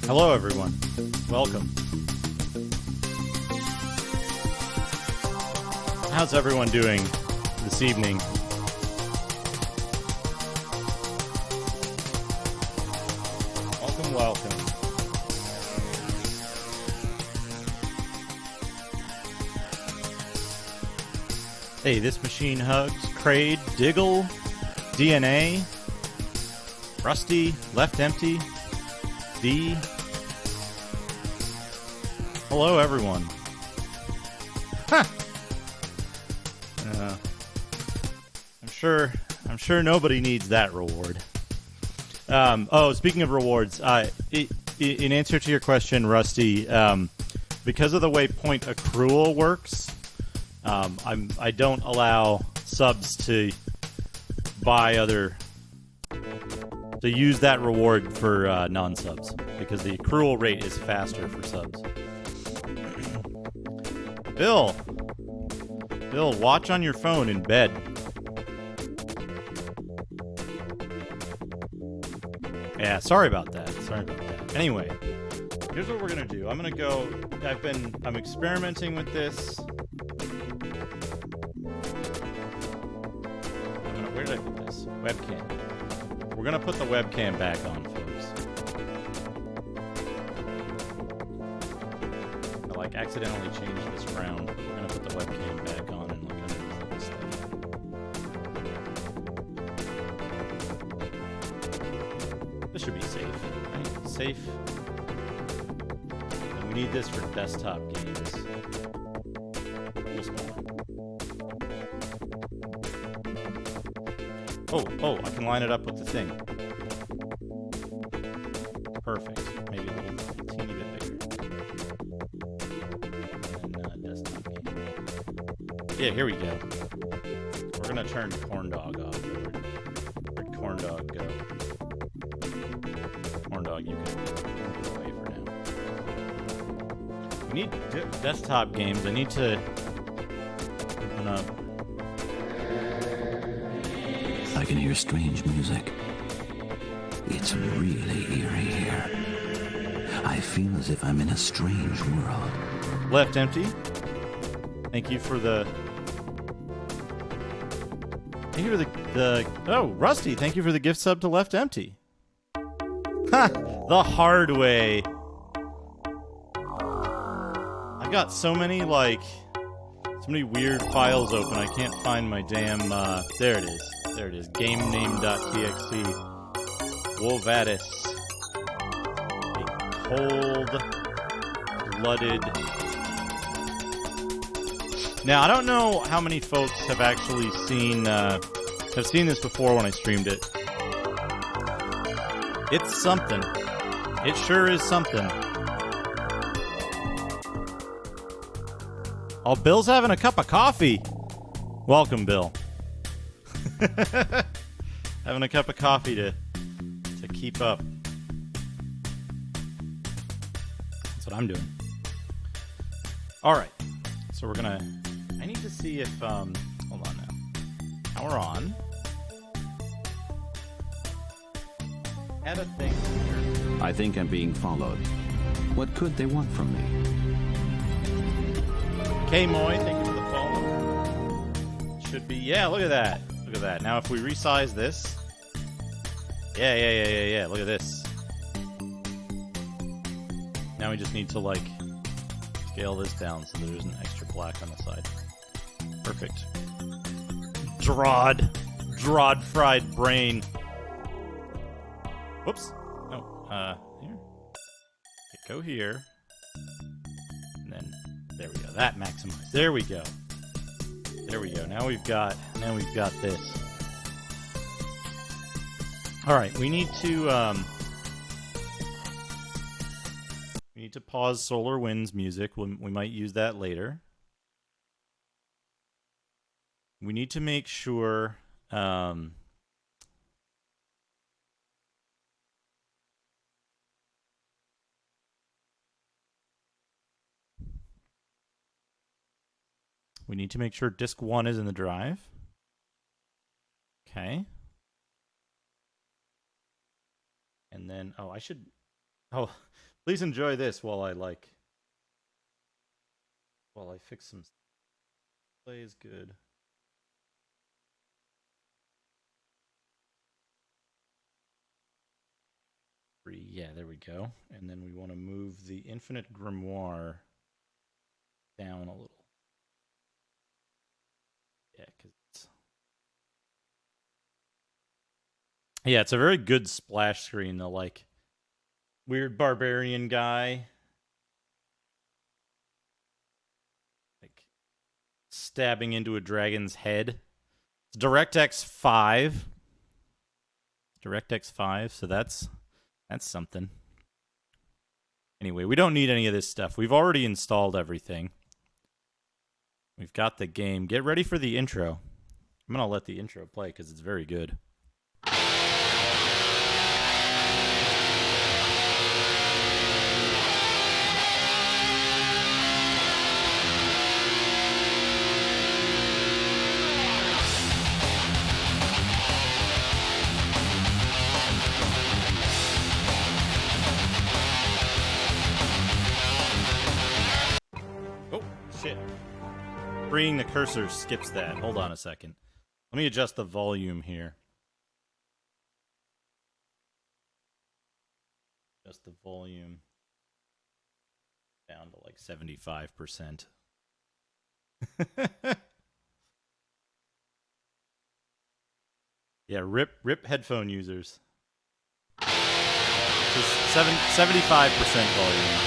Hello, everyone. Welcome. How's everyone doing this evening? Welcome, welcome. Hey, this machine hugs Kraid, Diggle, DNA, Rusty, Left Empty, D. Hello, everyone. Huh. I'm sure nobody needs that reward. Speaking of rewards, in answer to your question, Rusty, because of the way point accrual works, I don't allow subs to use that reward for non-subs because the accrual rate is faster for subs. Bill, watch on your phone in bed. Yeah, sorry about that. Anyway, here's what we're gonna do. I'm experimenting with this. Where did I put this? Webcam. We're gonna put the webcam back on, folks. I accidentally changed this around. We're gonna put the webcam back on and look underneath this thing. This should be safe, right? Safe. And we need this for desktop games. Oh, I can line it up with the thing. Perfect. Maybe a teeny bit bigger. And desktop game. Yeah, here we go. We're gonna turn Corn Dog off. Where'd Corn Dog go? Corn Dog, you can go away for now. We need desktop games. I need to open up. I can hear strange music. It's really eerie here. I feel as if I'm in a strange world. Left Empty. Thank you for the... Oh, Rusty, thank you for the gift sub to Left Empty. Ha! The hard way. I've got so many weird files open, I can't find my damn, there it is. There it is. GameName.txt. Whoa, Vadis. A cold-blooded... Now, I don't know how many folks have actually seen this before when I streamed it. It's something. It sure is something. Oh, Bill's having a cup of coffee. Welcome, Bill. Having a cup of coffee to keep up. That's what I'm doing. Alright. So we're gonna... I need to see if... hold on now. Now we're on. Add a thing here. I think I'm being followed. What could they want from me? K-Moy, thank you for the follow. Should be... Yeah, look at that. Look at that. Now if we resize this... Yeah. Look at this. Now we just need to, scale this down so there isn't extra black on the side. Perfect. Drod fried brain. Whoops. No. Here. Go here. And then, there we go. That maximized. There we go. Now we've got this. All right, we need to pause Solar Winds music. We might use that later. We need to make sure disk 1 is in the drive. Okay. And then, I should Oh, please enjoy this while I fix some. Play is good. Yeah, there we go. And then we want to move the Infinite Grimoire down a little. Yeah, it's a very good splash screen. The like weird barbarian guy, like stabbing into a dragon's head. It's DirectX 5. DirectX 5, so that's something. Anyway, we don't need any of this stuff. We've already installed everything. We've got the game. Get ready for the intro. I'm going to let the intro play because it's very good. Freeing the cursor skips that. Hold on a second. Let me adjust the volume here. Adjust the volume down to like 75%. Yeah, rip headphone users. Just 75% volume.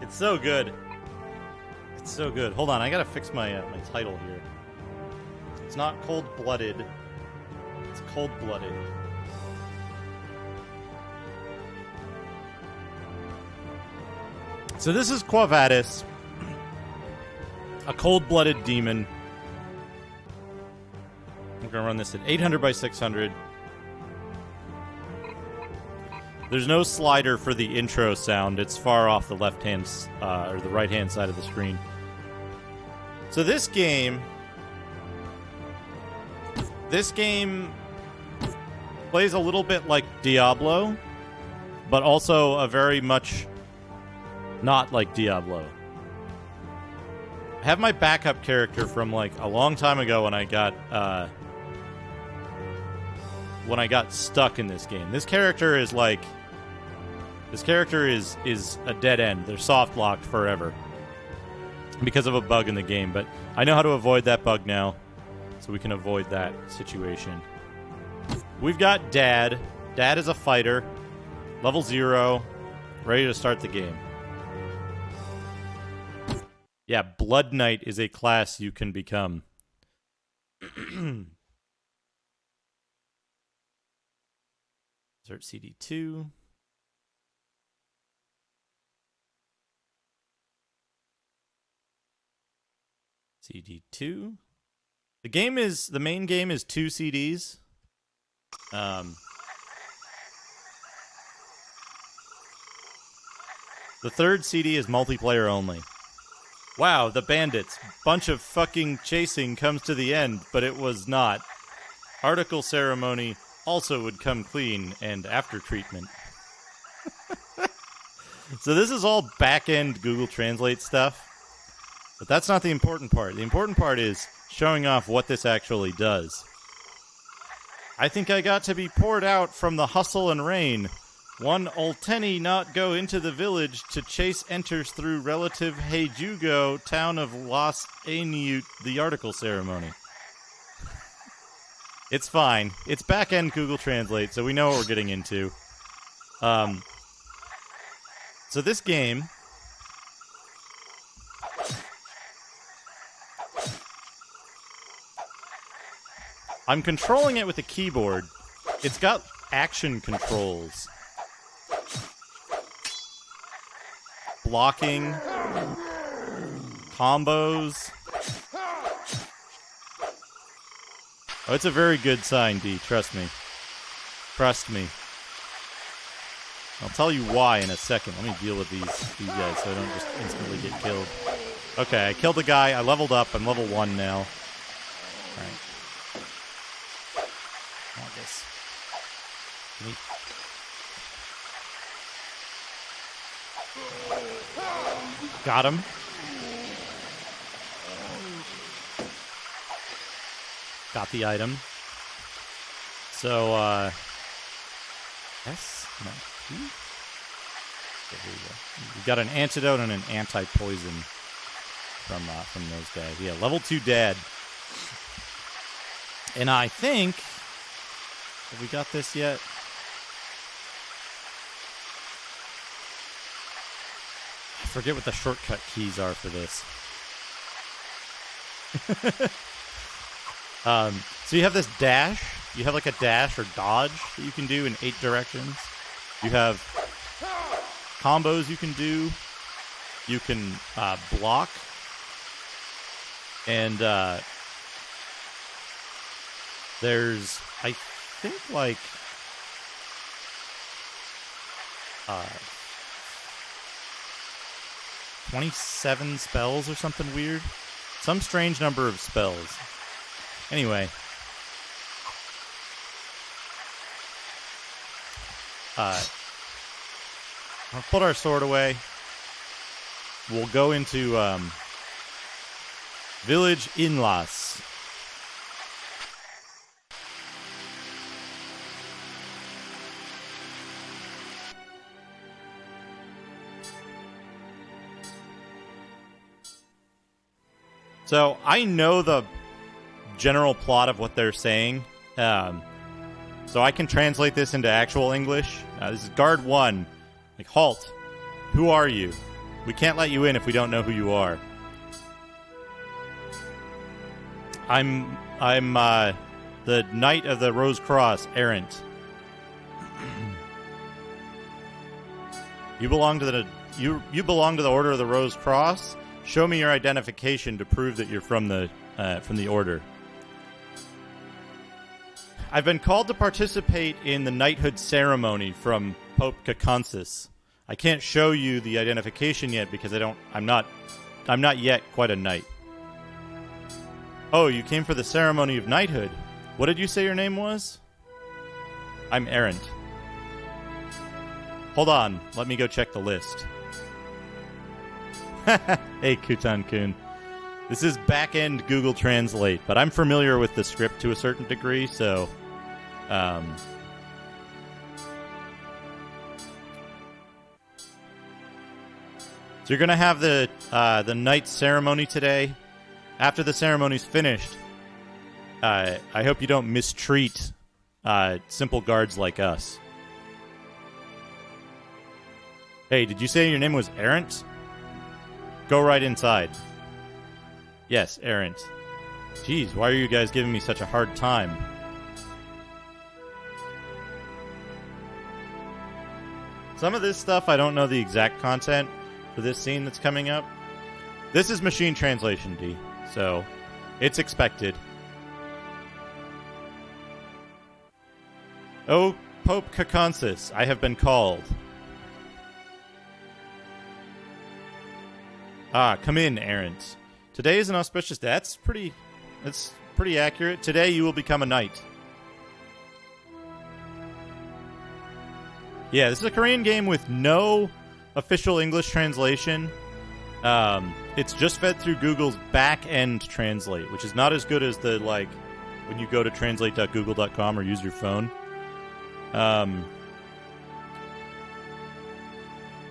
It's so good. It's so good. Hold on, I gotta fix my my title here. It's not cold-blooded. It's cold-blooded. So this is Vadis, a cold-blooded demon. We're gonna run this at 800 by 600. There's no slider for the intro sound. It's far off the left-hand or the right-hand side of the screen. So this game plays a little bit like Diablo, but also a very much not like Diablo. I have my backup character from like a long time ago when I got stuck in this game. This character is a dead end. They're soft locked forever because of a bug in the game, but I know how to avoid that bug now, so we can avoid that situation. We've got Dad. Dad is a fighter, level 0, ready to start the game. Yeah, Blood Knight is a class you can become. Insert CD2. CD2. The main game is 2 CDs. The third CD is multiplayer only. Wow, the bandits. Bunch of fucking chasing comes to the end, but it was not. Article ceremony also would come clean and after treatment. So this is all back-end Google Translate stuff. But that's not the important part. The important part is showing off what this actually does. I think I got to be poured out from the hustle and rain One Olteni not go into the village to chase enters through relative Heijugo, town of Los Aniut, the article ceremony. It's fine. It's back-end Google Translate, so we know what we're getting into. So this game... I'm controlling it with a keyboard. It's got action controls. Blocking. Combos. Oh, it's a very good sign, D. Trust me. Trust me. I'll tell you why in a second. Let me deal with these guys so I don't just instantly get killed. Okay, I killed the guy. I leveled up. I'm level 1 now. Alright. I want this. Got him. Got the item. So, yes? No. Okay, here we go. We got an antidote and an anti-poison from those guys. Yeah, level 2 dad. And I think... Have we got this yet? I forget what the shortcut keys are for this. So you have this dash. You have like a dash or dodge that you can do in 8 directions. You have combos you can do. You can block. And there's, I think, like 27 spells or something weird. Some strange number of spells. Anyway. I'll put our sword away. We'll go into Village Inlas. So I know the general plot of what they're saying. So I can translate this into actual English. This is Guard 1. Like, halt. Who are you? We can't let you in if we don't know who you are. I'm the Knight of the Rose Cross, errant. You belong to the Order of the Rose Cross. Show me your identification to prove that you're from the Order. I've been called to participate in the knighthood ceremony from Pope Kakonsis. I can't show you the identification yet because I'm not yet quite a knight. Oh, you came for the ceremony of knighthood. What did you say your name was? I'm errant. Hold on, let me go check the list. Hey, Kutan-kun. This is back-end Google Translate, but I'm familiar with the script to a certain degree, so... So you're going to have the night ceremony today. After the ceremony's finished, I hope you don't mistreat simple guards like us. Hey, did you say your name was Errant? Go right inside. Yes, Errant. Jeez, why are you guys giving me such a hard time? Some of this stuff, I don't know the exact content for this scene that's coming up. This is machine translation, D, so it's expected. Oh, Pope Kakonsis, I have been called. Ah, come in, errant. Today is an auspicious day. That's pretty accurate. Today you will become a knight. Yeah, this is a Korean game with no official English translation. It's just fed through Google's back-end translate, which is not as good as the, like, when you go to translate.google.com or use your phone.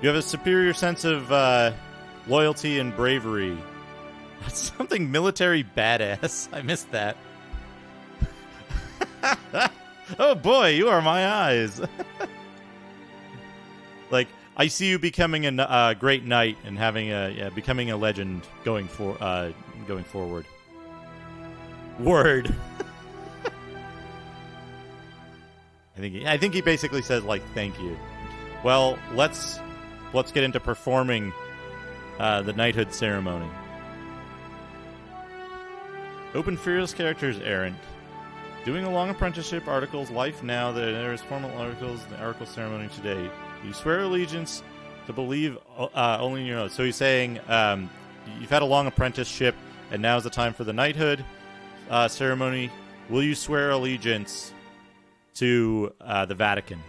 You have a superior sense of loyalty and bravery. That's something military badass. I missed that. Oh boy, you are my eyes. Like, I see you becoming a great knight and becoming a legend going forward. Word. I think he basically says, like, thank you. Well, let's get into performing the knighthood ceremony. Open Fearless characters, errant. Doing a long apprenticeship, articles, life now, there is formal articles, the article ceremony today. You swear allegiance to believe only in your oath. So he's saying you've had a long apprenticeship, and now's the time for the knighthood ceremony. Will you swear allegiance to the Vatican?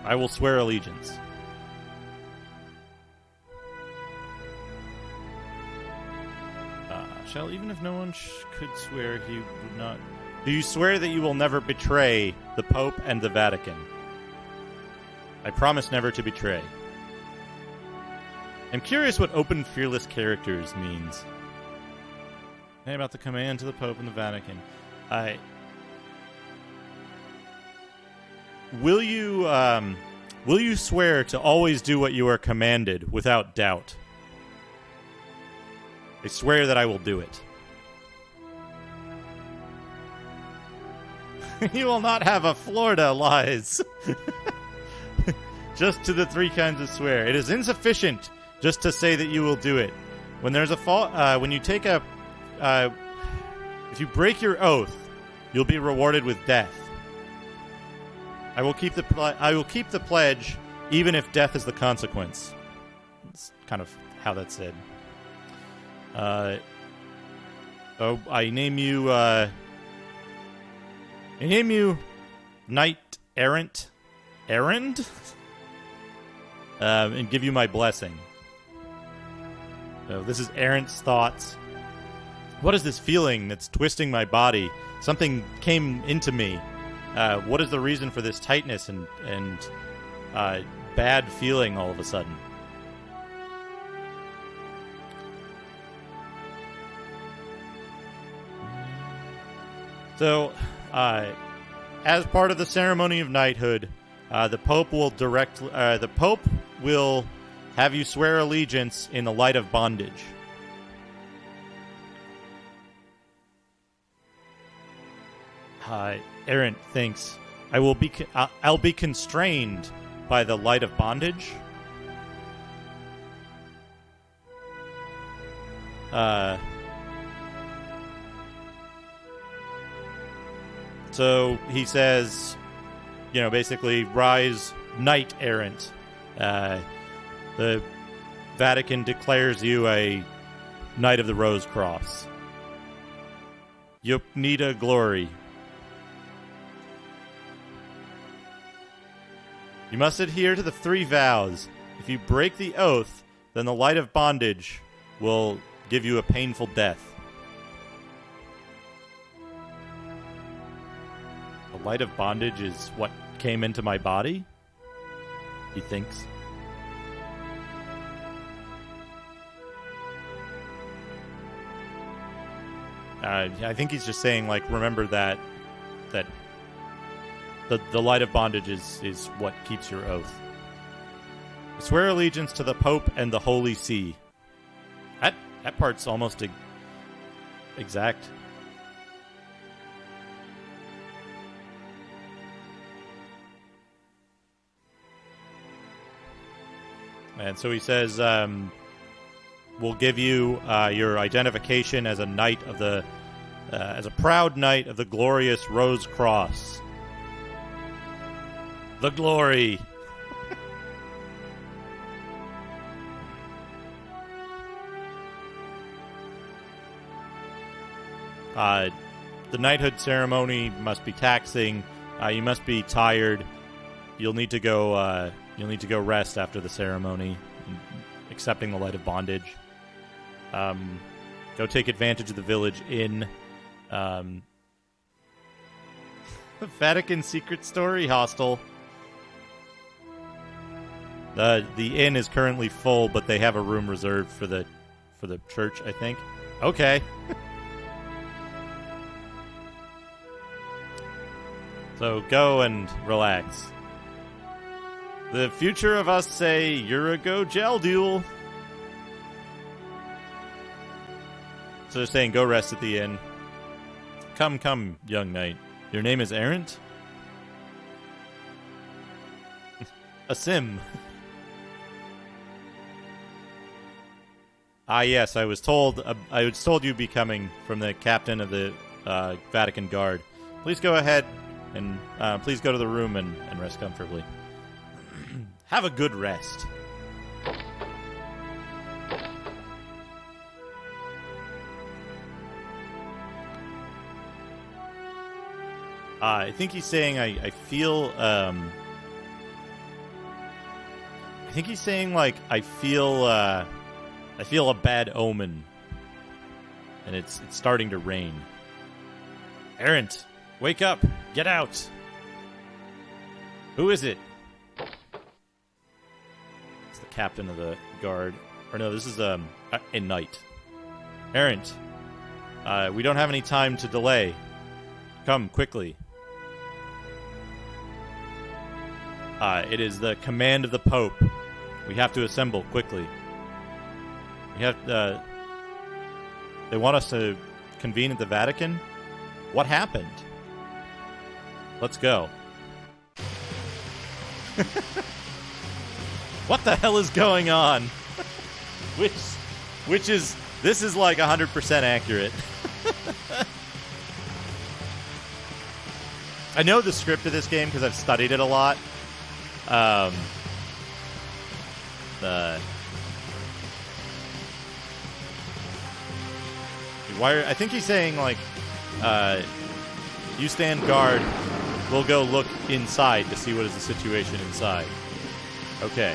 I will swear allegiance. Shall, even if no one could swear, he would not. Do you swear that you will never betray the Pope and the Vatican? I promise never to betray. I'm curious what open fearless characters means. Hey, about the command to the Pope and the Vatican. Will you swear to always do what you are commanded without doubt? I swear that I will do it. You will not have a Florida, lies. Just to the three kinds of swear. It is insufficient just to say that you will do it. When there's a when you take a, if you break your oath, you'll be rewarded with death. I will keep the pledge, even if death is the consequence. That's kind of how that's said. I name you Knight Errant, and give you my blessing. So this is Errant's thoughts. What is this feeling that's twisting my body? Something came into me. What is the reason for this tightness and bad feeling all of a sudden? So, as part of the ceremony of knighthood, the Pope will have you swear allegiance in the light of bondage. Errant thinks, I'll be constrained by the light of bondage. So he says, basically, rise, knight errant. The Vatican declares you a Knight of the Rose Cross. Yupnita glory. You must adhere to the 3 vows. If you break the oath, then the light of bondage will give you a painful death. The light of bondage is what came into my body? He thinks. I think he's just saying, like, remember that the light of bondage is what keeps your oath. Swear allegiance to the Pope and the Holy See. That part's almost exact. And so he says, we'll give you your identification as a knight of the, as a proud knight of the glorious Rose Cross. The glory. The knighthood ceremony must be taxing. You must be tired. You'll need to go. You'll need to go rest after the ceremony, accepting the light of bondage. Go take advantage of the village inn. Vatican Secret Story Hostel. The inn is currently full, but they have a room reserved for the church, I think. Okay. So go and relax. The future of us say, you're a go gel duel. So they're saying, go rest at the inn. Come, young knight. Your name is Errant? A sim. Yes, I was told you'd be coming from the captain of the Vatican Guard. Please go ahead and please go to the room and rest comfortably. Have a good rest. I think he's saying I feel I think he's saying like I feel a bad omen, and it's starting to rain. Errant, wake up! Get out! Who is it? It's the captain of the guard. Or no, this is a knight. Errant, we don't have any time to delay. Come quickly. It is the command of the Pope. We have to assemble quickly. We have. They want us to convene at the Vatican. What happened? Let's go. What the hell is going on? Which is this is like 100% accurate. I know the script of this game because I've studied it a lot. I think he's saying like, you stand guard. We'll go look inside to see what is the situation inside. Okay.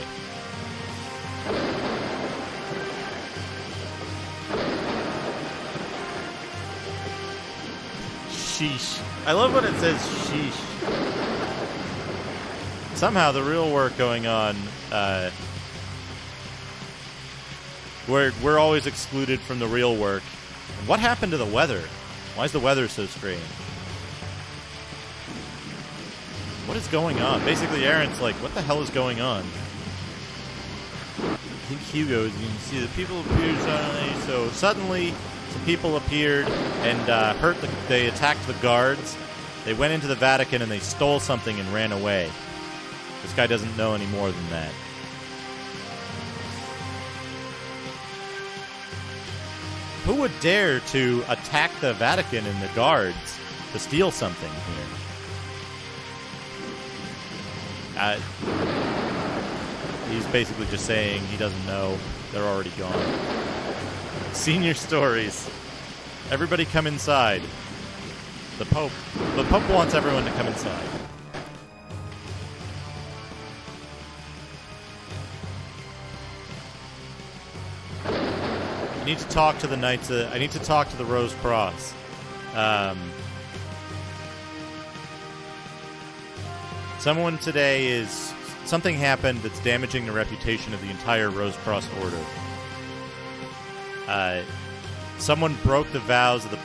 Sheesh. I love when it says sheesh. Somehow the real work going on, we're always excluded from the real work. And what happened to the weather? Why is the weather so strange? What is going on? Basically, Aaron's like, what the hell is going on? I think Hugo's, you can see the people appeared suddenly. So suddenly, some people appeared and they attacked the guards. They went into the Vatican and they stole something and ran away. This guy doesn't know any more than that. Who would dare to attack the Vatican and the guards to steal something here? He's basically just saying he doesn't know. They're already gone. Senior stories. Everybody come inside. The Pope wants everyone to come inside. I need to talk to the Knights. I need to talk to the Rose Cross. Someone today is... Something happened that's damaging the reputation of the entire Rose Cross Order. Someone broke the vows of the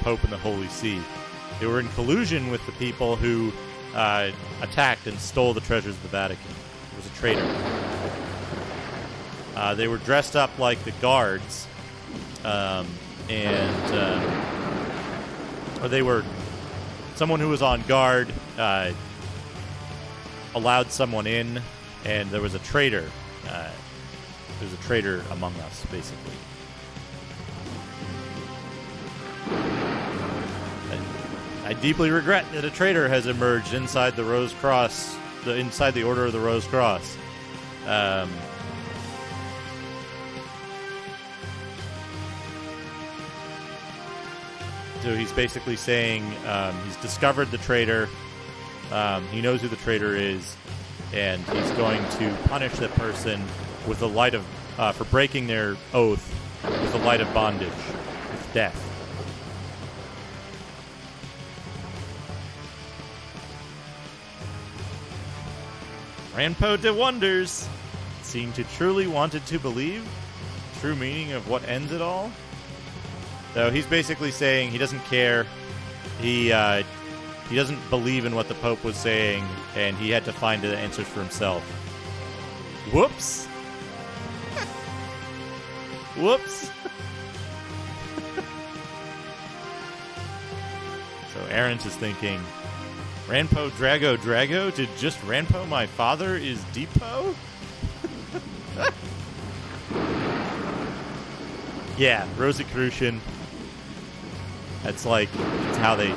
Pope and the Holy See. They were in collusion with the people who attacked and stole the treasures of the Vatican. It was a traitor. They were dressed up like the guards, or they were... Someone who was on guard allowed someone in, and there was a traitor. There's a traitor among us, basically. I deeply regret that a traitor has emerged inside the Rose Cross, inside the Order of the Rose Cross. So he's basically saying he's discovered the traitor. He knows who the traitor is, and he's going to punish that person with the light of for breaking their oath with the light of bondage, with death. Ranpo did wonders. Seemed to truly wanted to believe. True meaning of what ends it all. So he's basically saying he doesn't care. He doesn't believe in what the Pope was saying, and he had to find the answers for himself. Whoops. Whoops. So Arendt is thinking, Ranpo Drago? Did just Ranpo my father is Depot? Yeah, Rosicrucian. That's like that's how they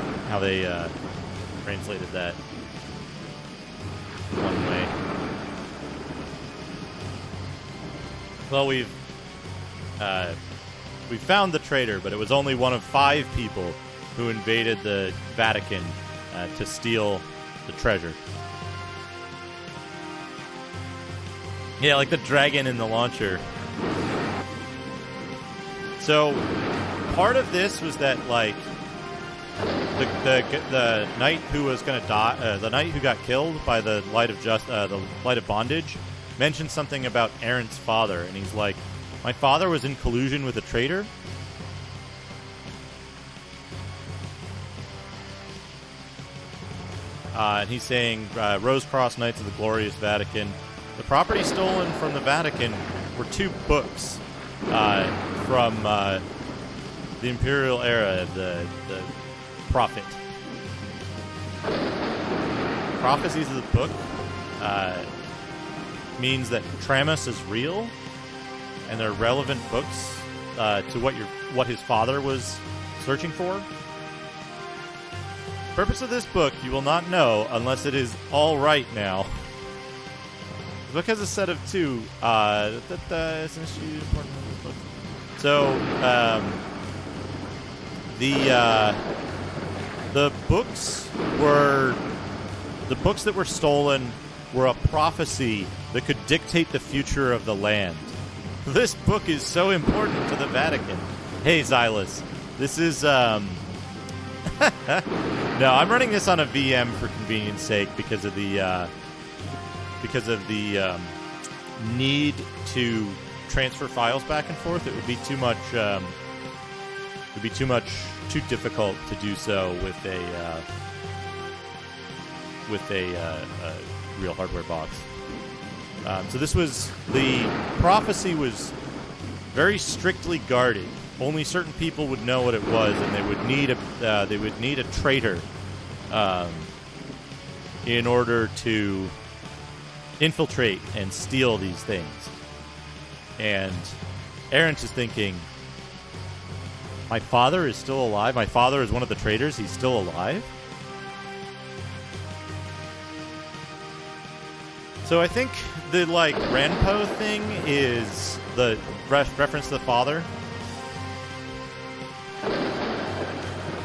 translated that one way. Well, we've found the traitor, but it was only one of 5 people who invaded the Vatican to steal the treasure. Yeah, like the dragon in the launcher. So part of this was that, like, the knight who was going to die, the knight who got killed by the light of bondage, mentioned something about Aaron's father, and he's like, "My father was in collusion with a traitor." And he's saying, Rose Cross Knights of the Glorious Vatican. The property stolen from the Vatican were 2 books from the Imperial era, the Prophet. Prophecies of the book means that Tramus is real, and they're relevant books to what his father was searching for. Purpose of this book you will not know unless it is all right now. The book has a set of 2. So the books that were stolen were a prophecy that could dictate the future of the land. This book is so important to the Vatican. Hey, Xylus, this is no, I'm running this on a VM for convenience sake because of the need to transfer files back and forth. It would be too much. Too difficult to do so with a real hardware box. So the prophecy was very strictly guarded. Only certain people would know what it was, and they would need a traitor in order to infiltrate and steal these things. And Arendt is thinking, my father is still alive? My father is one of the traitors? He's still alive? So I think the, like, Ranpo thing is the reference to the father.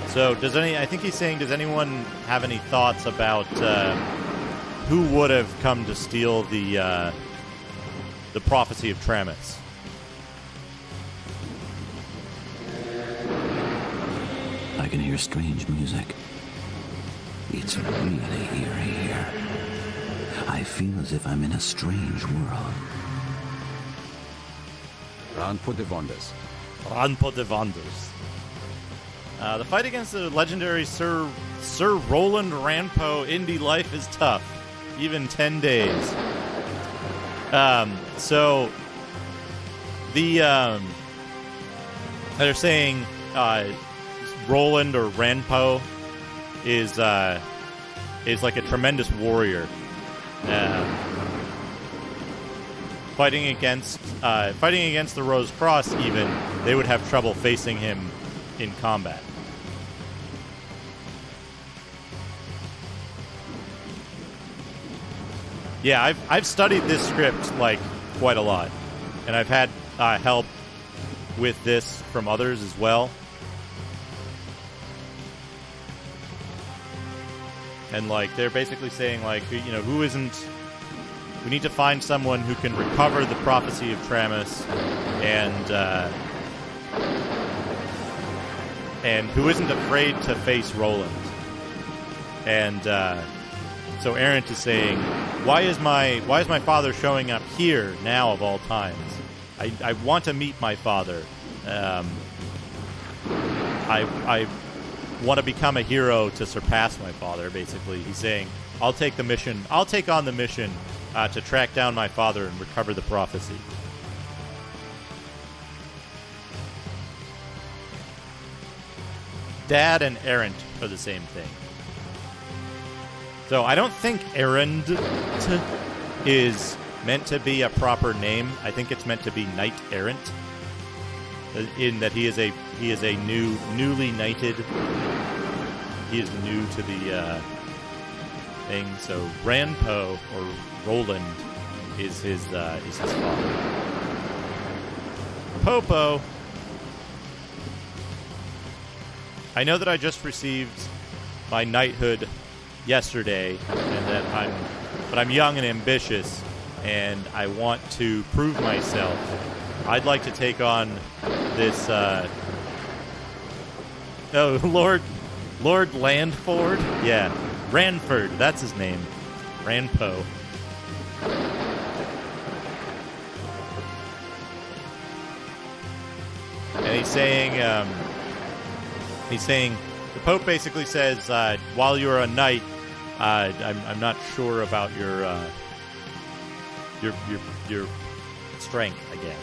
So I think he's saying, does anyone have any thoughts about who would have come to steal the prophecy of Tramus? I can hear strange music. It's really eerie here. I feel as if I'm in a strange world. Ranpo de Wonders. Ranpo de Wonders. The fight against the legendary Sir Roland Ranpo, indie life is tough. Even 10 days. So they're saying Roland or Ranpo is like a tremendous warrior. Fighting against the Rose Cross, even, they would have trouble facing him in combat. Yeah, I've studied this script like quite a lot, and I've had help with this from others as well. And like they're basically saying, like, who isn't? We need to find someone who can recover the prophecy of Tramus, and who isn't afraid to face Roland. And So Arendt is saying, why is my father showing up here now of all times? I want to meet my father. I want to become a hero to surpass my father, basically. He's saying, I'll take on the mission to track down my father and recover the prophecy. Dad and errant are the same thing. So I don't think errand is meant to be a proper name. I think it's meant to be knight errant. In that he is a newly knighted. He is new to the thing. So Ranpo or Roland is his father. Popo. I know that I just received my knighthood yesterday, and that I'm young and ambitious, and I want to prove myself. I'd like to take on this. Lord Landford. Yeah, Ranford. That's his name. Ranpo. And he's saying, the Pope basically says, while you're a knight, I'm not sure about your strength, I guess.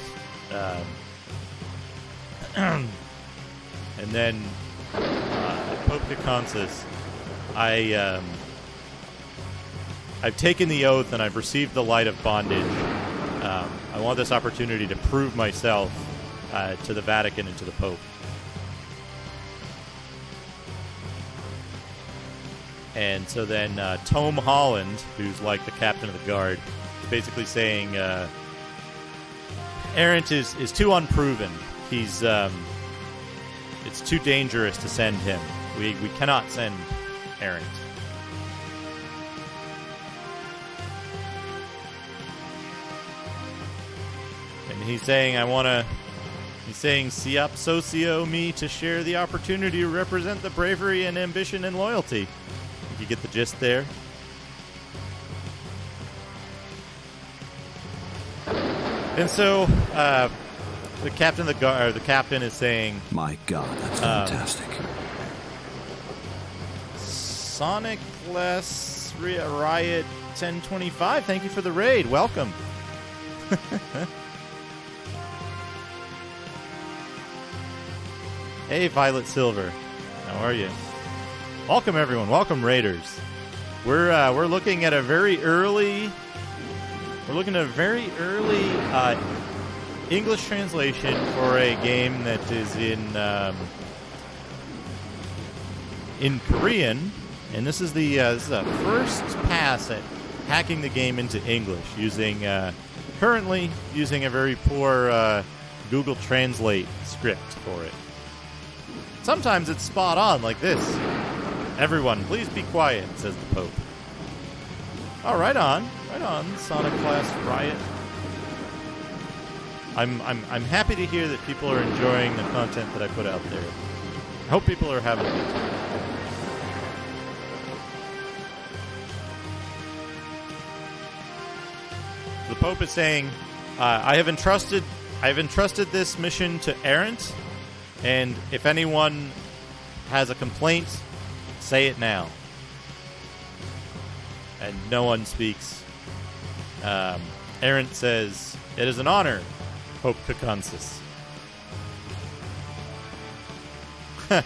And then Pope Caconsis, I've taken the oath and I've received the light of bondage. I want this opportunity to prove myself to the Vatican and to the Pope. And so then Tom Holland, who's like the captain of the guard, is basically saying Arendt is too unproven. He's it's too dangerous to send him. We cannot send Arendt. And he's saying, he's saying, siap socio me to share the opportunity to represent the bravery and ambition and loyalty. You get the gist there. And so, the captain is saying, "My God, that's fantastic." Sonic Less Riot 1025. Thank you for the raid. Welcome. Hey, Violet Silver. How are you? Welcome, everyone. Welcome, Raiders. We're looking at a very early. We're looking at a very early English translation for a game that is in Korean, and this is the first pass at hacking the game into English currently using a very poor Google Translate script for it. Sometimes it's spot on like this. Everyone, please be quiet, says the Pope. Oh, right on, Sonic Class Riot. I'm happy to hear that people are enjoying the content that I put out there. I hope people are having a good time. The Pope is saying, I have entrusted this mission to Arendt, and if anyone has a complaint, say it now. And no one speaks. Arendt says, "It is an honor, Pope Caconsis." The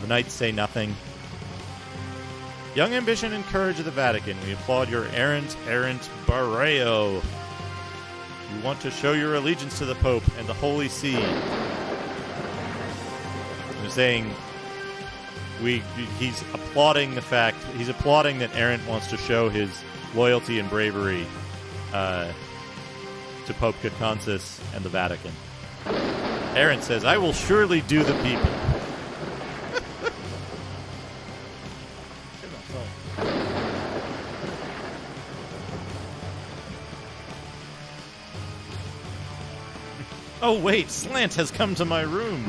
knights say nothing. Young ambition and courage of the Vatican, we applaud your errant Barreo. You want to show your allegiance to the Pope and the Holy See. They're saying he's applauding that Arendt wants to show his loyalty and bravery to Pope Caconsis and the Vatican. Arendt says, "I will surely do the people." Oh, wait, Slant has come to my room.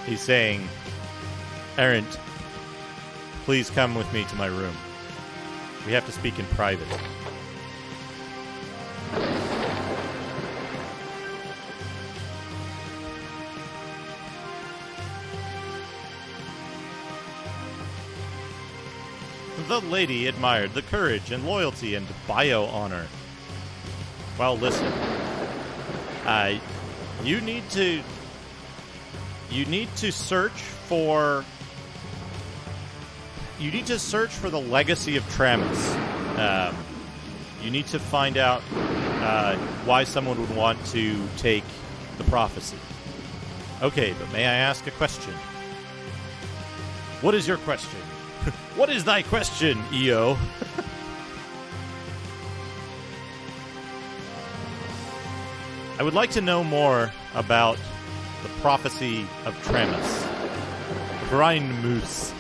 He's saying, Errant, please come with me to my room. We have to speak in private. The lady admired the courage and loyalty and bio-honor. Well, listen. You need to search for... You need to search for the legacy of Tramus. You need to find out why someone would want to take the prophecy. Okay, but may I ask a question? What is your question? What is thy question, EO? I would like to know more about the prophecy of Tramus. Brian Moose.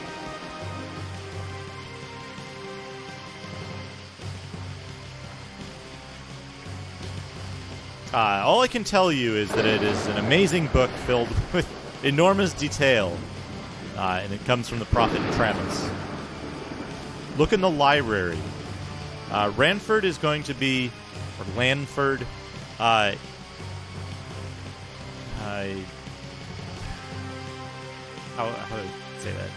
All I can tell you is that it is an amazing book filled with enormous detail, and it comes from the prophet Tramus. Look in the library. Ranford is going to be, or Lanford, how do I say that?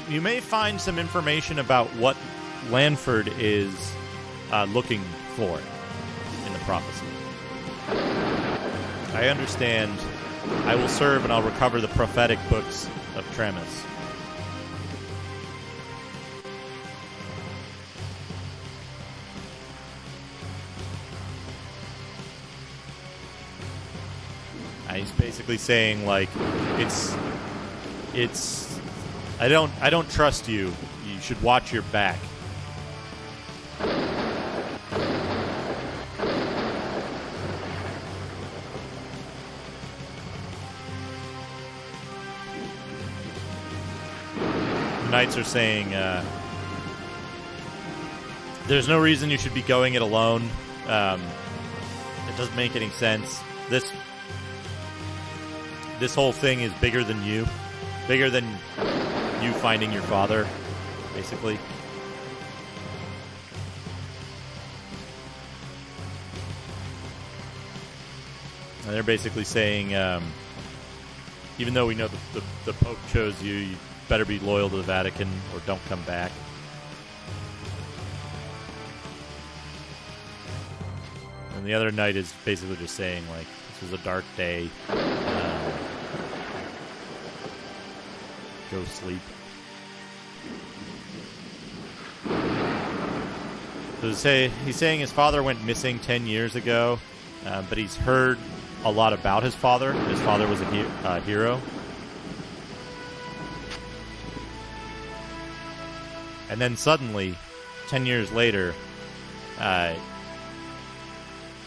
You may find some information about what Lanford is looking for in the prophecy. I understand. I will serve and I'll recover the prophetic books of Tramus. He's basically saying, like, it's I don't trust you. You should watch your back. The Knights are saying there's no reason you should be going it alone. It doesn't make any sense. This whole thing is bigger than you. Bigger than you finding your father, basically. And they're basically saying, even though we know the Pope chose you, you better be loyal to the Vatican or don't come back. And the other knight is basically just saying, like, this was a dark day. Go sleep. So he's saying his father went missing 10 years ago, but he's heard a lot about his father. His father was a hero. And then suddenly, 10 years later,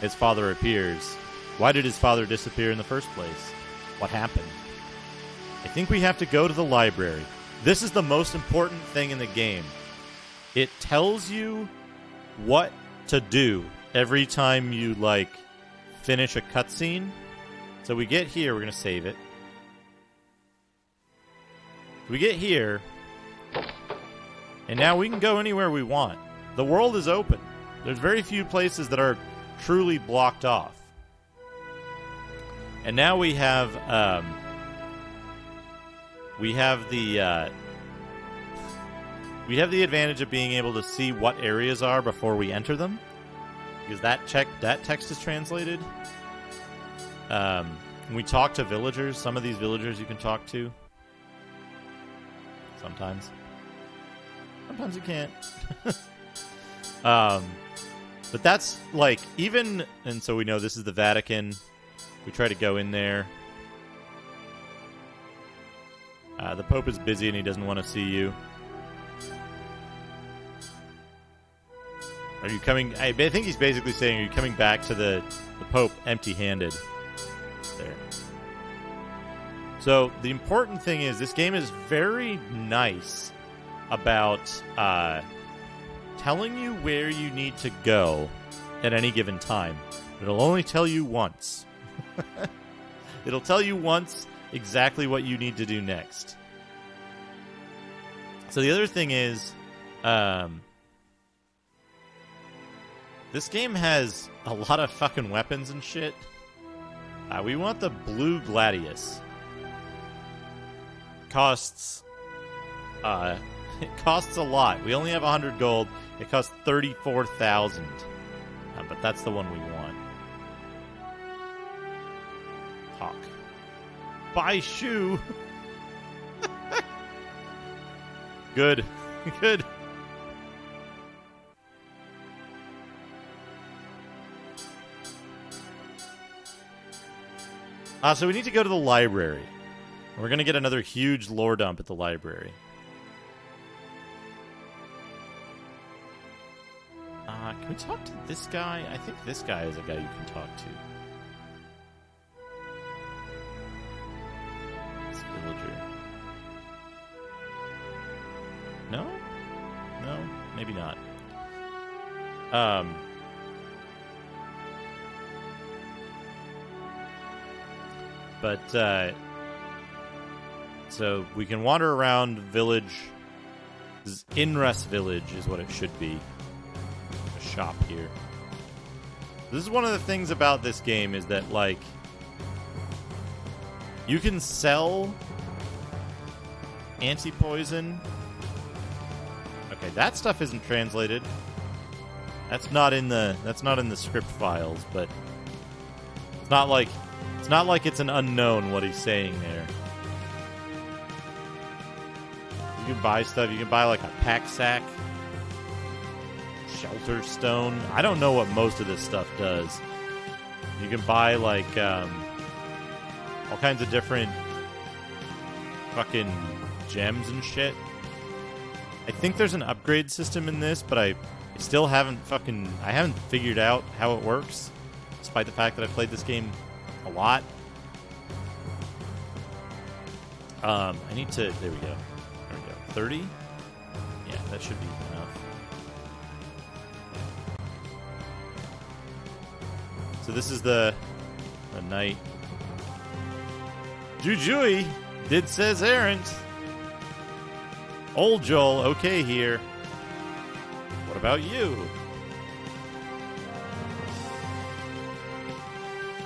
his father appears. Why did his father disappear in the first place? What happened? I think we have to go to the library. This is the most important thing in the game. It tells you what to do every time you, like, finish a cutscene. So we get here. We're going to save it. We get here. And now we can go anywhere we want. The world is open. There's very few places that are truly blocked off. And now we have the advantage of being able to see what areas are before we enter them, because that text is translated. When we talk to villagers, some of these villagers you can talk to. Sometimes you can't. But that's like even, and so we know this is the Vatican. We try to go in there. The Pope is busy and he doesn't want to see you. Are you coming? I think he's basically saying, are you coming back to the Pope empty-handed? There. So the important thing is this game is very nice about telling you where you need to go at any given time. It'll only tell you once. It'll tell you once exactly what you need to do next. So the other thing is, this game has a lot of fucking weapons and shit. We want the blue Gladius. Costs, it costs a lot. We only have 100 gold. It costs 34,000. But that's the one we want. Hawk. Buy shoe. Good. Good. So we need to go to the library. We're going to get another huge lore dump at the library. Can we talk to this guy? I think this guy is a guy you can talk to. This villager. No? No? Maybe not. But, so we can wander around village. Inrest Village is what it should be. A shop here. This is one of the things about this game is that, like, you can sell anti-poison. Okay, that stuff isn't translated. That's not in the script files, but it's not like it's an unknown what he's saying there. You can buy stuff. You can buy like a pack sack, shelter stone. I don't know what most of this stuff does. You can buy like all kinds of different fucking gems and shit. I think there's an upgrade system in this, but I still haven't figured out how it works, despite the fact that I played this game a lot. I need to. There we go. 30? Yeah, that should be enough. So this is the night. Jujui did says errant. Old Joel, okay here. What about you?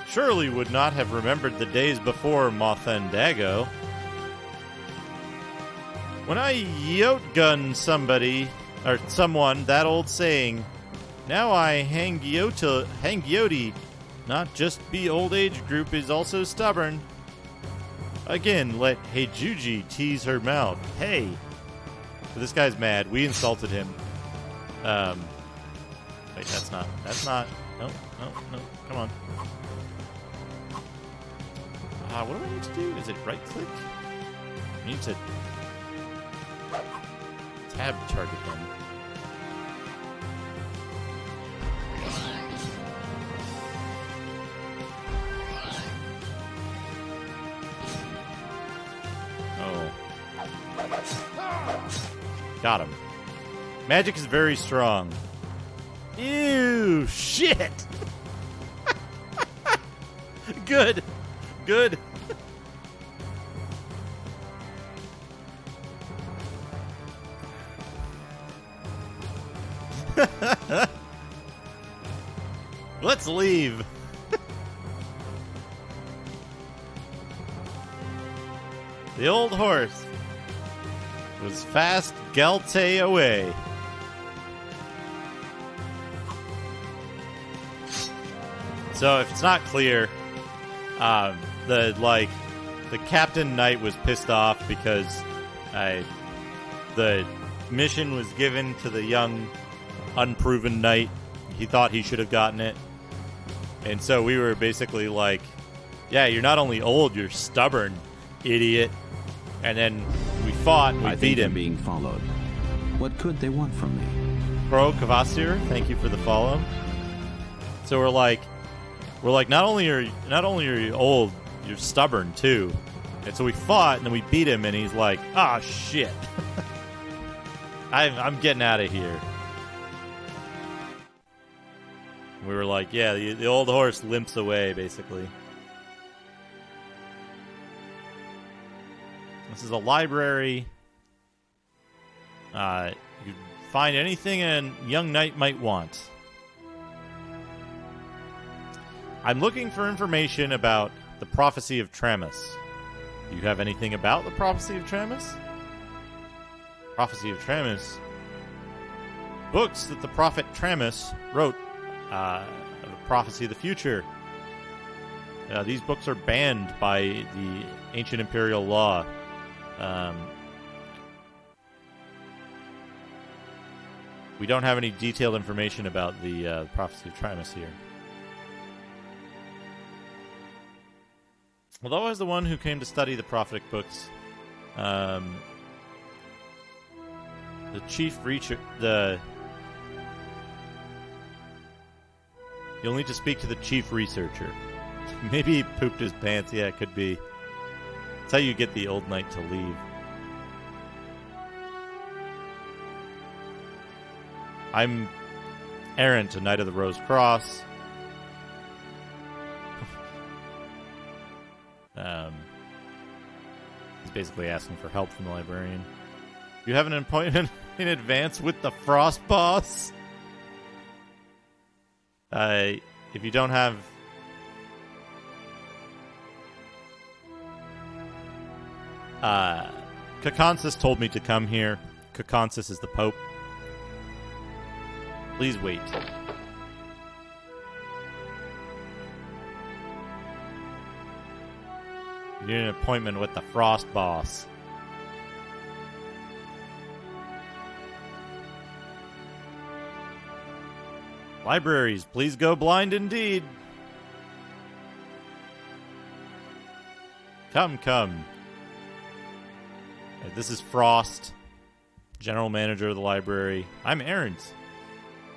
Surely would not have remembered the days before Mothandago. When I yote-gun somebody, or someone, that old saying, now I hang Gyoti, not just be old age group is also stubborn. Again, let Hey Juji tease her mouth. Hey! So this guy's mad. We insulted him. Wait, that's not, no, come on. What do I need to do? Is it right-click? I need to tab target him. Oh. Got him. Magic is very strong. Ew, shit! Good. Good. Let's leave. The old horse was fast galte away. So if it's not clear, the Captain Knight was pissed off because the mission was given to the young, unproven knight. He thought he should have gotten it. And so we were basically like, yeah, you're not only old, you're stubborn, idiot. And then we fought and we beat him. Being followed. What could they want from me? Pro Kvasir, thank you for the follow. So we're like, not only are you old, you're stubborn too. And so we fought and then we beat him and he's like, ah, shit. I'm getting out of here. We were like, yeah, the old horse limps away, basically. This is a library. You can find anything a young knight might want. I'm looking for information about the prophecy of Tramus. Do you have anything about the prophecy of Tramus? Prophecy of Tramus. Books that the prophet Tramus wrote of the prophecy of the future. These books are banned by the ancient imperial law. We don't have any detailed information about the prophecy of Tramus here. Although as the one who came to study the prophetic books, the chief reacher, you'll need to speak to the chief researcher. Maybe he pooped his pants. Yeah, it could be. That's how you get the old knight to leave. I'm Errant, a Knight of the Rose Cross. He's basically asking for help from the librarian. You have an appointment in advance with the Frost Boss? If you don't have... Kakonsis told me to come here. Kakonsis is the Pope. Please wait. You need an appointment with the Frost Boss. Libraries, please go blind indeed. Come, come. This is Frost, General Manager of the library. I'm Errant.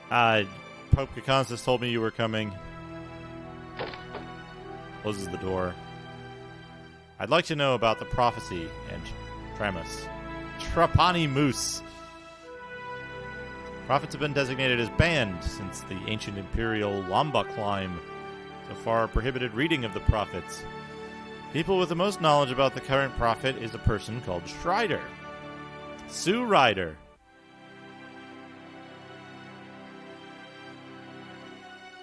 Pope Kakonsis told me you were coming. Closes the door. I'd like to know about the prophecy and Tramus. Trapani Moose. Prophets have been designated as banned since the ancient imperial Lamba climb. So far, prohibited reading of the prophets. People with the most knowledge about the current prophet is a person called Strider. Sue Ryder.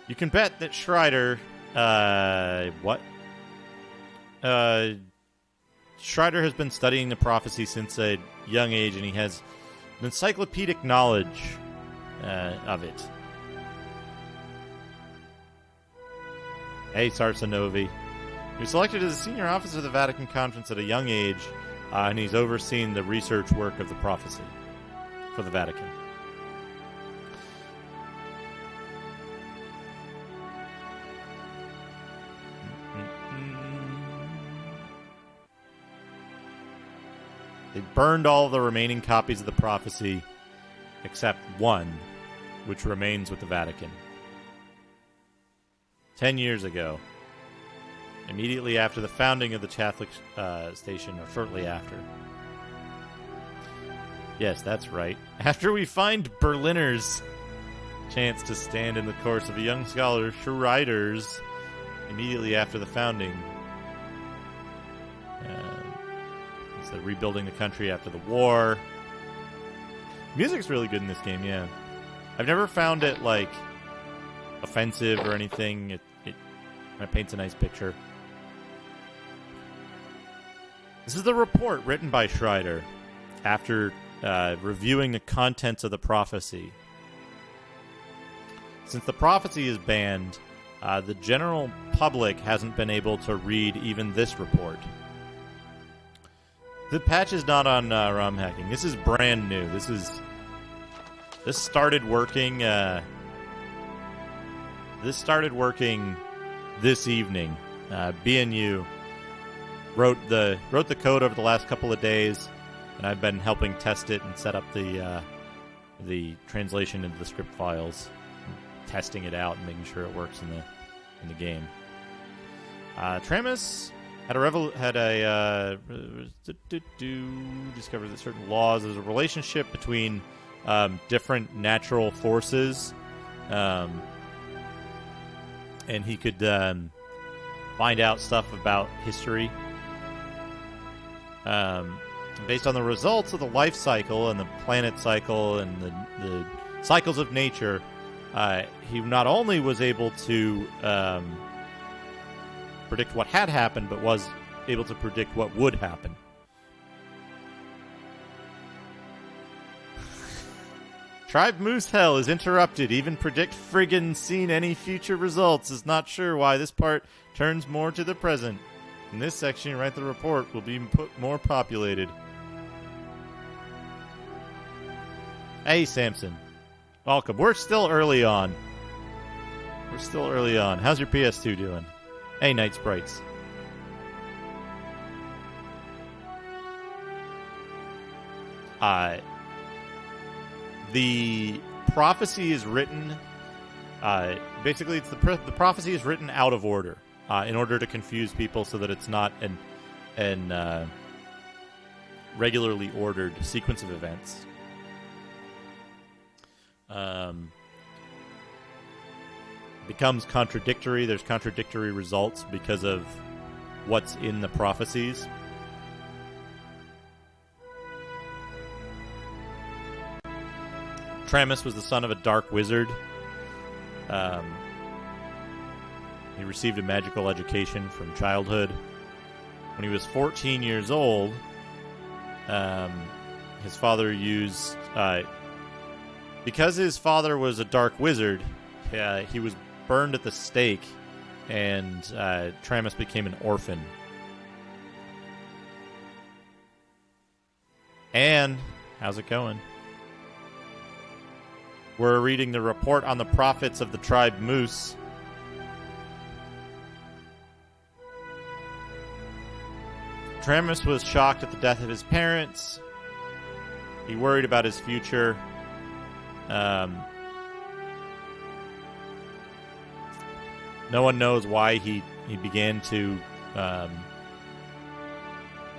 You can bet that Strider... Strider has been studying the prophecy since a young age, and he has an encyclopedic knowledge of it. Hey, Sarsanovi. He was selected as a senior officer of the Vatican Conference at a young age, and he's overseen the research work of the prophecy for the Vatican. They burned all the remaining copies of the prophecy, except one, which remains with the Vatican. 10 years ago, immediately after the founding of the Catholic station, or shortly after. Yes, that's right. After we find Berliner's chance to stand in the course of a young scholar, Schreider's, immediately after the founding. So rebuilding the country after the war. Music's really good in this game, yeah. I've never found it, like, offensive or anything. It kind of paints a nice picture. This is the report written by Schreider after reviewing the contents of the prophecy. Since the prophecy is banned, the general public hasn't been able to read even this report. The patch is not on ROM hacking. This is brand new. This started working. This started working this evening. BNU wrote the code over the last couple of days, and I've been helping test it and set up the translation into the script files, testing it out and making sure it works in the game. Tramus discovered that certain laws. There's a relationship between different natural forces, and he could find out stuff about history. Based on the results of the life cycle and the planet cycle and the cycles of nature, he not only was able to predict what had happened, but was able to predict what would happen. Tribe Moose Hell is interrupted. Even predict friggin' seen any future results. Is not sure why this part turns more to the present. In this section, write the report will be more populated. Hey, Samson. Welcome. We're still early on. How's your PS2 doing? Hey, Night Sprites. The prophecy is written. Basically, it's the prophecy is written out of order in order to confuse people, so that it's not an regularly ordered sequence of events. Becomes contradictory. There's contradictory results because of what's in the prophecies. Tramus was the son of a dark wizard. He received a magical education from childhood. When he was 14 years old, his father used... because his father was a dark wizard, he was burned at the stake, and Tramus became an orphan. And, how's it going? We're reading the report on the prophets of the tribe Moose. Tramus was shocked at the death of his parents. He worried about his future. No one knows why he began to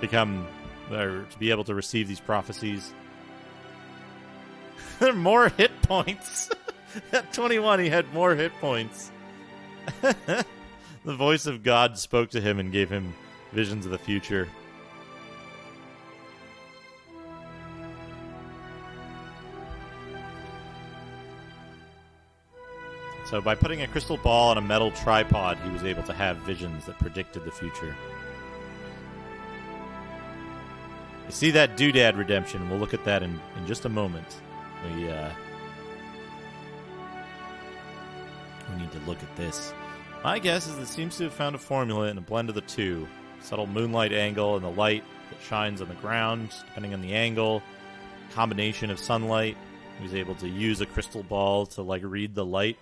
become, or to be able to receive these prophecies. More hit points. At 21, he had more hit points. The voice of God spoke to him and gave him visions of the future. So by putting a crystal ball on a metal tripod, he was able to have visions that predicted the future. You see that doodad redemption? We'll look at that in just a moment. We need to look at this. My guess is it seems to have found a formula in a blend of the two. Subtle moonlight angle and the light that shines on the ground, depending on the angle. Combination of sunlight. He was able to use a crystal ball to, read the light.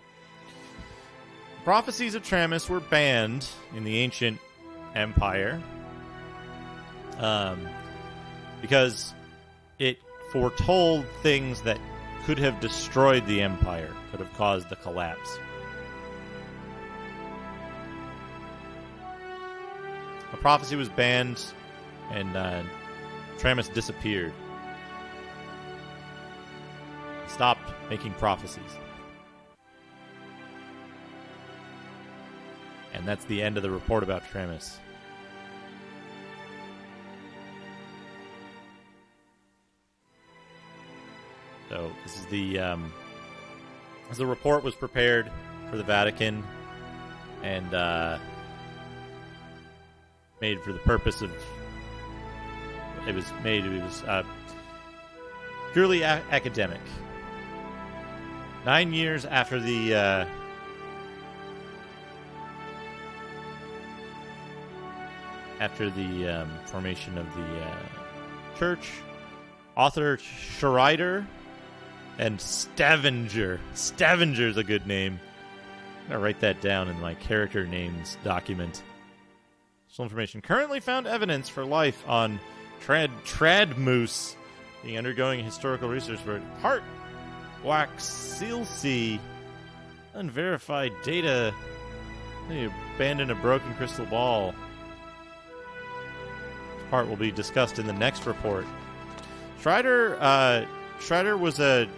The prophecies of Tramus were banned in the ancient empire. Because it foretold things that could have destroyed the empire, could have caused the collapse. A prophecy was banned, and Tramus disappeared. He stopped making prophecies. And that's the end of the report about Tramus. So this is the report was prepared for the Vatican and made for the purpose of it was purely academic. 9 years after the formation of the church, author Schreider and Stavenger's a good name. I'm going to write that down in my character names document. Additional information. Currently found evidence for life on Tradmoose being undergoing historical research for Heart Waxilsi. Unverified data. They abandoned a broken crystal ball. This part will be discussed in the next report. Schreider was a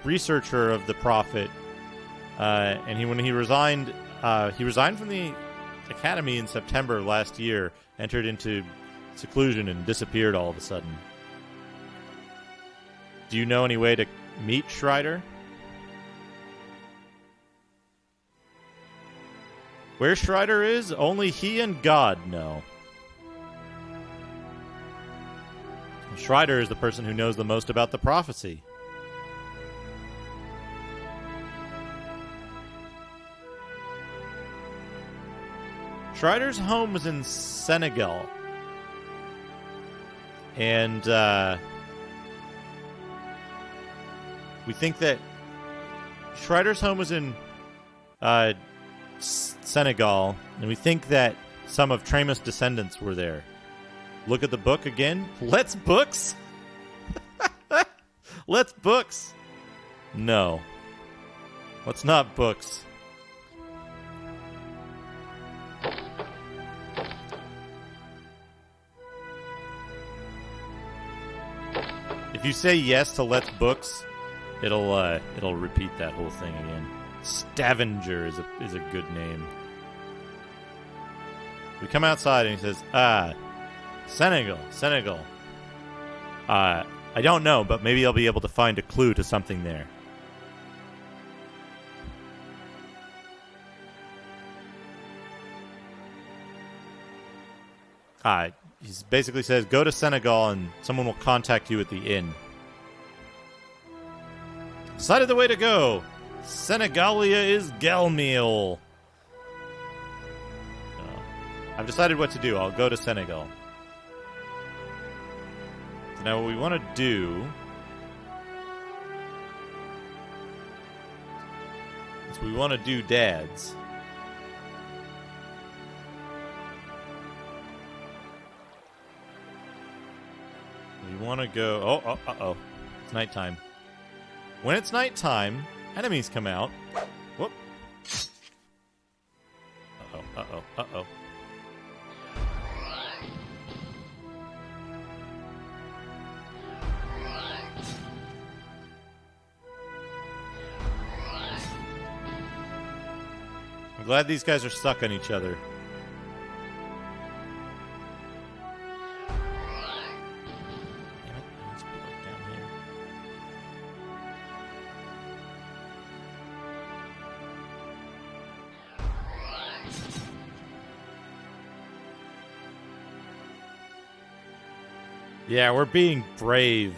researcher of the prophet, and when he resigned from the academy in September last year, entered into seclusion and disappeared all of a sudden. Do you know any way to meet Schreider? Where Schreider is, only he and God know. Schreider is the person who knows the most about the prophecy. Schreider's home was in Senegal. And we think that Schreider's home was in Senegal, and we think that some of Tremus' descendants were there. Look at the book again. Let's books? Let's books. No. Let's not books. If you say yes to Let's Books, it'll repeat that whole thing again. Stavanger is a good name. We come outside and he says, Senegal. I don't know, but maybe I'll be able to find a clue to something there. He basically says, go to Senegal and someone will contact you at the inn. Decided the way to go. Senegalia is Galmeal. I've decided what to do. I'll go to Senegal. So now what we want to do is we want to do dads. We want to go... Uh-oh. It's nighttime. When it's nighttime, enemies come out. Whoop. Uh-oh. I'm glad these guys are stuck on each other. Yeah, we're being brave.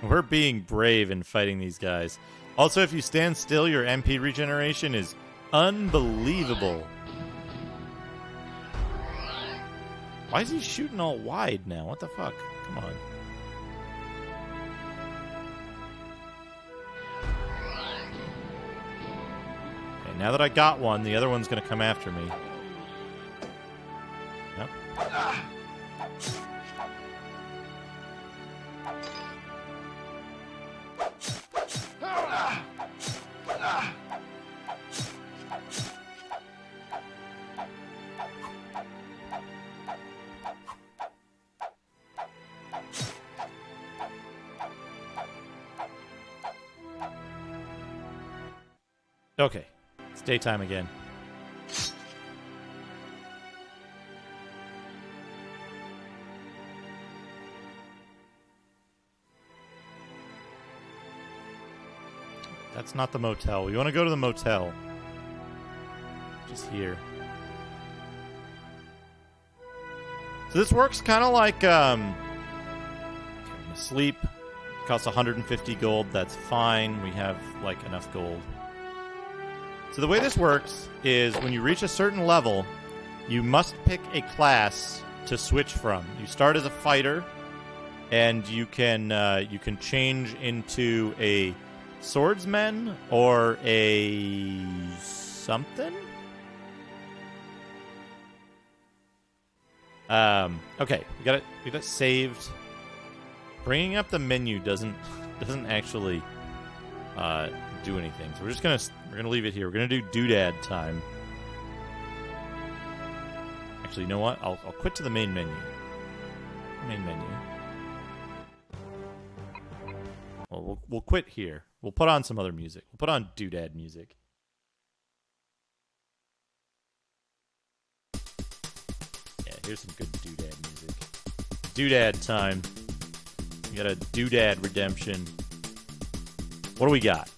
We're being brave in fighting these guys. Also, if you stand still, your MP regeneration is unbelievable. Why is he shooting all wide now? What the fuck? Come on. Okay, now that I got one, the other one's going to come after me. Yep. Okay, it's daytime again. That's not the motel. We want to go to the motel. Just here. So this works kind of like sleep. It costs 150 gold. That's fine. We have like enough gold. So the way this works is when you reach a certain level, you must pick a class to switch from. You start as a fighter, and you can change into a swordsman or a something. Okay, we got it saved. Bringing up the menu doesn't actually do anything. So we're gonna leave it here. We're gonna do doodad time. Actually, you know what? I'll quit to the main menu. Main menu. Well, we'll quit here. We'll put on some other music. We'll put on doodad music. Yeah, here's some good doodad music. doodad time. We got a doodad redemption. What do we got?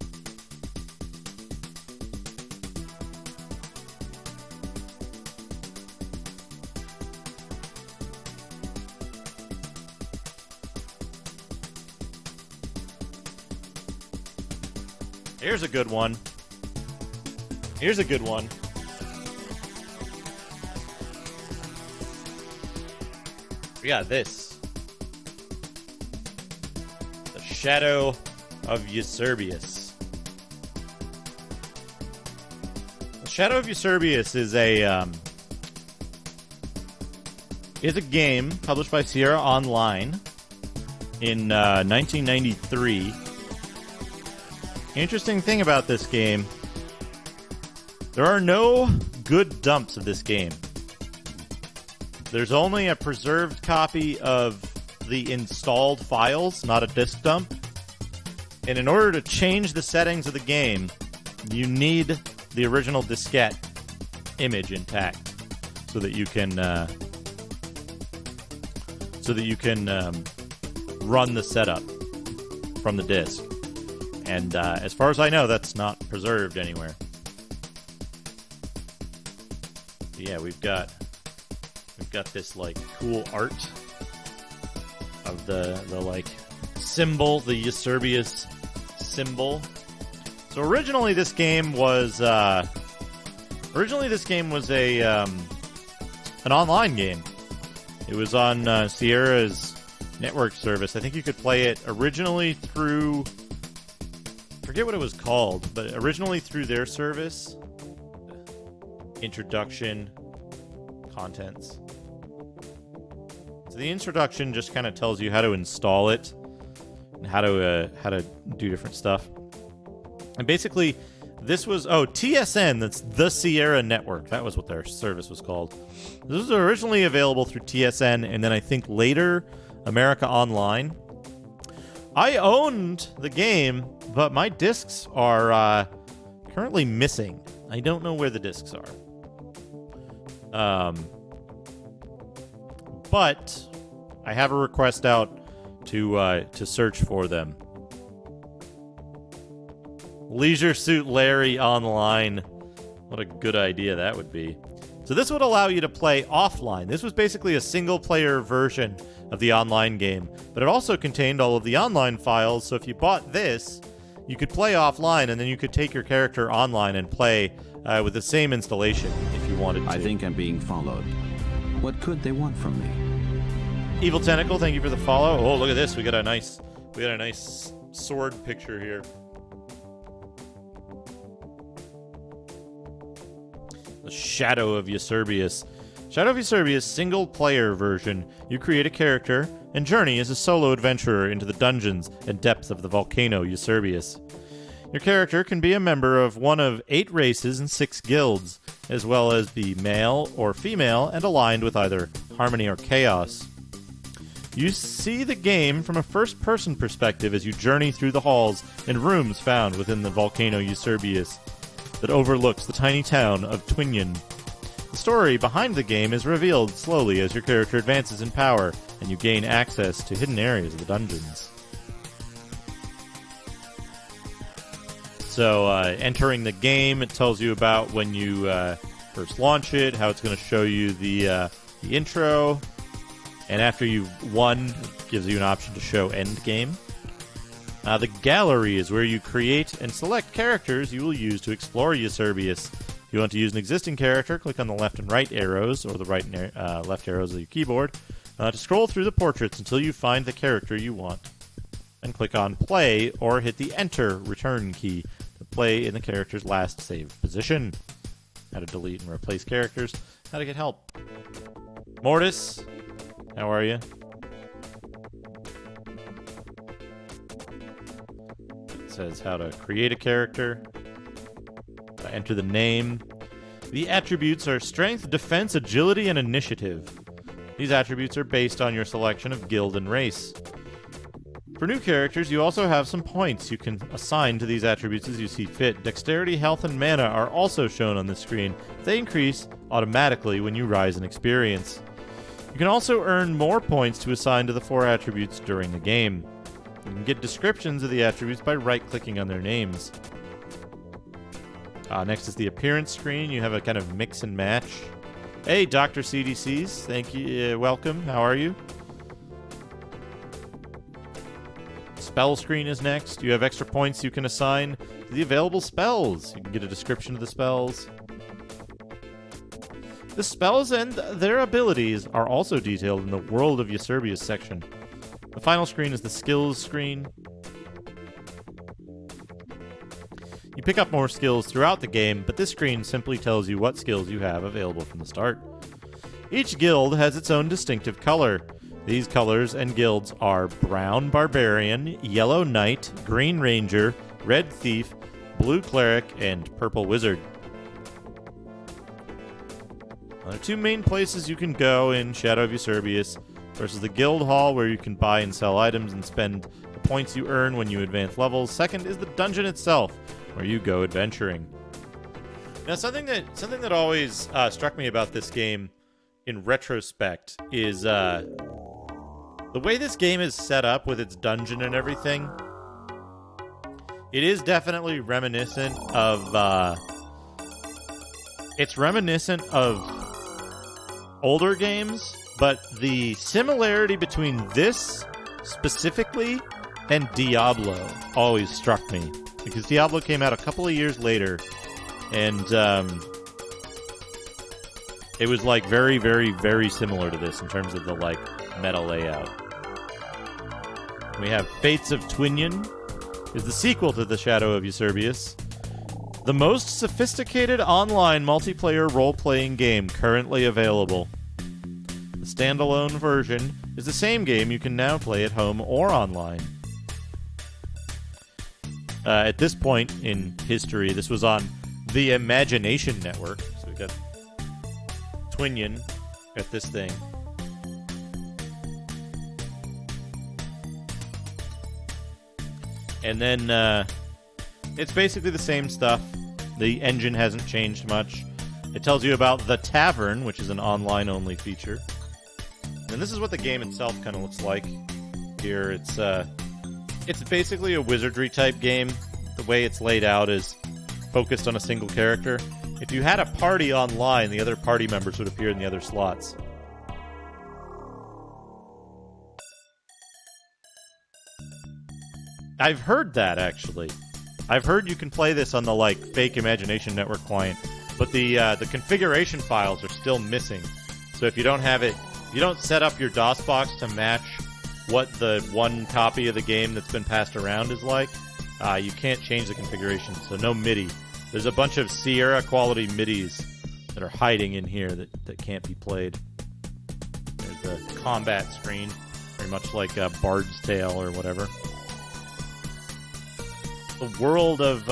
Here's a good one. Here's a good one. We got this. The Shadow of Eusebius. The Shadow of Eusebius is a game published by Sierra Online in 1993. Interesting thing about this game, there are no good dumps of this game. There's only a preserved copy of the installed files, not a disk dump. And in order to change the settings of the game, you need the original diskette image intact so that you can run the setup from the disk. And as far as I know, that's not preserved anywhere. But yeah, we've got this like cool art of the like symbol, the Eusebius symbol. So originally this game was an online game. It was on Sierra's network service. I think you could play it originally through, forget what it was called, but originally through their service. Introduction, contents. So the introduction just kind of tells you how to install it and how to do different stuff. And basically, this was TSN. That's the Sierra Network. That was what their service was called. This was originally available through TSN, and then I think later America Online. I owned the game, but my discs are currently missing. I don't know where the discs are. But I have a request out to search for them. Leisure Suit Larry Online. What a good idea that would be. So this would allow you to play offline. This was basically a single-player version of the online game, but it also contained all of the online files, so if you bought this, you could play offline, and then you could take your character online and play with the same installation if you wanted to. I think I'm being followed. What could they want from me? Evil Tentacle, thank you for the follow. Oh, look at this. We got a nice sword picture here. The Shadow of Eusebius. Shadow of Eusebius single-player version. You create a character and journey as a solo adventurer into the dungeons and depths of the volcano Eusebius. Your character can be a member of one of 8 races and 6 guilds, as well as be male or female and aligned with either harmony or chaos. You see the game from a first-person perspective as you journey through the halls and rooms found within the volcano Eusebius that overlooks the tiny town of Twinyan. The story behind the game is revealed slowly as your character advances in power and you gain access to hidden areas of the dungeons. So, entering the game, it tells you about when you first launch it, how it's going to show you the intro, and after you've won, it gives you an option to show end game. The gallery is where you create and select characters you will use to explore Eusebius. If you want to use an existing character, click on the left and right arrows, or the right and left arrows of your keyboard, to scroll through the portraits until you find the character you want. Then click on play, or hit the enter return key to play in the character's last saved position. How to delete and replace characters. How to get help. Mortis, how are you? Says how to create a character, enter the name. The attributes are strength, defense, agility, and initiative. These attributes are based on your selection of guild and race. For new characters, you also have some points you can assign to these attributes as you see fit. Dexterity, health, and mana are also shown on the screen. They increase automatically when you rise in experience. You You can also earn more points to assign to the 4 attributes during the game. You can get descriptions of the attributes by right-clicking on their names. Next is the appearance screen. You have a kind of mix and match. Hey, Dr. CDCs. Thank you. Welcome. How are you? Spell screen is next. You have extra points you can assign to the available spells. You can get a description of the spells. The spells and their abilities are also detailed in the World of Eusebius section. The final screen is the skills screen. You pick up more skills throughout the game, but this screen simply tells you what skills you have available from the start. Each guild has its own distinctive color. These colors and guilds are Brown Barbarian, Yellow Knight, Green Ranger, Red Thief, Blue Cleric, and Purple Wizard. There are 2 main places you can go in Shadow of Eusebius. First is the Guild Hall, where you can buy and sell items and spend the points you earn when you advance levels. Second is the dungeon itself, where you go adventuring. Now, something that always struck me about this game in retrospect is the way this game is set up with its dungeon and everything. It is definitely reminiscent of older games, but the similarity between this specifically and Diablo always struck me, because Diablo came out a couple of years later, and it was like very, very, very similar to this in terms of the like meta layout. We have Fates of Twinion, is the sequel to the Shadow of Eusebius, the most sophisticated online multiplayer role-playing game currently available. The standalone version is the same game you can now play at home or online. At this point in history, this was on the Imagination Network. So we got Twinion at this thing. And then it's basically the same stuff. The engine hasn't changed much. It tells you about the Tavern, which is an online-only feature. And this is what the game itself kind of looks like here. It's basically a wizardry-type game. The way it's laid out is focused on a single character. If you had a party online, the other party members would appear in the other slots. I've heard that, actually. I've heard you can play this on the, like, fake Imagination Network client, but the configuration files are still missing. So if you don't have it, you don't set up your DOS box to match what the one copy of the game that's been passed around is like, you can't change the configuration, so no MIDI. There's a bunch of Sierra quality MIDIs that are hiding in here that can't be played. There's the combat screen, very much like Bard's Tale or whatever. The world of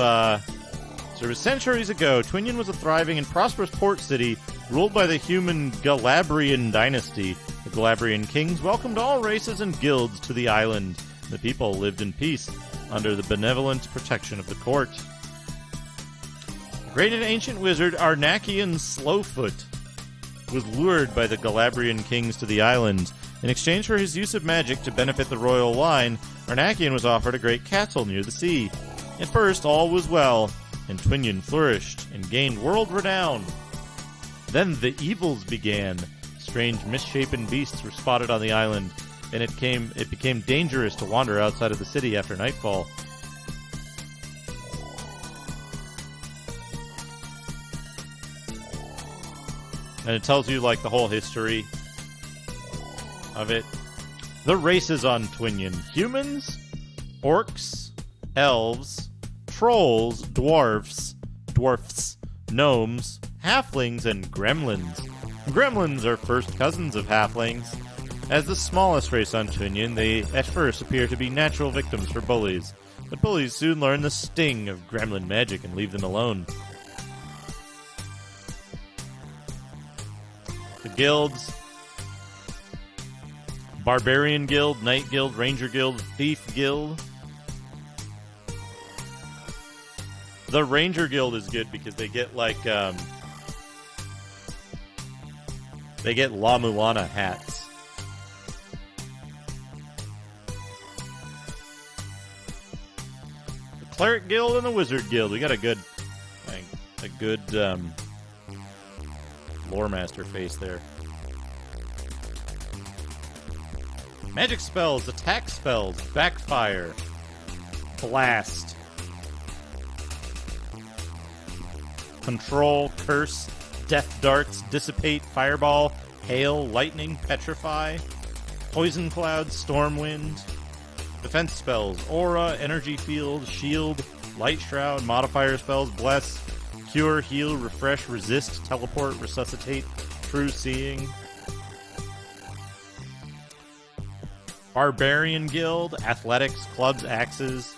sort of centuries ago, Twinion was a thriving and prosperous port city ruled by the human Galabrian dynasty. The Galabrian kings welcomed all races and guilds to the island. The people lived in peace under the benevolent protection of the court. The great and ancient wizard Arnakian Slowfoot was lured by the Galabrian kings to the island. In exchange for his use of magic to benefit the royal line, Arnakian was offered a great castle near the sea. At first, all was well, and Twinion flourished and gained world renown. Then the evils began. Strange, misshapen beasts were spotted on the island, and it became dangerous to wander outside of the city after nightfall. And it tells you, like, the whole history of it. The races on Twinion: humans, orcs, elves, trolls, dwarfs, gnomes, halflings, and gremlins. Gremlins are first cousins of halflings. As the smallest race on Twinion, they at first appear to be natural victims for bullies, but bullies soon learn the sting of gremlin magic and leave them alone. The guilds: Barbarian Guild, Knight Guild, Ranger Guild, Thief Guild. The Ranger Guild is good because they get like they get La Mulana hats. Cleric Guild and the Wizard Guild. We got a good lore master face there. Magic spells, attack spells, backfire, blast, control, curse, death darts, dissipate, fireball, hail, lightning, petrify, poison cloud, stormwind, defense spells, aura, energy field, shield, light shroud, modifier spells, bless, cure, heal, refresh, resist, teleport, resuscitate, true seeing. Barbarian Guild, athletics, clubs, axes.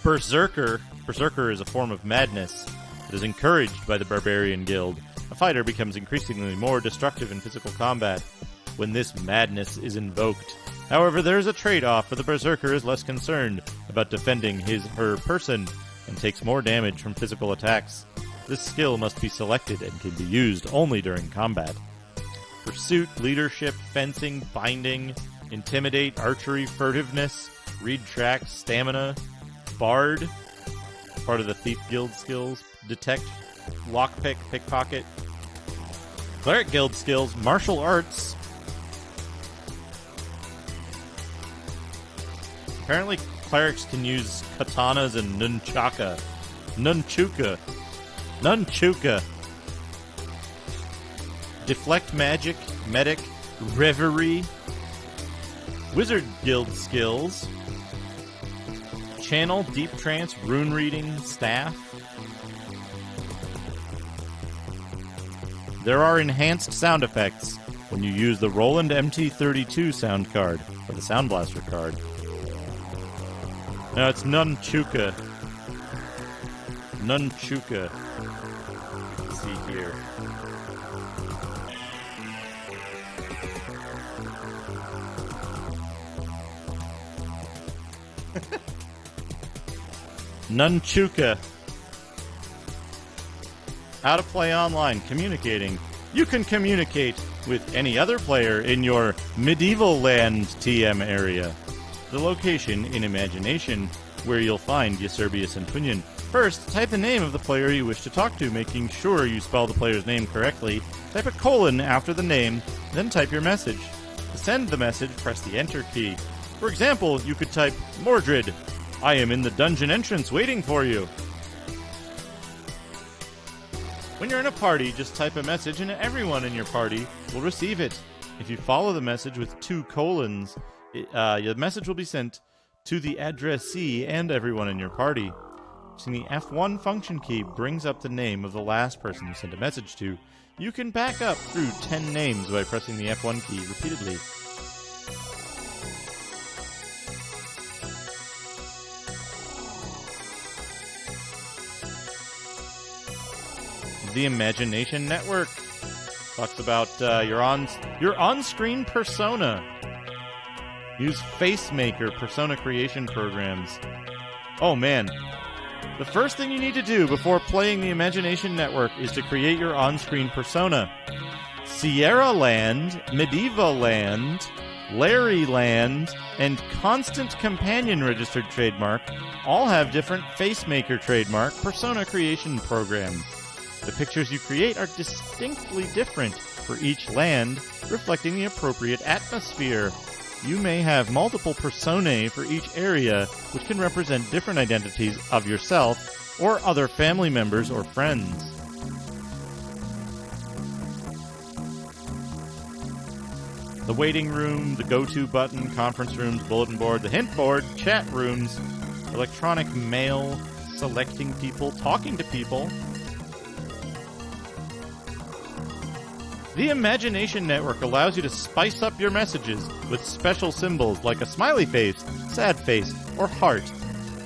Berserker. Berserker is a form of madness that is encouraged by the Barbarian Guild. A fighter becomes increasingly more destructive in physical combat when this madness is invoked. However, there is a trade-off, for the Berserker is less concerned about defending her person and takes more damage from physical attacks. This skill must be selected and can be used only during combat. Pursuit, leadership, fencing, binding, intimidate, archery, furtiveness, read tracks, stamina, bard, part of the Thief Guild skills, detect, lockpick, pickpocket, Cleric Guild skills, martial arts. Apparently clerics can use katanas and nunchuka. Deflect magic, medic, reverie. Wizard Guild skills. Channel, deep trance, rune reading, staff. There are enhanced sound effects when you use the Roland MT32 sound card, or the Sound Blaster card. No, it's nunchuka. Nunchuka. Let's see here. Nunchuka. How to play online. Communicating. You can communicate with any other player in your Medieval Land TM area. The location in imagination where you'll find Eusebius and Punyan. First, type the name of the player you wish to talk to, making sure you spell the player's name correctly. Type a colon after the name, then type your message. To send the message, press the Enter key. For example, you could type, Mordred, I am in the dungeon entrance waiting for you. When you're in a party, just type a message and everyone in your party will receive it. If you follow the message with 2 colons, your message will be sent to the addressee and everyone in your party. Using the F1 function key brings up the name of the last person you sent a message to. You can back up through 10 names by pressing the F1 key repeatedly. The Imagination Network talks about your on-screen persona. Use FaceMaker persona creation programs. Oh man, the first thing you need to do before playing the Imagination Network is to create your on-screen persona. Sierra Land, Medieval Land, Larry Land, and Constant Companion registered trademark all have different FaceMaker trademark persona creation programs. The pictures you create are distinctly different for each land, reflecting the appropriate atmosphere. You may have multiple personae for each area, which can represent different identities of yourself or other family members or friends. The waiting room, the go-to button, conference rooms, bulletin board, the hint board, chat rooms, electronic mail, selecting people, talking to people. The Imagination Network allows you to spice up your messages with special symbols like a smiley face, sad face, or heart.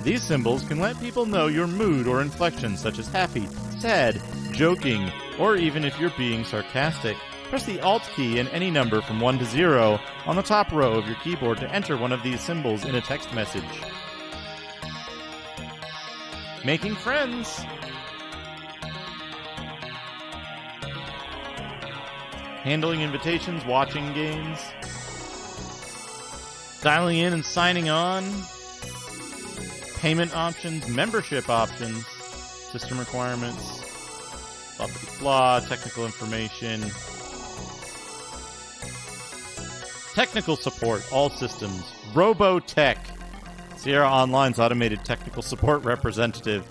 These symbols can let people know your mood or inflection, such as happy, sad, joking, or even if you're being sarcastic. Press the Alt key and any number from 1 to 0 on the top row of your keyboard to enter one of these symbols in a text message. Making friends. Handling invitations, watching games, dialing in and signing on, payment options, membership options, system requirements, blah, blah, blah, technical information, technical support, all systems, Robotech, Sierra Online's automated technical support representative.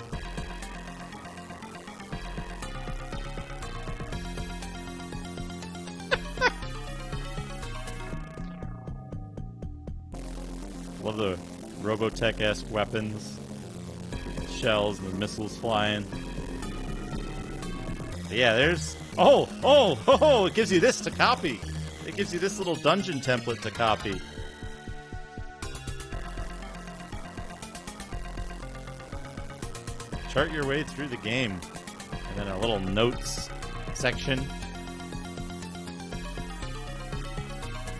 Love the Robotech-esque weapons, shells and the missiles flying. But yeah, there's... Oh! It gives you this to copy. It gives you this little dungeon template to copy. Chart your way through the game. And then a little notes section.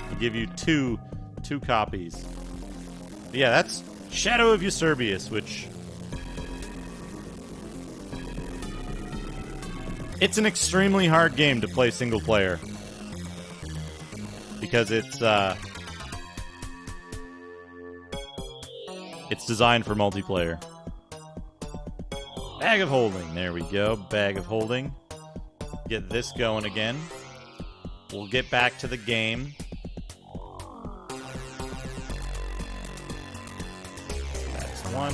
They give you two copies. But yeah, that's Shadow of Eusebius, which... It's an extremely hard game to play single player. Because it's designed for multiplayer. Bag of holding. There we go. Bag of holding. Get this going again. We'll get back to the game. That's one.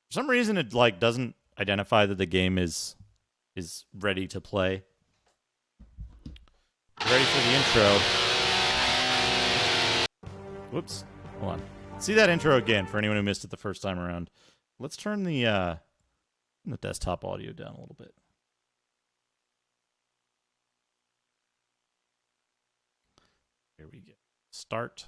For some reason, it doesn't identify that the game is ready to play. Ready for the intro. Whoops. Hold on. See that intro again for anyone who missed it the first time around. Let's turn the desktop audio down a little bit. Here we go. Start.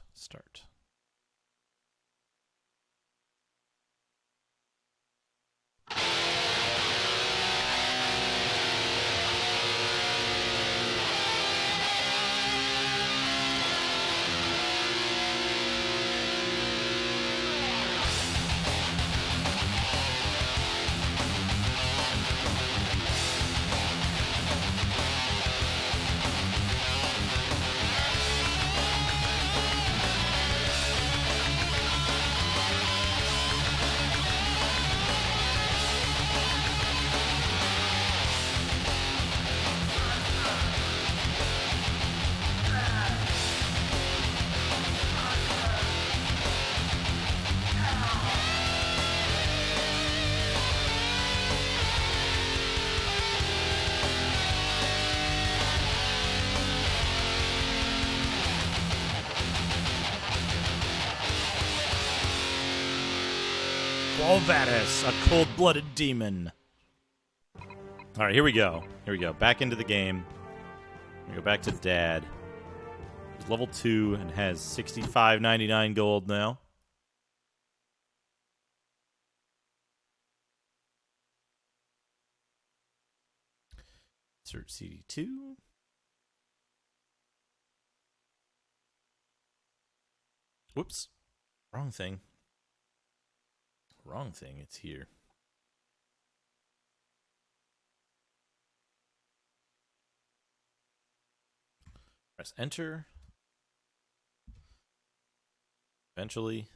Vadis, a cold-blooded demon. All right, here we go. Back into the game. We go back to Dad. He's level 2 and has 65.99 gold now. Insert CD2. Whoops. Wrong thing. It's here. Press enter. Eventually.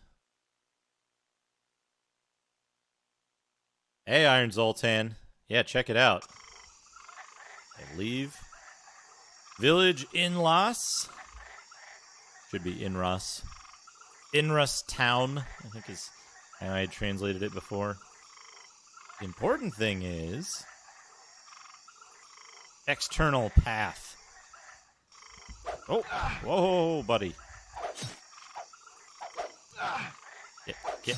Hey, Iron Zoltan. Yeah, check it out. And leave. Village Inlas. Should be Inras. Inras Town, I think is how I translated it before. The important thing is external path. Oh, whoa, buddy. Get.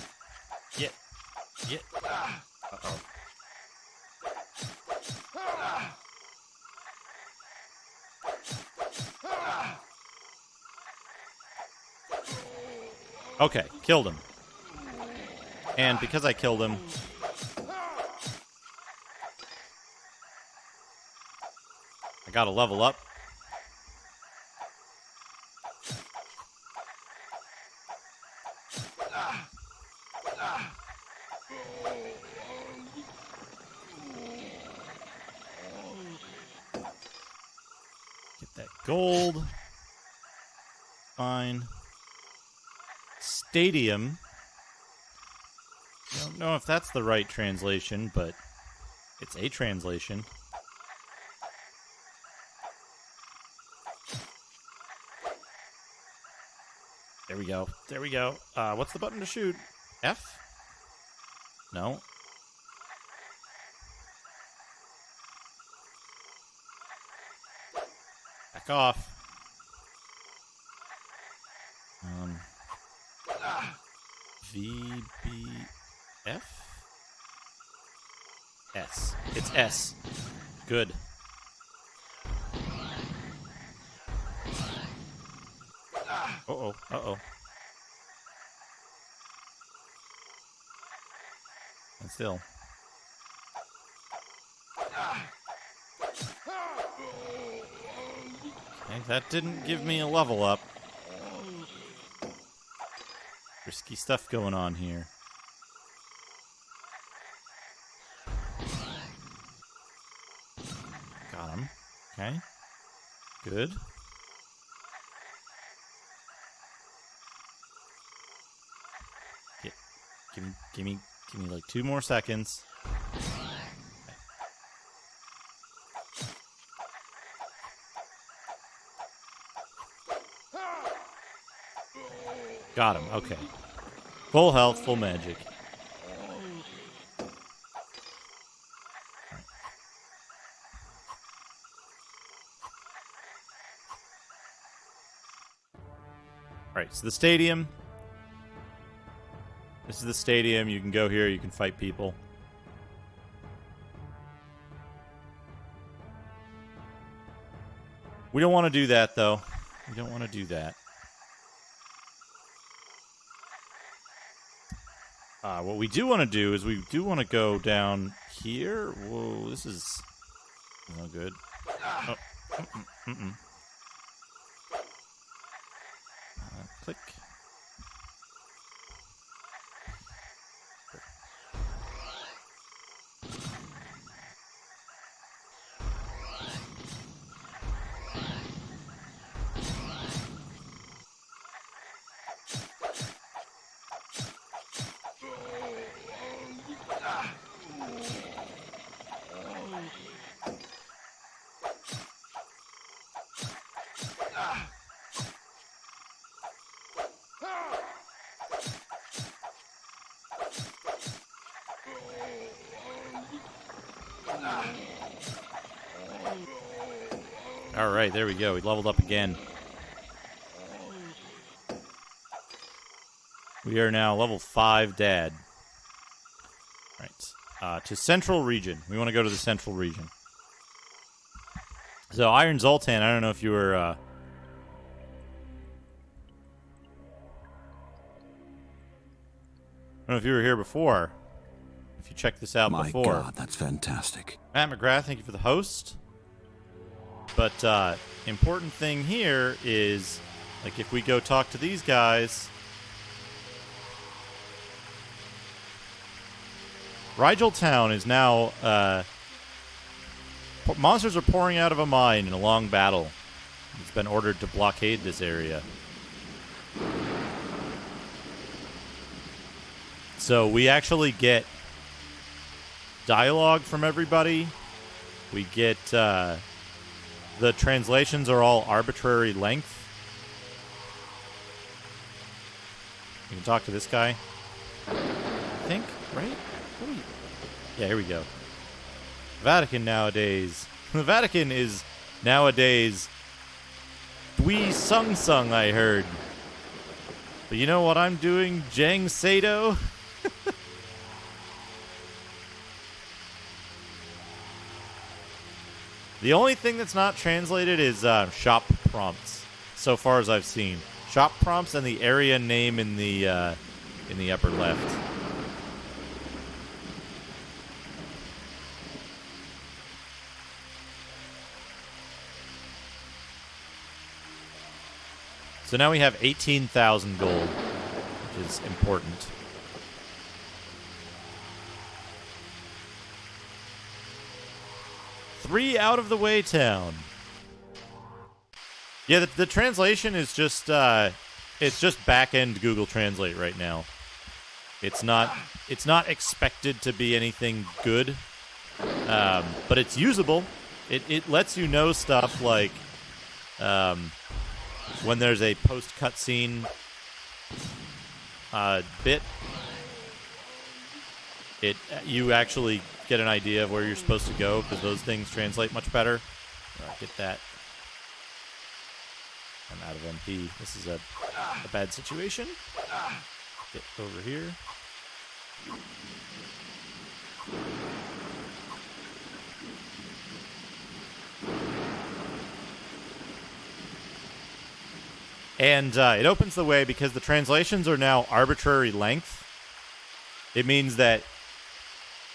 Uh-oh. Okay, killed him. And because I killed him, I got to level up. gold. Fine. Stadium. I don't know if that's the right translation, but it's a translation. There we go. There we go. What's the button to shoot? F? No. Back off. V, B, F? S. It's S. Good. Uh-oh. Uh-oh. And still. Okay, that didn't give me a level up. Risky stuff going on here. Got him. Okay. Good. Give me like 2 more seconds. Got him. Okay. Full health, full magic. Alright, so the stadium. This is the stadium. You can go here, you can fight people. We don't want to do that, though. We don't want to do that. What we do want to do is we do want to go down here. Whoa, this is no good. Oh. Click. All right, there we go. We leveled up again. We are now level 5 dad. Right. To Central Region. We want to go to the Central Region. So, Iron Zoltan, I don't know if you were... I don't know if you were here before. If you checked this out before. My God, that's fantastic. Matt McGrath, thank you for the host. But important thing here is, like, if we go talk to these guys, Rigel Town is now monsters are pouring out of a mine in a long battle. It's been ordered to blockade this area. So we actually get dialogue from everybody. We get the translations are all arbitrary length. You can talk to this guy. I think, right? Yeah, here we go. Vatican nowadays. The Vatican is nowadays Dwi Sung, I heard. But you know what I'm doing, Jang Sato? The only thing that's not translated is shop prompts, so far as I've seen. Shop prompts and the area name in the upper left. So now we have 18,000 gold, which is important. Three out of the way town. Yeah, the translation is just it's just back-end Google Translate right now. It's not expected to be anything good, but it's usable. It lets you know stuff like when there's a post cutscene bit. You actually get an idea of where you're supposed to go because those things translate much better. Get that. I'm out of MP. This is a bad situation. Get over here. And it opens the way because the translations are now arbitrary length. It means that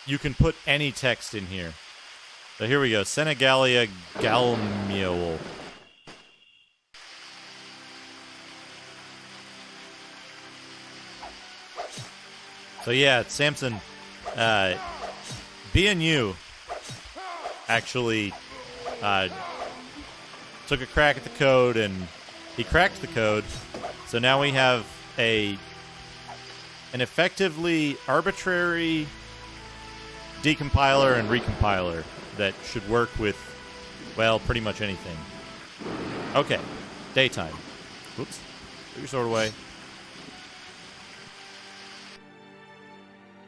you can put any text in here. So here we go. Senegalia Galmiol. So yeah, Samson, BNU actually took a crack at the code and he cracked the code. So now we have an effectively arbitrary decompiler and recompiler that should work with, well, pretty much anything. Okay, daytime. Whoops, put your sword away.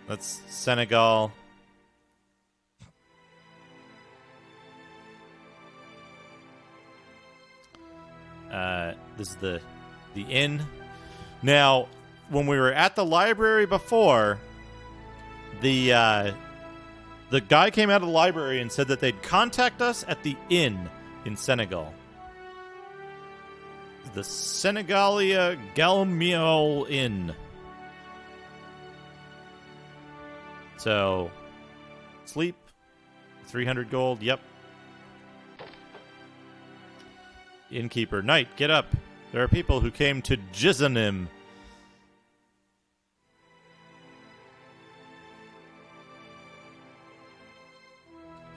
That's Senegal. This is the inn. Now, when we were at the library before, the guy came out of the library and said that they'd contact us at the inn in Senegal. The Senegalia Galmiol Inn. So, sleep, 300 gold, yep. Innkeeper, Knight, get up. There are people who came to Jizanim.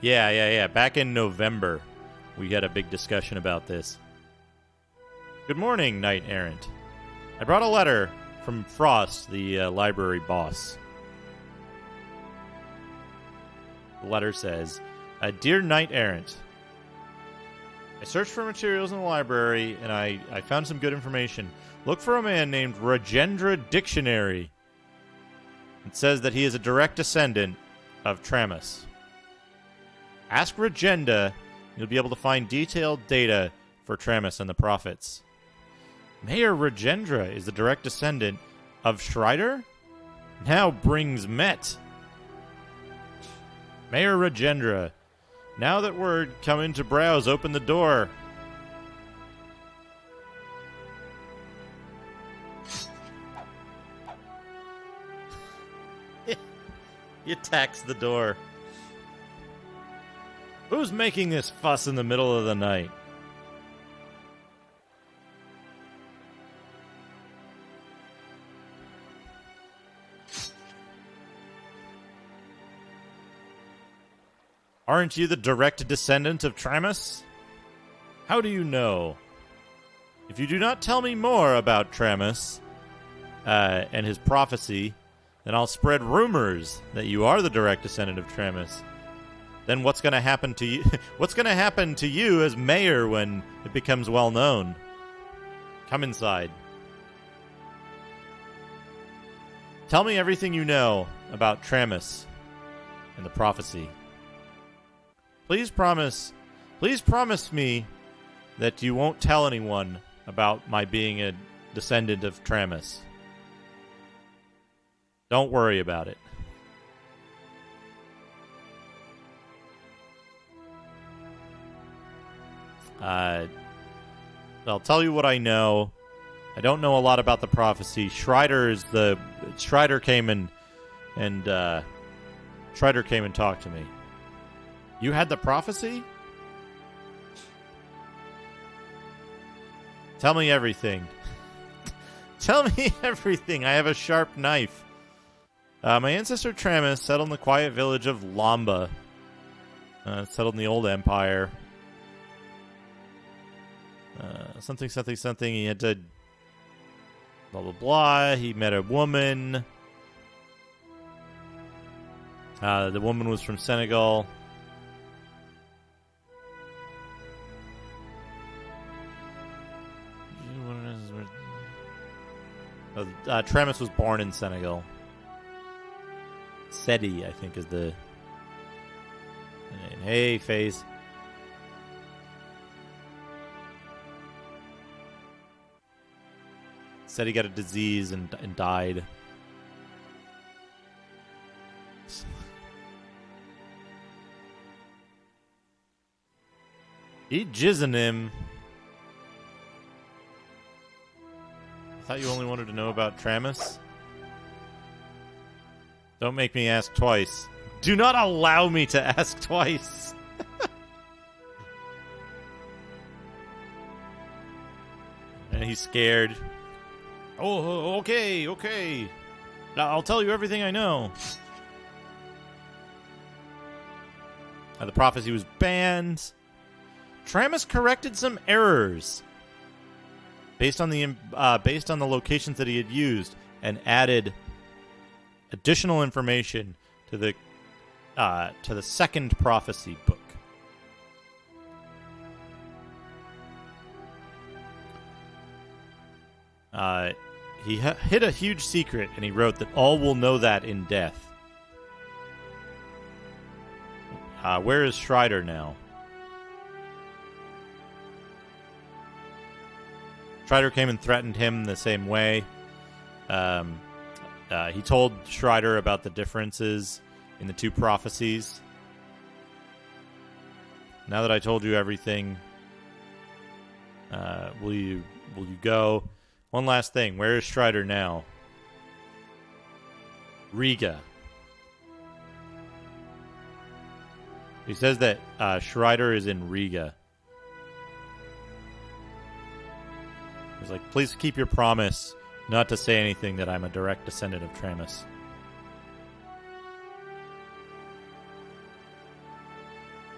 Yeah. Back in November, we had a big discussion about this. Good morning, Knight Errant. I brought a letter from Frost, the library boss. The letter says, Dear Knight Errant, I searched for materials in the library, and I found some good information. Look for a man named Rajendra Dictionary. It says that he is a direct descendant of Tramus. Ask Rajendra, you'll be able to find detailed data for Tramus and the prophets. Mayor Rajendra is the direct descendant of Schreider? Now brings Met. Mayor Rajendra, now that word come in to browse, open the door. He attacks the door. Who's making this fuss in the middle of the night? Aren't you the direct descendant of Tramus? How do you know? If you do not tell me more about Tramus and his prophecy, then I'll spread rumors that you are the direct descendant of Tramus. Then what's going to happen to you? What's going to happen to you as mayor when it becomes well known? Come inside. Tell me everything you know about Tramus and the prophecy. Please promise me that you won't tell anyone about my being a descendant of Tramus. Don't worry about it. I'll tell you what I know. I don't know a lot about the prophecy. Schreider came and talked to me. You had the prophecy? Tell me everything. Tell me everything. I have a sharp knife. My ancestor Tramus settled in the quiet village of Lamba. Settled in the old empire. Something, something, something. He had to... Blah, blah, blah. He met a woman. The woman was from Senegal. Tramus was born in Senegal. Seti, I think, is the name. Hey, FaZe. Said he got a disease and died. He jizzing him. I thought you only wanted to know about Tramus. Don't make me ask twice. Do not allow me to ask twice. And he's scared. Oh, okay. I'll tell you everything I know. The prophecy was banned. Tramus corrected some errors based on the locations that he had used, and added additional information to the second prophecy book. He hid a huge secret, and he wrote that all will know that in death. Where is Strider now? Strider came and threatened him the same way. He told Strider about the differences in the two prophecies. Now that I told you everything, will you go? One last thing. Where is Strider now? Riga. He says that Strider is in Riga. He's like, please keep your promise not to say anything that I'm a direct descendant of Tramus.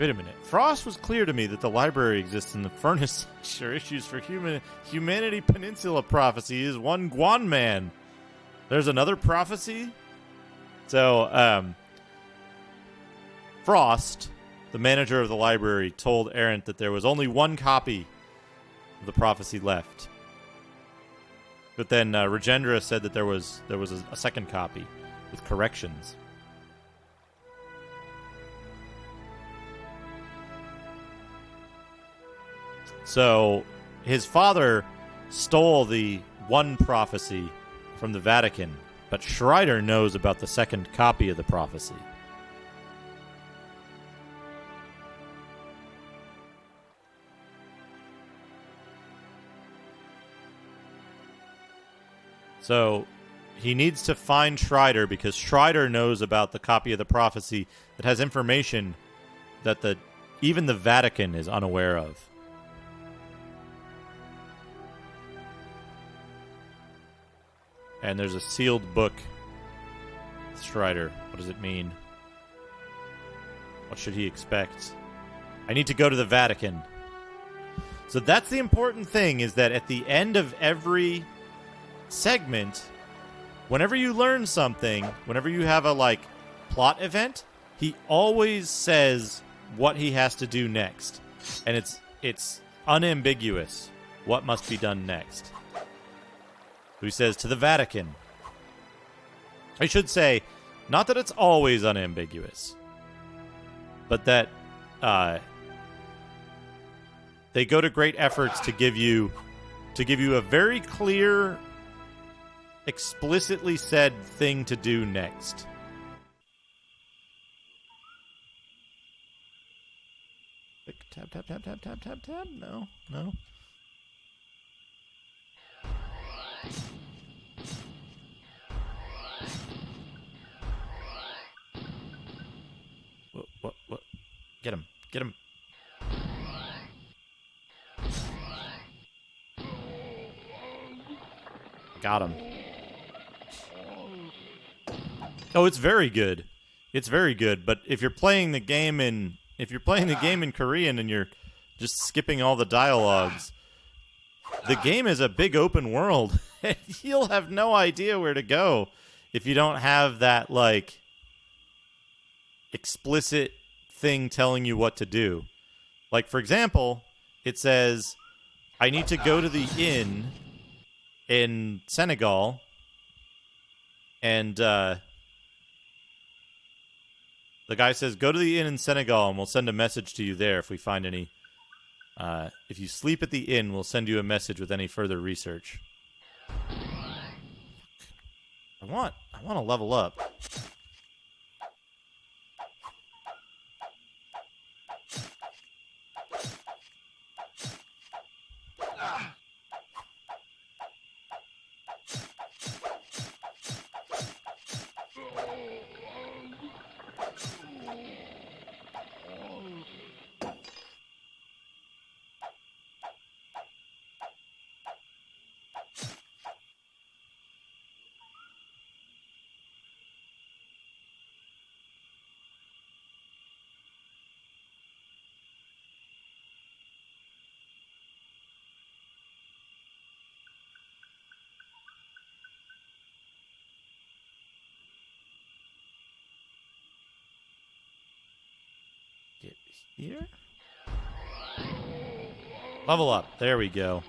Wait a minute. Frost was clear to me that the library exists in the furnace sector. Issues for Humanity Peninsula prophecy is one Guan man. There's another prophecy? So, Frost, the manager of the library, told Errant that there was only one copy of the prophecy left. But then Regendra said that there was a second copy with corrections. So his father stole the one prophecy from the Vatican, but Strider knows about the second copy of the prophecy. So he needs to find Strider because Strider knows about the copy of the prophecy that has information that even the Vatican is unaware of. And there's a sealed book. Strider. What does it mean? What should he expect? I need to go to the Vatican. So that's the important thing, is that at the end of every segment, whenever you learn something, whenever you have a plot event, he always says what he has to do next. And it's unambiguous what must be done next. So he says, to the Vatican. I should say, not that it's always unambiguous, but that they go to great efforts to give you a very clear, explicitly said thing to do next. Tab, tab, tab, tab, tab, tab, tab. No. What? Get him. Got him. Oh, it's very good. But if you're playing the game in Korean and you're just skipping all the dialogues, the game is a big open world. You'll have no idea where to go if you don't have that, like, explicit thing telling you what to do. Like, for example, it says, I need to go to the inn in Senegal, and the guy says, go to the inn in Senegal, and we'll send a message to you there if we find any. If you sleep at the inn, we'll send you a message with any further research. I want to level up. Get here. Level up. There we go.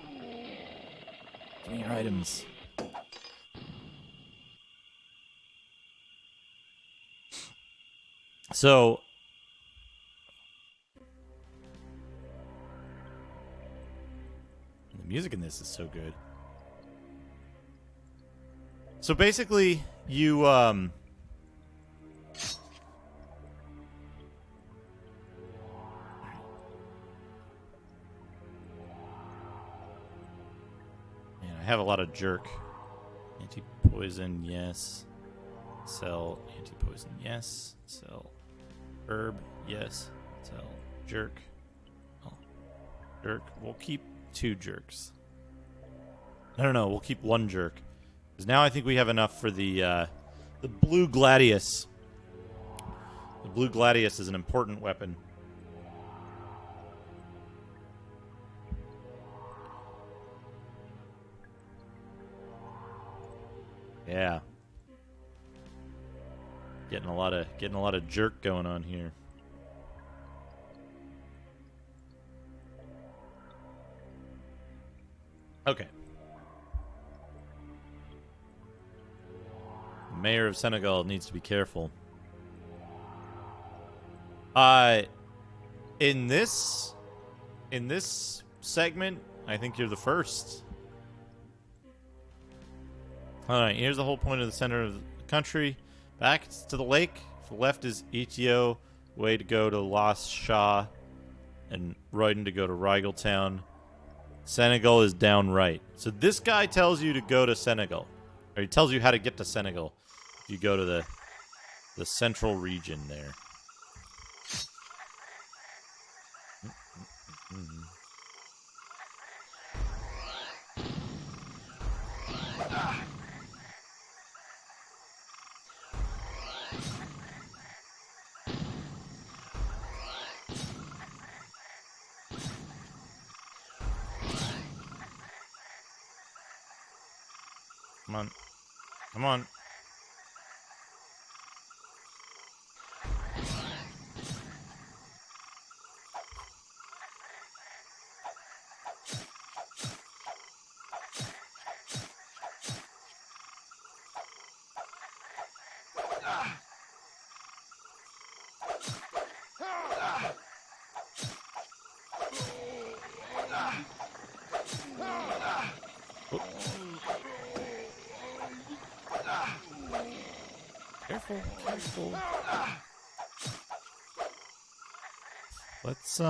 Give me your items. So, the music in this is so good. So basically, you Man, I have a lot of jerk. Anti-poison, yes. Sell anti-poison, yes. Sell herb, yes. Sell jerk. Oh, jerk. We'll keep 2 jerks. No. We'll keep 1 jerk. Because now I think we have enough for the blue gladius. The blue gladius is an important weapon. Yeah. Getting a lot of jerk going on here. Okay. The mayor of Senegal needs to be careful. In this segment, I think you're the first. All right, here's the whole point of the center of the country. Back to the lake. To the left is Etio, way to go to Las Shah, and Royden to go to Rigeltown. Senegal is down right. So this guy tells you to go to Senegal. Or he tells you how to get to Senegal. You go to the central region there. Come on. Come on. Careful. Let's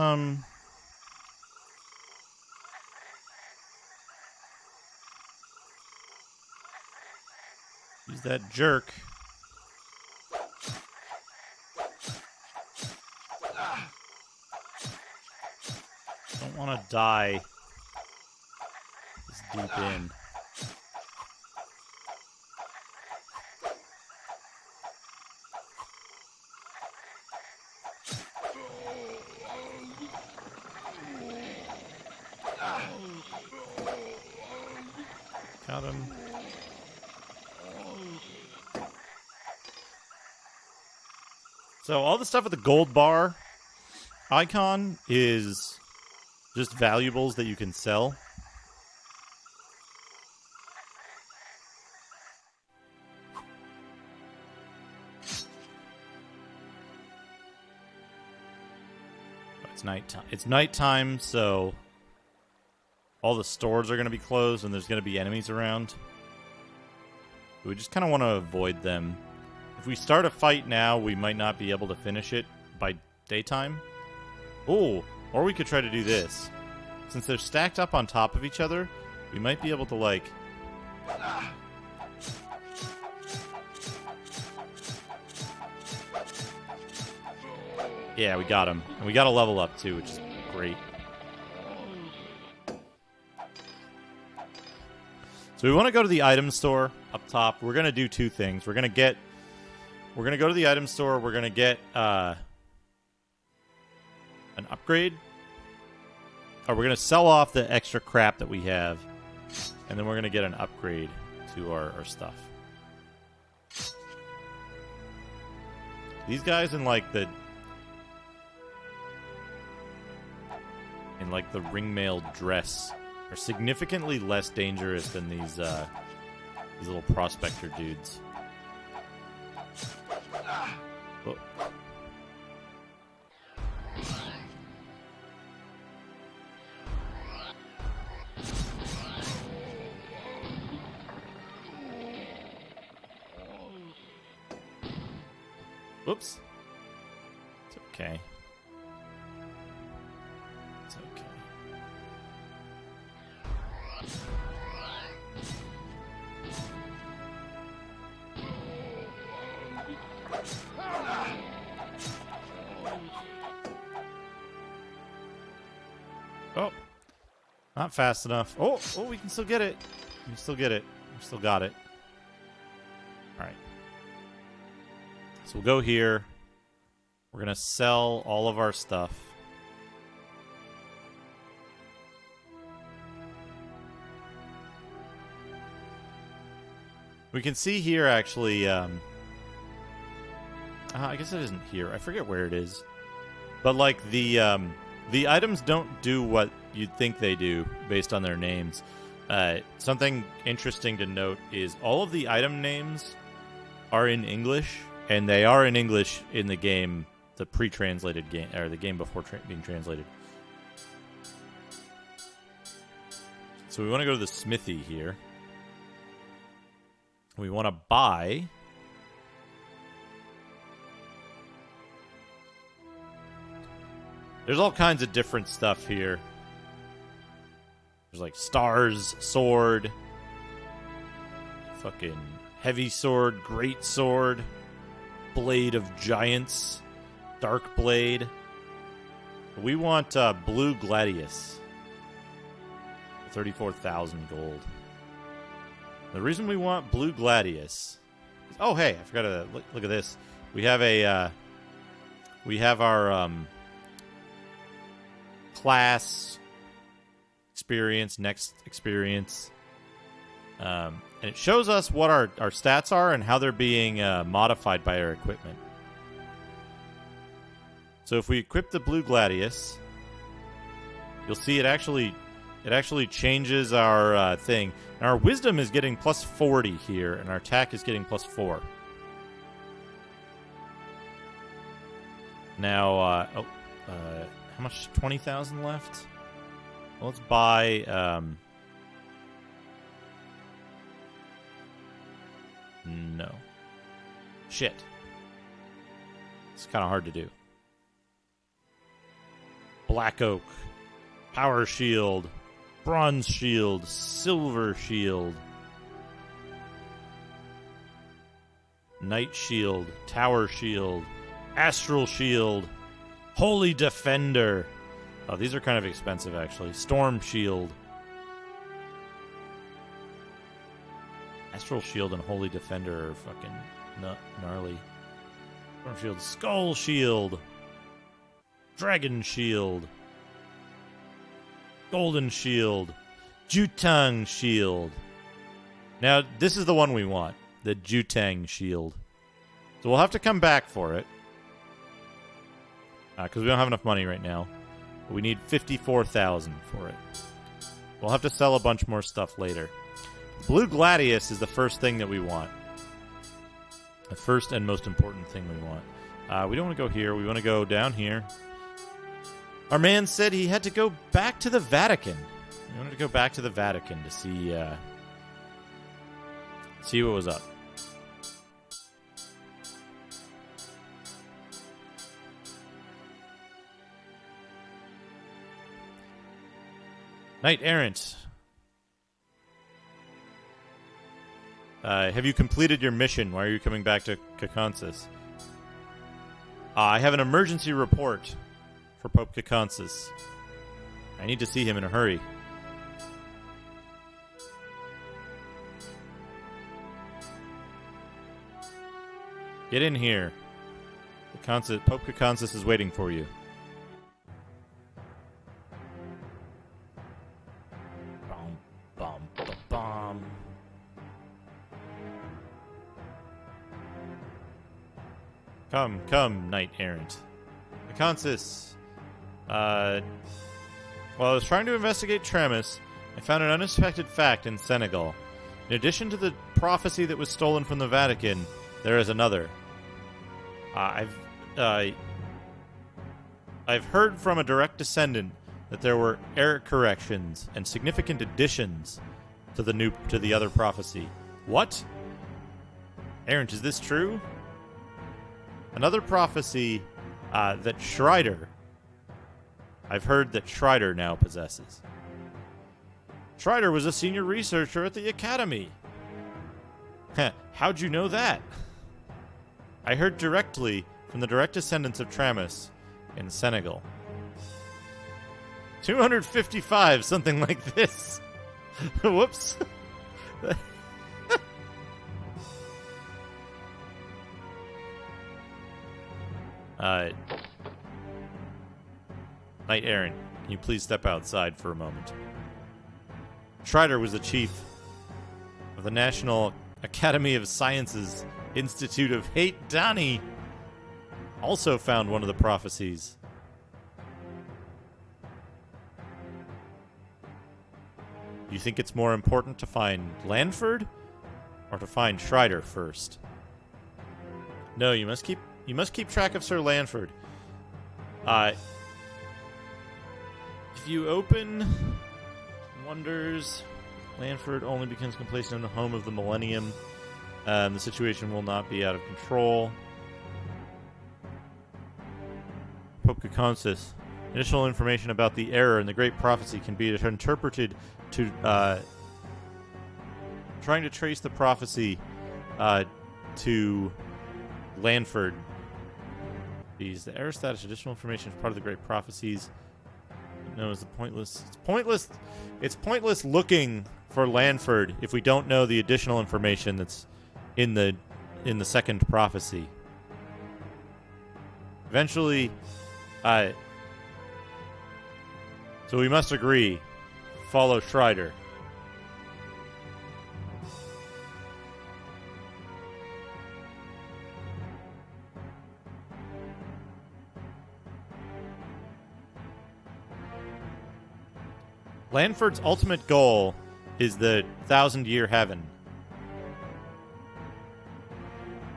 use that jerk. Don't want to die this deep in. Got him. So all the stuff with the gold bar icon is just valuables that you can sell. It's nighttime. It's nighttime, so all the stores are going to be closed and there's going to be enemies around. We just kind of want to avoid them. If we start a fight now, we might not be able to finish it by daytime. Oh, or we could try to do this. Since they're stacked up on top of each other, we might be able to, like... Yeah, we got him. And we got a level up, too, which is great. So we want to go to the item store up top. We're going to do two things. We're going to go to the item store. We're going to get an upgrade. Or we're going to sell off the extra crap that we have. And then we're going to get an upgrade to our stuff. These guys in like the ringmail dress are significantly less dangerous than these little prospector dudes. Oh. Whoops. It's okay. It's okay. Oh. Not fast enough. Oh, we can still get it. We can still get it. We still got it. All right. So we'll go here. We're going to sell all of our stuff. We can see here, actually, I guess it isn't here. I forget where it is. But, like, the items don't do what you'd think they do based on their names. Something interesting to note is all of the item names are in English, and they are in English in the game, the pre-translated game, or the game before being translated. So we want to go to the smithy here. We want to buy... There's all kinds of different stuff here. There's like stars, sword, fucking heavy sword, great sword, blade of giants, dark blade. We want blue gladius. 34,000 gold. The reason we want blue gladius is, oh hey, I forgot to look at this. We have our class experience, next experience, and it shows us what our stats are and how they're being modified by our equipment. So if we equip the blue gladius, you'll see it actually changes our thing. And our wisdom is getting plus 40 here, and our attack is getting plus 4. Now, how much? 20,000 left? Well, let's buy, no. Shit. It's kind of hard to do. Black oak. Power shield. Bronze shield. Silver shield. Knight shield. Tower shield. Astral shield. Holy defender. Oh, these are kind of expensive, actually. Storm shield. Astral shield and holy defender are fucking gnarly. Storm shield. Skull shield. Dragon shield. Golden shield. Jutang shield. Now, this is the one we want. The Jutang shield. So we'll have to come back for it. Because we don't have enough money right now. But we need 54,000 for it. We'll have to sell a bunch more stuff later. Blue Gladius is the first thing that we want. The first and most important thing we want. We don't want to go here. We want to go down here. Our man said he had to go back to the Vatican. We wanted to go back to the Vatican to see what was up. Knight Errant. Have you completed your mission? Why are you coming back to Kakonsis? I have an emergency report for Pope Kakonsis. I need to see him in a hurry. Get in here. Pope Kakonsis is waiting for you. Come, Knight Errant. Kakonsis. While I was trying to investigate Tramus, I found an unexpected fact in Senegal. In addition to the prophecy that was stolen from the Vatican, there is another. I've heard from a direct descendant that there were error corrections and significant additions to the other prophecy. What? Errant, is this true? Another prophecy that Schreider... I've heard that Schreider now possesses. Schreider was a senior researcher at the Academy. How'd you know that? I heard directly from the direct descendants of Tramus in Senegal. 255, something like this. Whoops. Knight Errant, can you please step outside for a moment? Schreider was the chief of the National Academy of Sciences Institute of Hate. Donnie also found one of the prophecies. Do you think it's more important to find Lanford or to find Schreider first? No, you must keep track of Sir Lanford. If you open Wonders, Lanford only becomes complacent in the home of the Millennium. The situation will not be out of control. Pope Kakonsis. Additional information about the error in the Great Prophecy can be interpreted to trying to trace the prophecy to Lanford. The error status, additional information is part of the Great Prophecies. No, it's pointless. It's pointless looking for Lanford if we don't know the additional information that's in the second prophecy. Eventually, so we must agree. Follow Schreider. Lanford's ultimate goal is the 1,000-year heaven.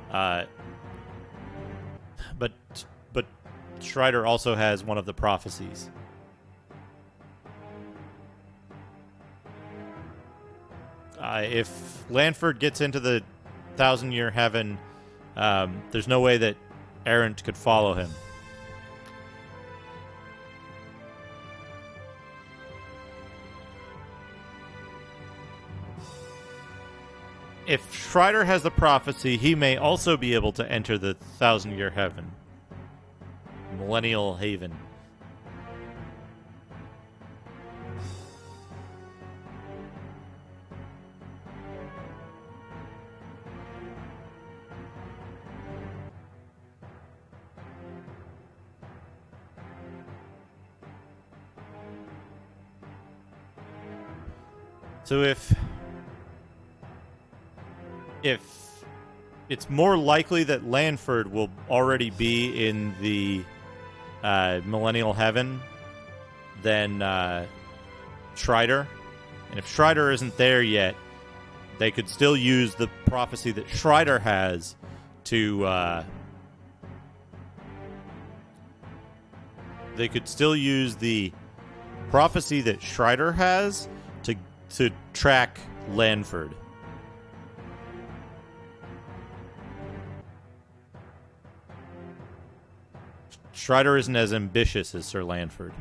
But Schreider also has one of the prophecies. If Lanford gets into the 1,000-year heaven, there's no way that Errant could follow him. If Schreider has the prophecy, he may also be able to enter the 1,000-year heaven. Millennial Haven. So if if it's more likely that Lanford will already be in the Millennial Heaven than Strider. And if Strider isn't there yet, they could still use the prophecy that Strider has to... they could still use the prophecy that Strider has to track Lanford. Strider isn't as ambitious as Sir Lanford.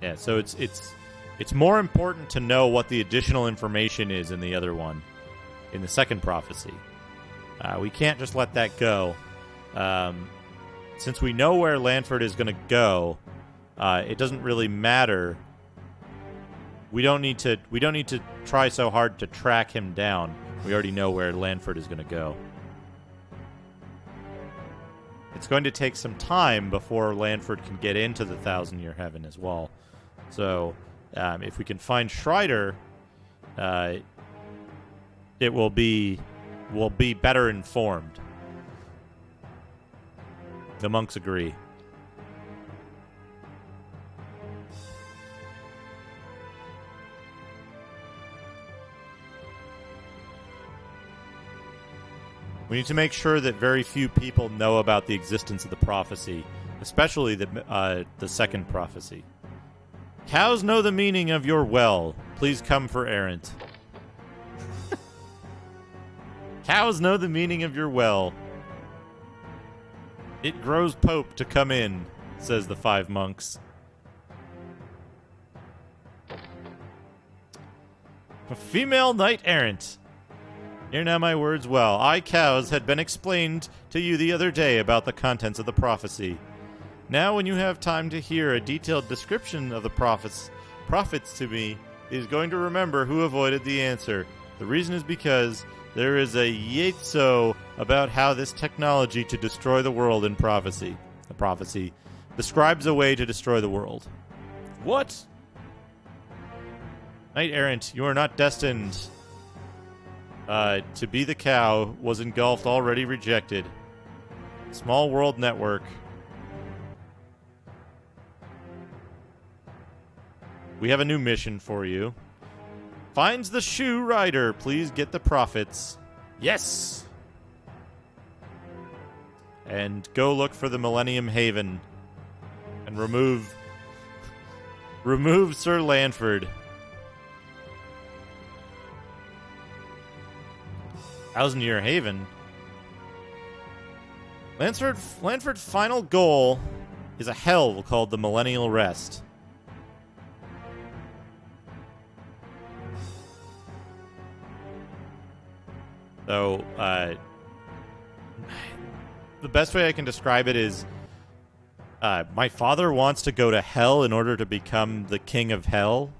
Yeah, so it's more important to know what the additional information is in the other one, in the second prophecy. We can't just let that go. Since we know where Lanford is going to go, it doesn't really matter. We don't need to try so hard to track him down. We already know where Lanford is going to go. It's going to take some time before Lanford can get into the Thousand-Year Heaven as well. So, if we can find Strider, it will be better informed. The monks agree. We need to make sure that very few people know about the existence of the prophecy, especially the second prophecy. Cows know the meaning of your well. Please come for errant. Cows know the meaning of your well. It grows Pope to come in, says the 5 monks. A female knight-errant. Hear now my words well. I, cows, had been explained to you the other day about the contents of the prophecy. Now when you have time to hear a detailed description of the prophets to me, is going to remember who avoided the answer. The reason is because there is a yetso about how this technology to destroy the world in prophecy. The prophecy describes a way to destroy the world. What? Knight-errant, you are not destined to be the cow, was engulfed, already rejected. Small world network. We have a new mission for you. Finds the shoe rider. Please get the profits. Yes! And go look for the Millennium Haven. And remove Sir Lanford. Thousand-Year Haven. Lanford's final goal is a hell called the Millennial Rest. So, the best way I can describe it is, my father wants to go to hell in order to become the king of hell,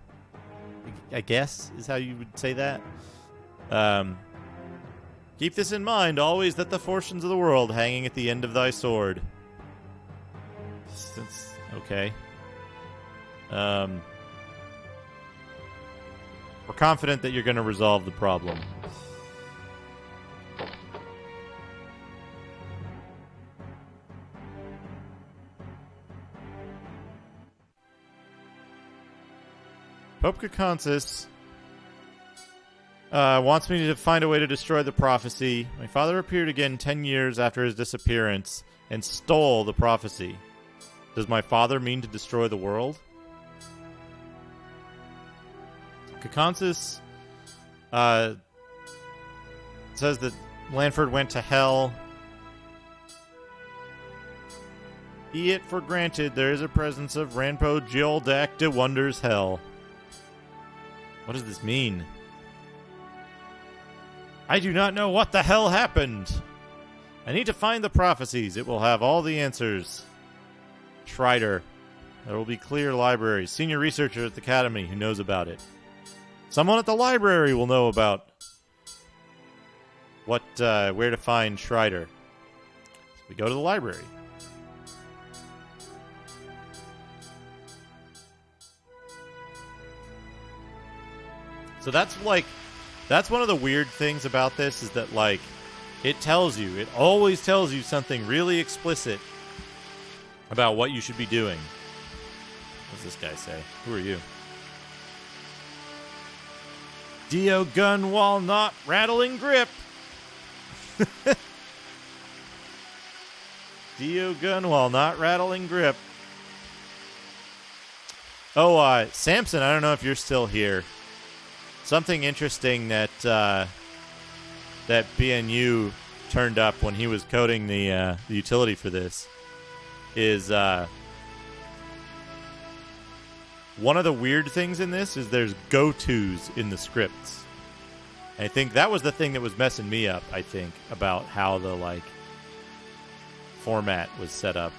I guess, is how you would say that. Keep this in mind, always, that the fortunes of the world hanging at the end of thy sword. That's okay. We're confident that you're going to resolve the problem. Pope Caconsis wants me to find a way to destroy the prophecy. My father appeared again 10 years after his disappearance and stole the prophecy. Does my father mean to destroy the world? Caconsis says that Lanford went to hell. Be it for granted there is a presence of Ranpo Geoldak de Wonders Hell. What does this mean? I do not know what the hell happened. I need to find the prophecies. It will have all the answers. Strider. There will be clear libraries. Senior researcher at the academy who knows about it. Someone at the library will know about where to find Strider. So we go to the library. So that's one of the weird things about this is that like it always tells you something really explicit about what you should be doing. What does this guy say? Who are you? Dio gun while not rattling grip. Dio gun while not rattling grip. Oh, Samson, I don't know if you're still here. Something interesting that that BNU turned up when he was coding the utility for this is one of the weird things in this is there's go-tos in the scripts. And I think that was the thing that was messing me up, I think, about how the like format was set up.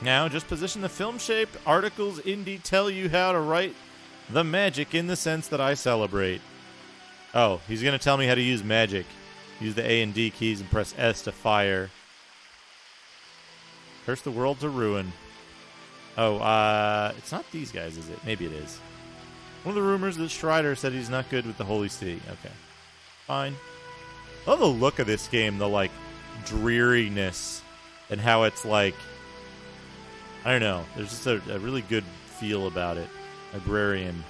Now, just position the film shape. Articles indie tell you how to write the magic in the sense that I celebrate. Oh, he's going to tell me how to use magic. Use the A and D keys and press S to fire. Curse the world to ruin. Oh, it's not these guys, is it? Maybe it is. One of the rumors that Strider said he's not good with the Holy See. Okay. Fine. I love the look of this game, the, like, dreariness, and how it's, like, I don't know. There's just a really good feel about it. Librarian.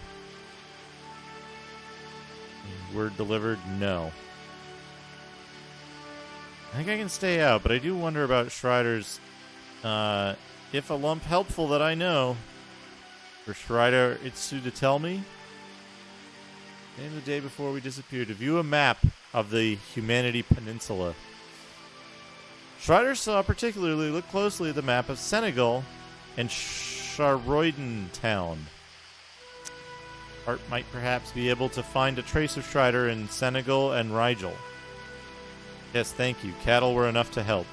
Word delivered? No. I think I can stay out, but I do wonder about Strider's if a lump helpful that I know. For Strider Itsu to tell me. Name the day before we disappeared. To view a map of the Humanity Peninsula. Strider saw particularly look closely at the map of Senegal and Charroiden Town. Art might perhaps be able to find a trace of Strider in Senegal and Rigel. Yes, thank you. Cattle were enough to help.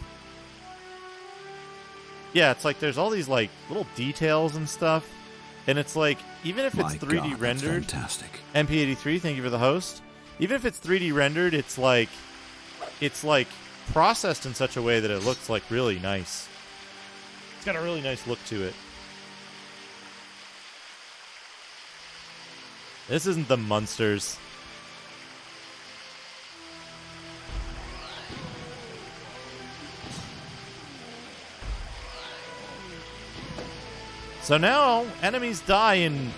Yeah, it's like there's all these like little details and stuff, and it's like even if it's 3D rendered, fantastic. MP83, thank you for the host. Even if it's 3D rendered, it's like processed in such a way that it looks like really nice. It's got a really nice look to it. This isn't the Munsters. So now enemies die in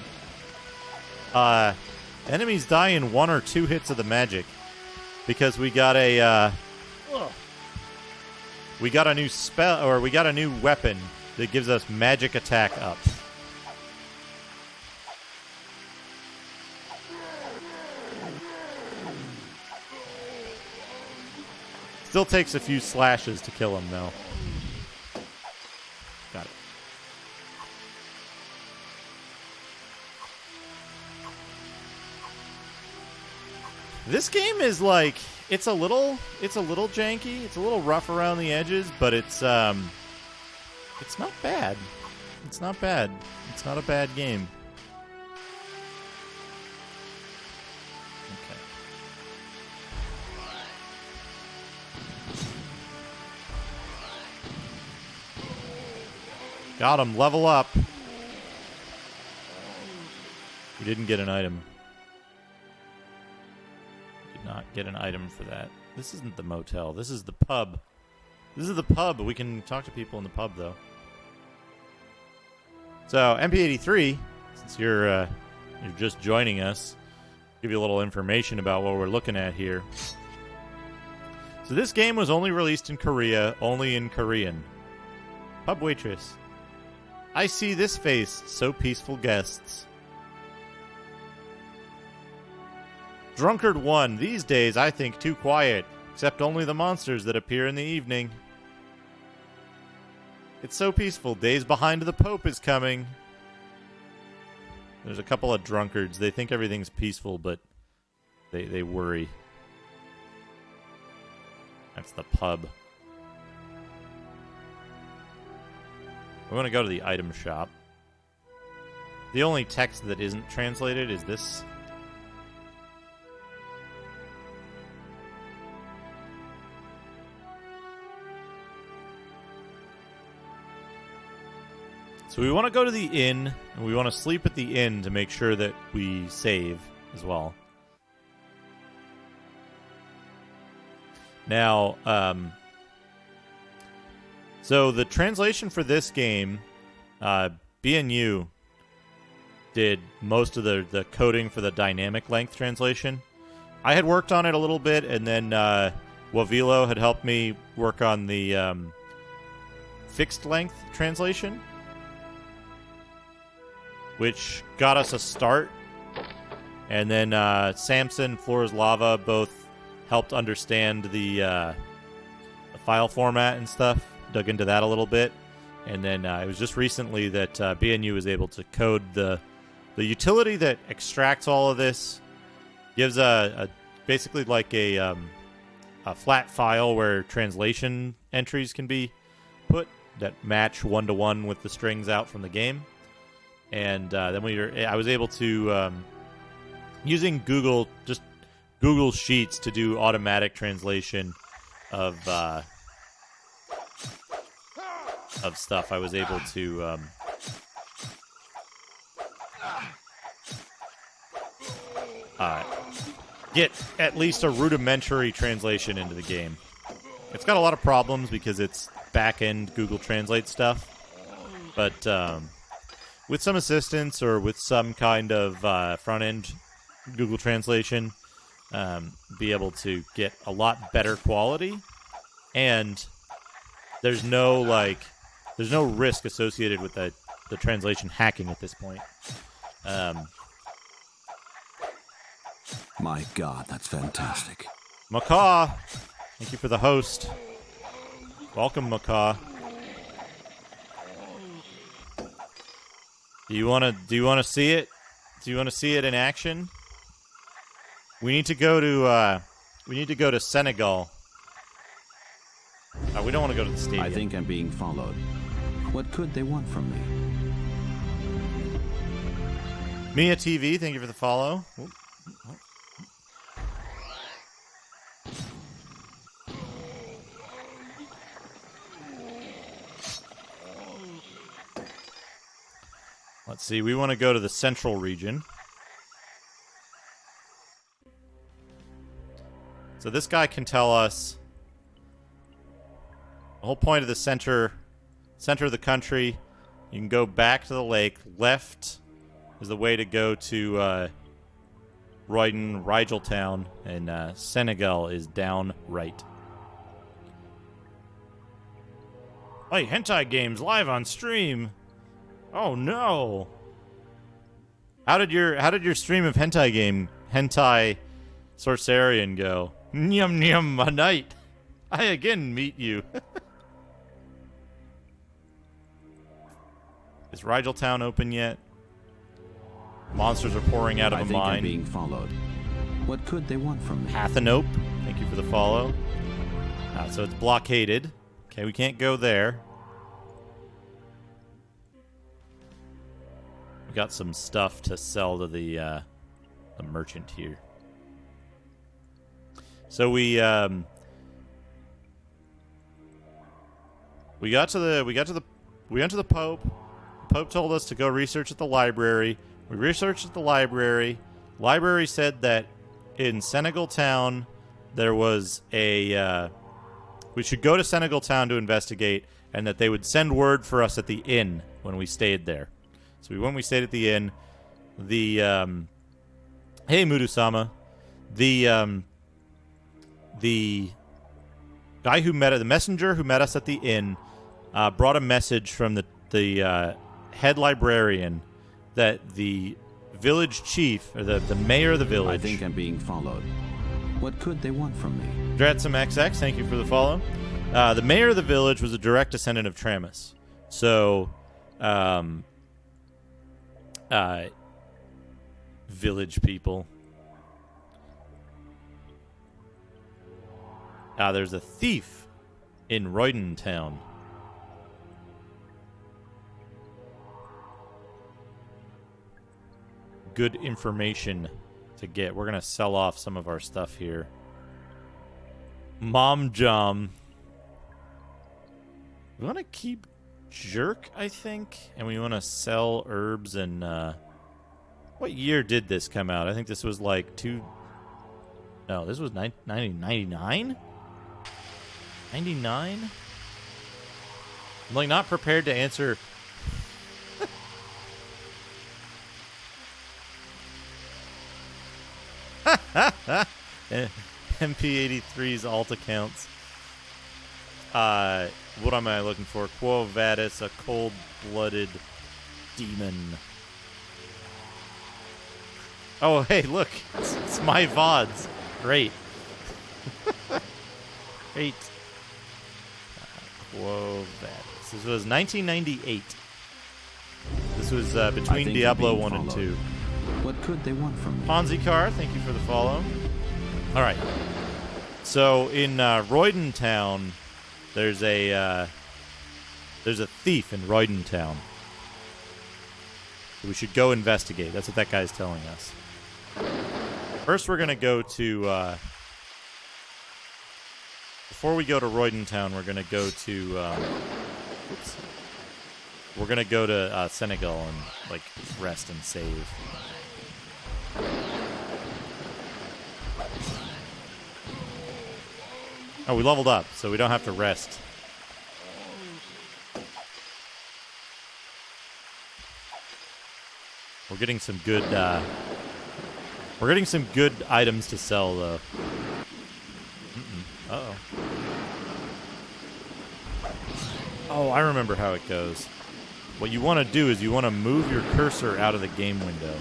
one or two hits of the magic because we got a new spell, or we got a new weapon that gives us magic attack up. Still takes a few slashes to kill him, though. Got it. This game is like it's a little janky. It's a little rough around the edges, but it's not bad. It's not bad. It's not a bad game. Okay. Got him. Level up. We didn't get an item. Not get an item for that. This isn't the motel. This is the pub. This is the pub. We can talk to people in the pub, though. So, MP83, since you're just joining us, give you a little information about what we're looking at here. So this game was only released in Korea, only in Korean. Pub waitress. I see this face, so peaceful guests. Drunkard 1. These days, I think too quiet, except only the monsters that appear in the evening. It's so peaceful. Days behind the Pope is coming. There's a couple of drunkards. They think everything's peaceful, but they worry. That's the pub. We want to go to the item shop. The only text that isn't translated is this. So we want to go to the inn, and we want to sleep at the inn to make sure that we save. as well. Now, so the translation for this game, BNU did most of the coding for the dynamic length translation. I had worked on it a little bit, and then Wavilo had helped me work on the fixed length translation, which got us a start. And then Samson, Floor's Lava both helped understand the file format and stuff, dug into that a little bit. And then it was just recently that BNU was able to code the utility that extracts all of this, gives a basically like a flat file where translation entries can be put that match one-to-one with the strings out from the game. And then I was able to, using Google Sheets to do automatic translation of stuff. I was able to get at least a rudimentary translation into the game. It's got a lot of problems because it's back-end Google Translate stuff, but with some assistance or with some kind of front-end Google Translation, be able to get a lot better quality, and there's no risk associated with the translation hacking at this point. My God, that's fantastic. Macaw, thank you for the host. Welcome, Macaw. Do you want to see it? Do you want to see it in action? We need to go to Senegal. We don't want to go to the stadium. I think I'm being followed. What could they want from me? Mia TV, thank you for the follow. Let's see, we want to go to the central region. So this guy can tell us the whole point of the center of the country. You can go back to the lake. Left is the way to go to Royden, Rigel Town, and Senegal is down right. Hey, hentai games live on stream. Oh no! How did your stream of hentai Sorcerian go? Nyum nyum a night. I again meet you. Is Rigel Town open yet? Monsters are pouring out of a mine. I think I'm being followed. What could they want from me? Hathanope, thank you for the follow. So it's blockaded. Okay, we can't go there. We got some stuff to sell to the merchant here. So we got to the Pope. The Pope told us to go research at the library. We researched at the library. Library said that in Senegal Town there was a we should go to Senegal Town to investigate, and that they would send word for us at the inn when we stayed there. So we stayed at the inn. The hey Mudusama, the guy who the messenger who met us at the inn, brought a message from the head librarian that the village chief, or the mayor of the village... I think I'm being followed. What could they want from me? Dreadsome XX, thank you for the follow. The mayor of the village was a direct descendant of Tramus. So, village people. There's a thief in Royden Town. Good information to get. We're going to sell off some of our stuff here. Mom Jom. We want to keep Jerk, I think. And we want to sell herbs and What year did this come out? I think this was like No, this was 1999? 99? I'm like not prepared to answer. MP83's alt accounts. What am I looking for? Quo Vadis, a cold-blooded demon. Oh, hey, look. It's my VODs. Great. Great. Quo Vadis. This was 1998. This was between Diablo 1 and 2. What could they want from me? Ponzi Car, thank you for the follow. All right. So in Royden Town, there's a thief in Royden Town. So we should go investigate. That's what that guy's telling us. First, we're gonna go to. Before we go to Royden Town, we're gonna go to. Oops. We're gonna go to Senegal and like rest and save. Oh, we leveled up, so we don't have to rest. We're getting some good. We're getting some good items to sell, though. Uh-oh. Oh, I remember how it goes. What you want to do is you want to move your cursor out of the game window.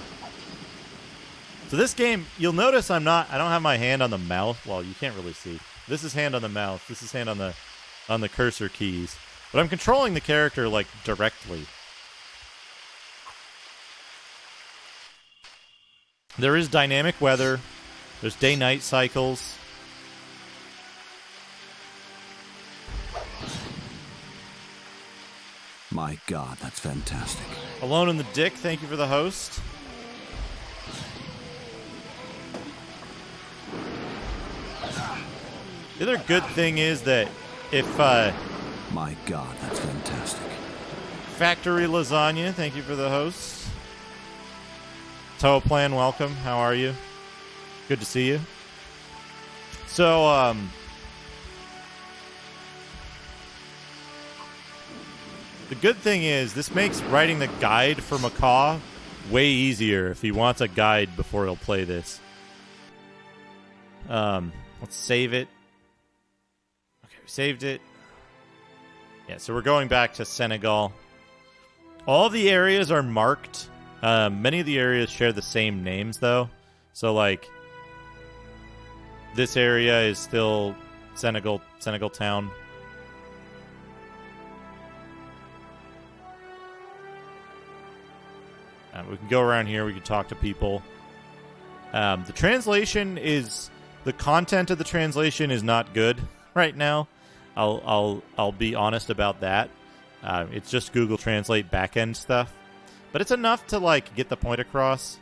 So this game, you'll notice I don't have my hand on the mouse. Well, you can't really see. This is hand on the mouse. This is hand on the cursor keys. But I'm controlling the character like directly. There is dynamic weather. There's day-night cycles. My God, that's fantastic. Alone in the Dick, thank you for the host. The other good thing is that if... My God, that's fantastic. Factory Lasagna, thank you for the host. Toe Plan, welcome. How are you? Good to see you. So, the good thing is this makes writing the guide for Macaw way easier if he wants a guide before he'll play this. Let's save it. Okay, we saved it. Yeah, so we're going back to Senegal. All the areas are marked. Many of the areas share the same names, though. So, like, this area is still Senegal Town. We can go around here. We can talk to people. The translation is... The content of the translation is not good right now. I'll be honest about that. It's just Google Translate backend stuff. But it's enough to, like, get the point across.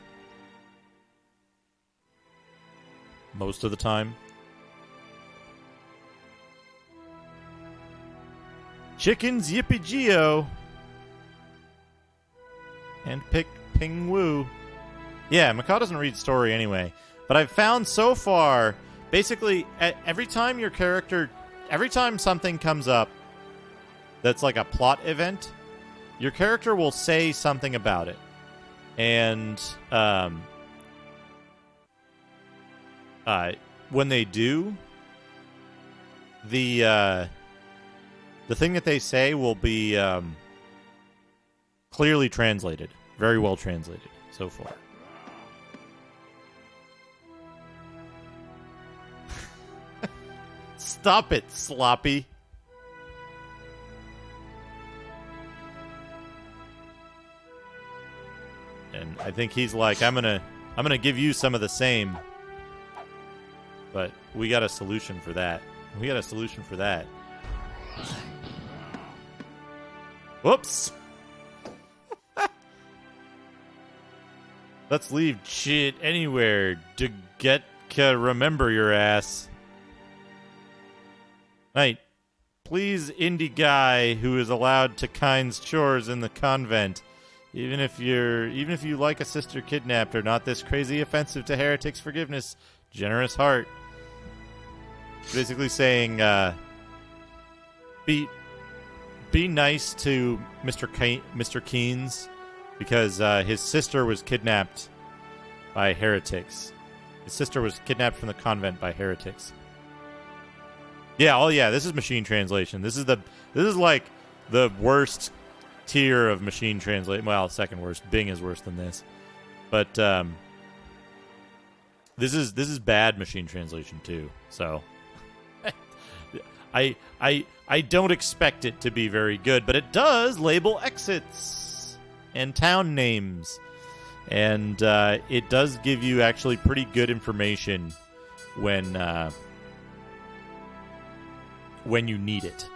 Most of the time. Chickens Yippee Geo. And Ping Woo. Yeah, Macaw doesn't read story anyway. But I've found so far, basically, every time something comes up that's like a plot event, your character will say something about it. And when they do, the thing that they say will be clearly translated. Very well translated so far. Stop it, Sloppy. And I think he's like, I'm gonna give you some of the same. But we got a solution for that. Whoops. Let's leave shit anywhere to get to remember your ass. Right. Please, indie guy who is allowed to kind's chores in the convent. Even if you like a sister kidnapped, are not this crazy offensive to heretics' forgiveness, generous heart. Basically saying, be nice to Mr. Keynes, because his sister was kidnapped by heretics. His sister was kidnapped from the convent by heretics. Yeah, oh yeah, this is machine translation. This is like the worst tier of machine translation. Well, second worst. Bing is worse than this. But this is bad machine translation too. So I don't expect it to be very good, but it does label exits and town names. And it does give you actually pretty good information when you need it.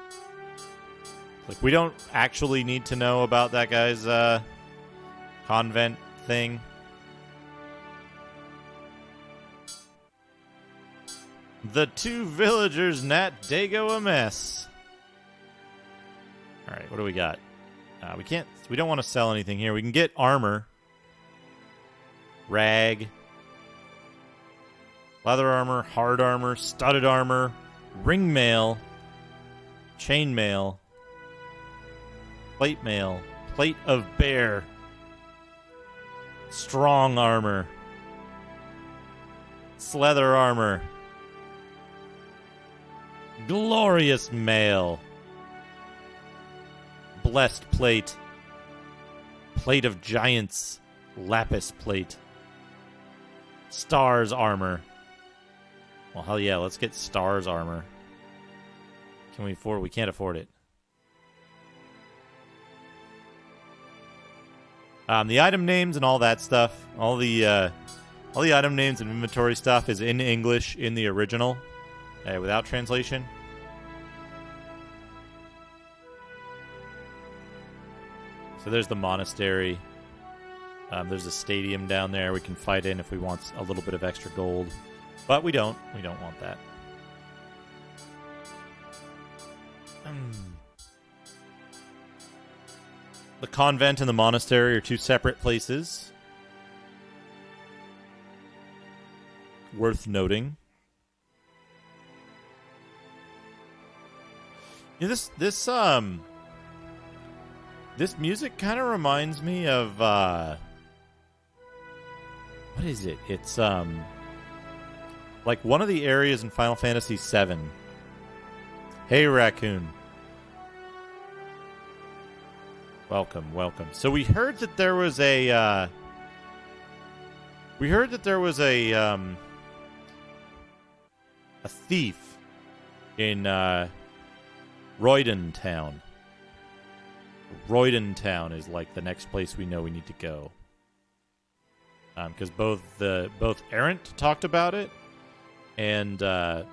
Like, we don't actually need to know about that guy's convent thing. The two villagers Nat Dago a mess. All right, what do we got? We don't want to sell anything here. We can get armor. Rag. Leather armor, hard armor, studded armor, ring mail, chain mail, plate mail, plate of bear, strong armor, leather armor, glorious mail, blessed plate, plate of giants, lapis plate, stars armor. Well, hell yeah, let's get stars armor. Can we afford it? We can't afford it. The item names and all that stuff, all the item names and inventory stuff is in English in the original, without translation. So there's the monastery. There's a stadium down there we can fight in if we want a little bit of extra gold. But we don't. We don't want that. The convent and the monastery are two separate places. Worth noting. Yeah, this music kind of reminds me of what is it? It's like one of the areas in Final Fantasy VII. Hey, raccoon. Welcome, welcome. So we heard that there was a thief in Royden Town. Royden Town is like the next place we know we need to go. Because both Errant talked about it, and Errant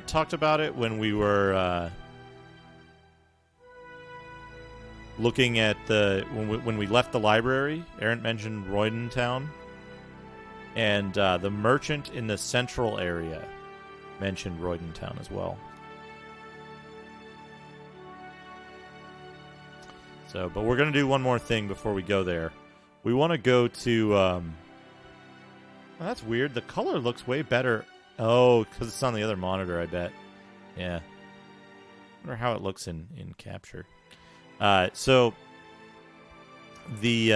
talked about it when we were looking at when we left the library. Errant mentioned Royden Town, and the merchant in the central area mentioned Royden Town as well. So, but we're going to do one more thing before we go there. We want to go to... well, that's weird. The color looks way better. Oh, because it's on the other monitor, I bet. Yeah. I wonder how it looks in capture. So, the...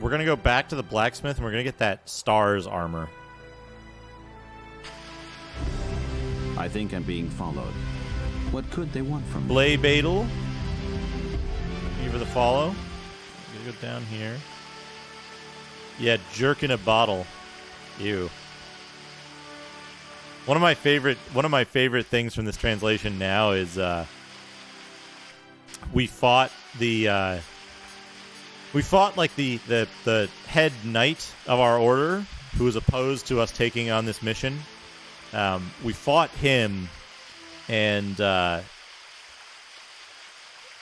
we're going to go back to the blacksmith, and we're going to get that stars armor. I think I'm being followed. What could they want from me? Blay Badel. Thank you for the follow. I'm gonna go down here. Yeah, jerk in a bottle. Ew. One of my favorite things from this translation now is we fought like the head knight of our order who was opposed to us taking on this mission. We fought him. And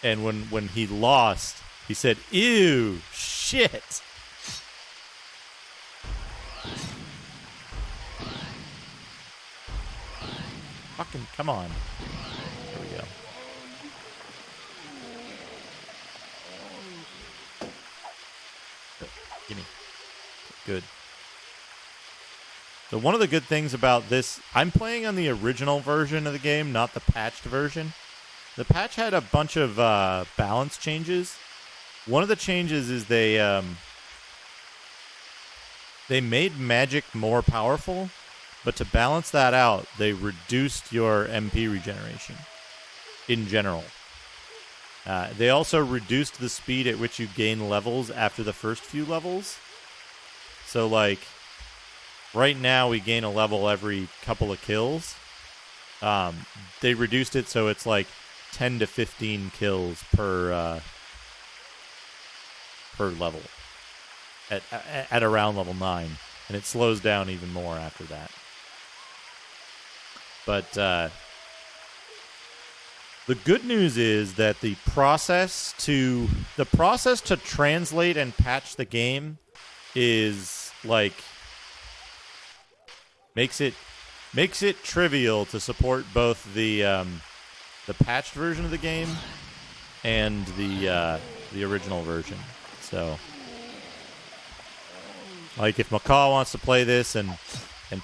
when he lost, he said, "Ew, shit." Fucking come on. There we go. Gimme. Good. So one of the good things about this, I'm playing on the original version of the game, not the patched version. The patch had a bunch of balance changes. One of the changes is they made magic more powerful, but to balance that out, they reduced your MP regeneration in general. They also reduced the speed at which you gain levels after the first few levels. So, like, right now we gain a level every couple of kills. They reduced it so it's like 10 to 15 kills per level at around level 9. And it slows down even more after that. But the good news is that the process to translate and patch the game is like makes it trivial to support both the patched version of the game and the original version. So, like, if Macaw wants to play this and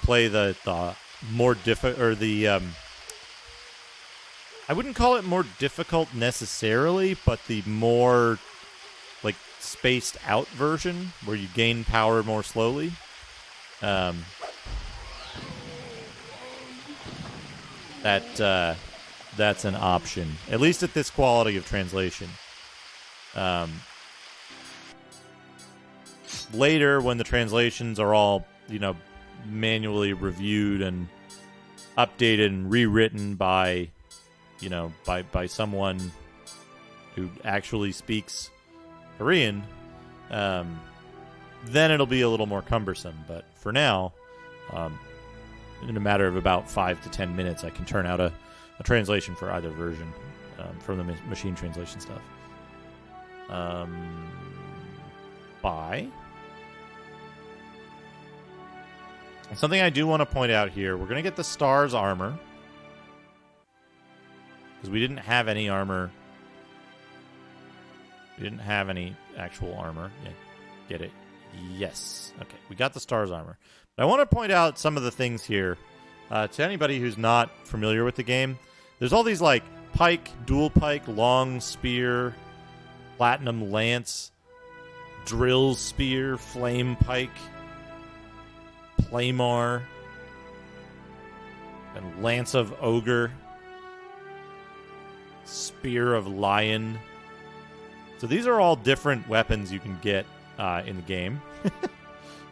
play the more difficult, or the I wouldn't call it more difficult necessarily, but the more like spaced out version where you gain power more slowly. That's an option, at least at this quality of translation. Later, when the translations are all, manually reviewed and updated and rewritten by someone who actually speaks Korean, then it'll be a little more cumbersome. But for now, in a matter of about 5 to 10 minutes, I can turn out a translation for either version from the machine translation stuff. Bye. Something I do want to point out here, we're going to get the Stars armor, because we didn't have any armor. We didn't have any actual armor. Yeah, get it? Yes. Okay, we got the Stars armor. But I want to point out some of the things here. To anybody who's not familiar with the game, there's all these, like, pike, dual pike, long spear, platinum lance, drill spear, flame pike, Claymore, and Lance of Ogre, Spear of Lion. So these are all different weapons you can get in the game.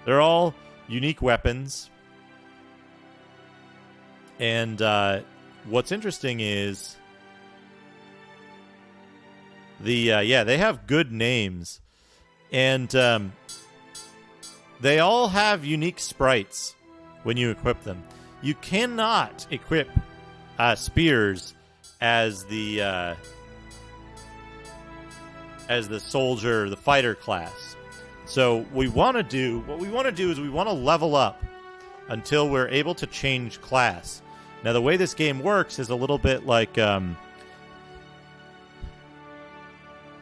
They're all unique weapons. And what's interesting is they have good names. And they all have unique sprites when you equip them. You cannot equip spears as the soldier, the fighter class. So what we want to do is we want to level up until we're able to change class. Now, the way this game works is a little bit like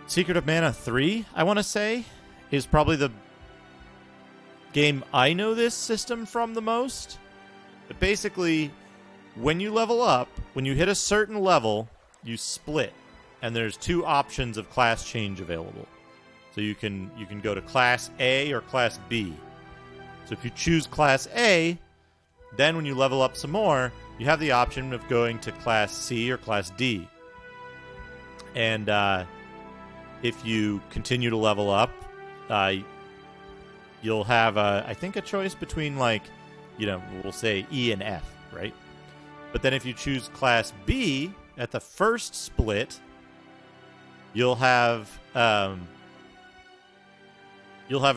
Secret of Mana 3, I want to say, is probably the game I know this system from the most. But basically, when you level up, when you hit a certain level, you split, and there's two options of class change available. So you can go to class A or class B. So if you choose class A, then when you level up some more, you have the option of going to class C or class D. And if you continue to level up, you'll have, I think, a choice between, like, we'll say E and F, right? But then if you choose Class B at the first split, you'll have a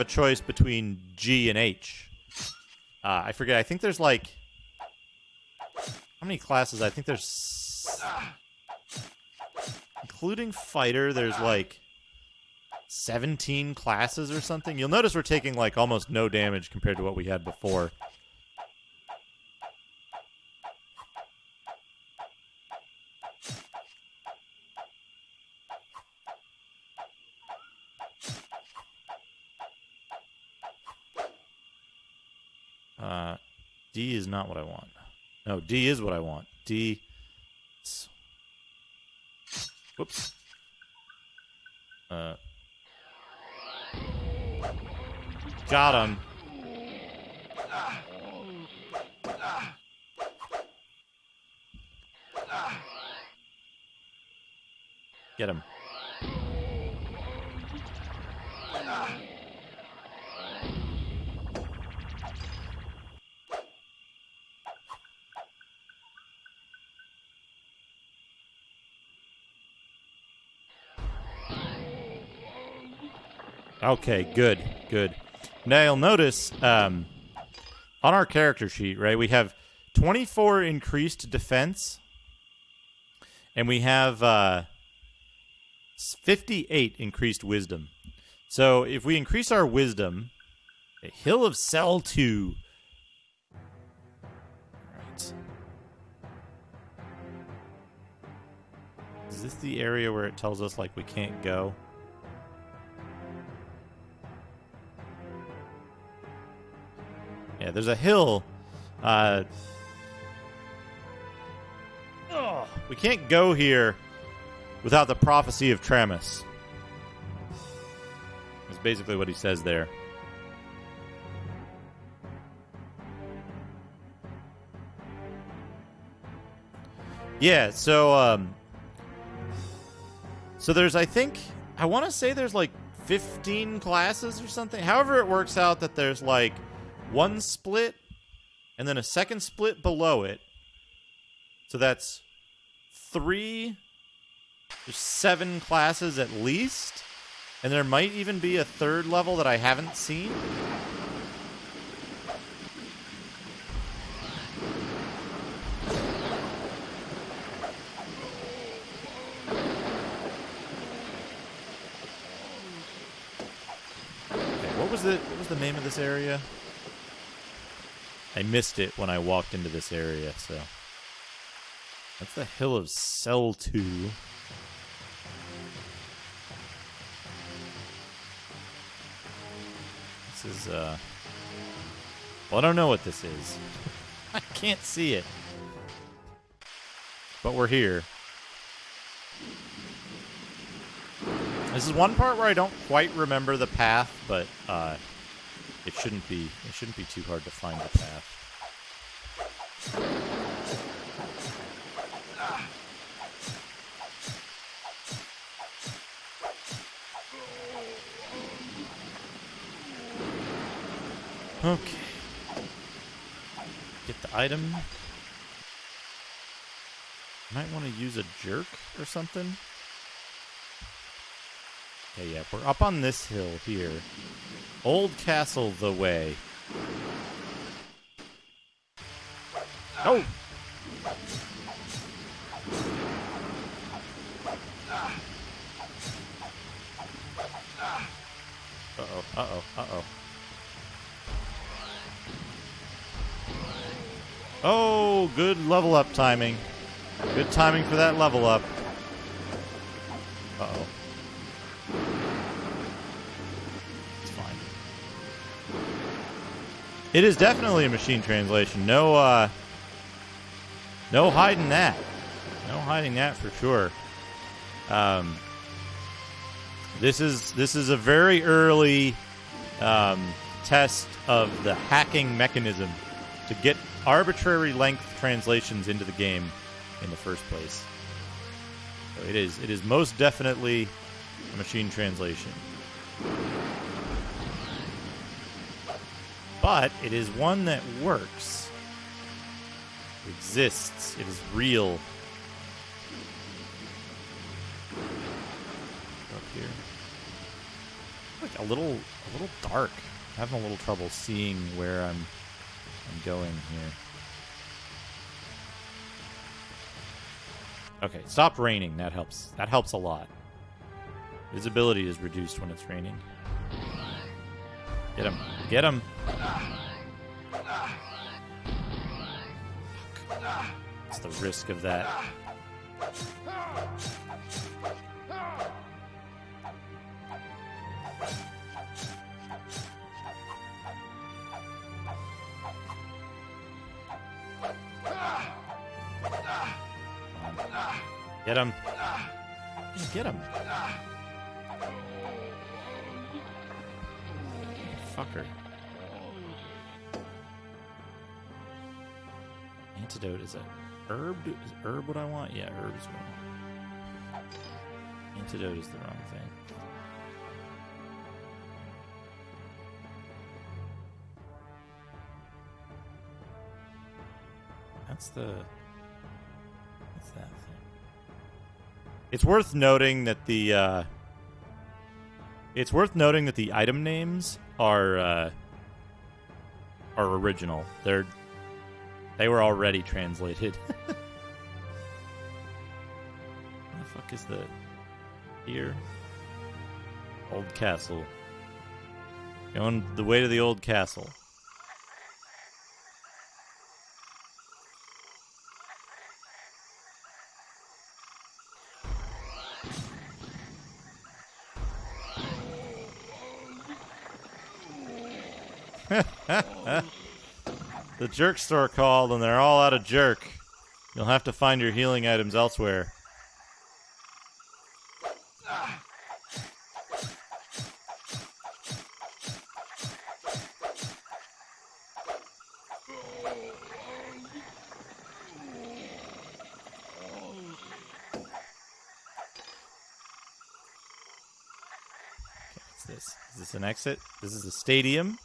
choice between G and H. I forget. I think there's, like, how many classes? I think there's, including fighter, there's, like, 17 classes or something. You'll notice we're taking, like, almost no damage compared to what we had before. D is not what I want. No, D is what I want. D. Whoops. Got him. Get him. Okay, good, good. Now you'll notice on our character sheet, right, we have 24 increased defense, and we have 58 increased wisdom. So if we increase our wisdom, a Hill of Cell 2. Alright. Is this the area where it tells us, like, we can't go? Yeah, there's a hill. We can't go here without the prophecy of Tramus. That's basically what he says there. Yeah, so there's, I think, I want to say there's like 15 classes or something. However it works out that there's like one split and then a second split below it. So that's 3, there's 7 classes at least. And there might even be a third level that I haven't seen. What was the name of this area? I missed it when I walked into this area, so. That's the Hill of Cell 2. This is, well, I don't know what this is. I can't see it. But we're here. This is one part where I don't quite remember the path, but it shouldn't be too hard to find the path. Okay. Get the item. Might want to use a jerk or something. Okay, yeah, we're up on this hill here. Old Castle the way. Oh! Uh-oh, uh-oh, uh-oh. Oh, good level up timing. Good timing for that level up. Uh-oh. It's fine. It is definitely a machine translation. No hiding that. No hiding that for sure. This is a very early test of the hacking mechanism to get arbitrary length translations into the game in the first place. So it is most definitely a machine translation. But it is one that works. It exists. It is real. Up here. Like a little dark. I'm having a little trouble seeing where I'm going here. Okay, stopped raining. That helps. That helps a lot. Visibility is reduced when it's raining. Get him. Get him. What's the risk of that? Get him. Yeah, get him. Fucker. Antidote is a herb? Is herb what I want? Yeah, herb is what I want. Antidote is the wrong thing. That's that thing. It's worth noting that the item names are original. They were already translated. Where the fuck is the here? Old castle. Going the way to the old castle. The jerk store called and they're all out of jerk. You'll have to find your healing items elsewhere. What's this? Is this an exit? This is a stadium.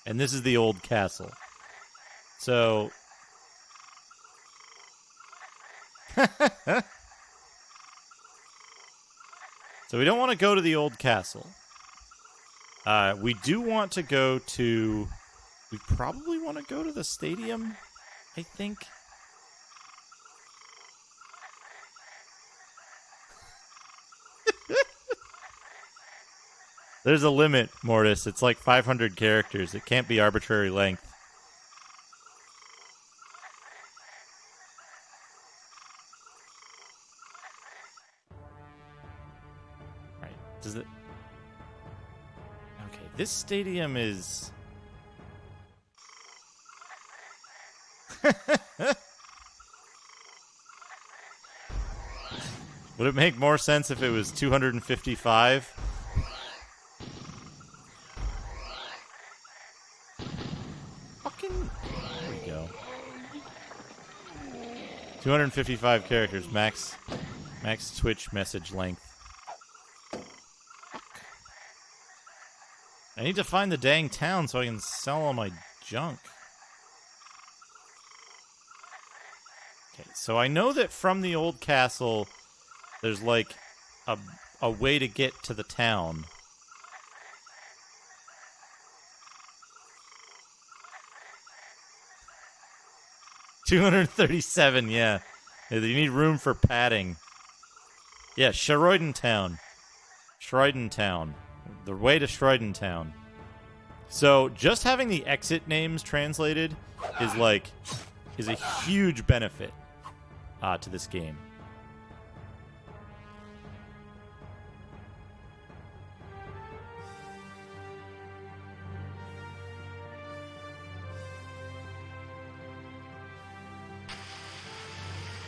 And this is the old castle. So... So we don't want to go to the old castle. We do want to go to... We probably want to go to the stadium, I think. There's a limit, Mortis. It's like 500 characters. It can't be arbitrary length. Right. Does it... Okay, this stadium is... Would it make more sense if it was 255? There we go. 255 characters, max Twitch message length. I need to find the dang town so I can sell all my junk. Okay, so I know that from the old castle, there's like a way to get to the town. $237, yeah. You need room for padding. Yeah, Shroidentown. Shroidentown. The way to Shroidentown. So, just having the exit names translated is a huge benefit to this game.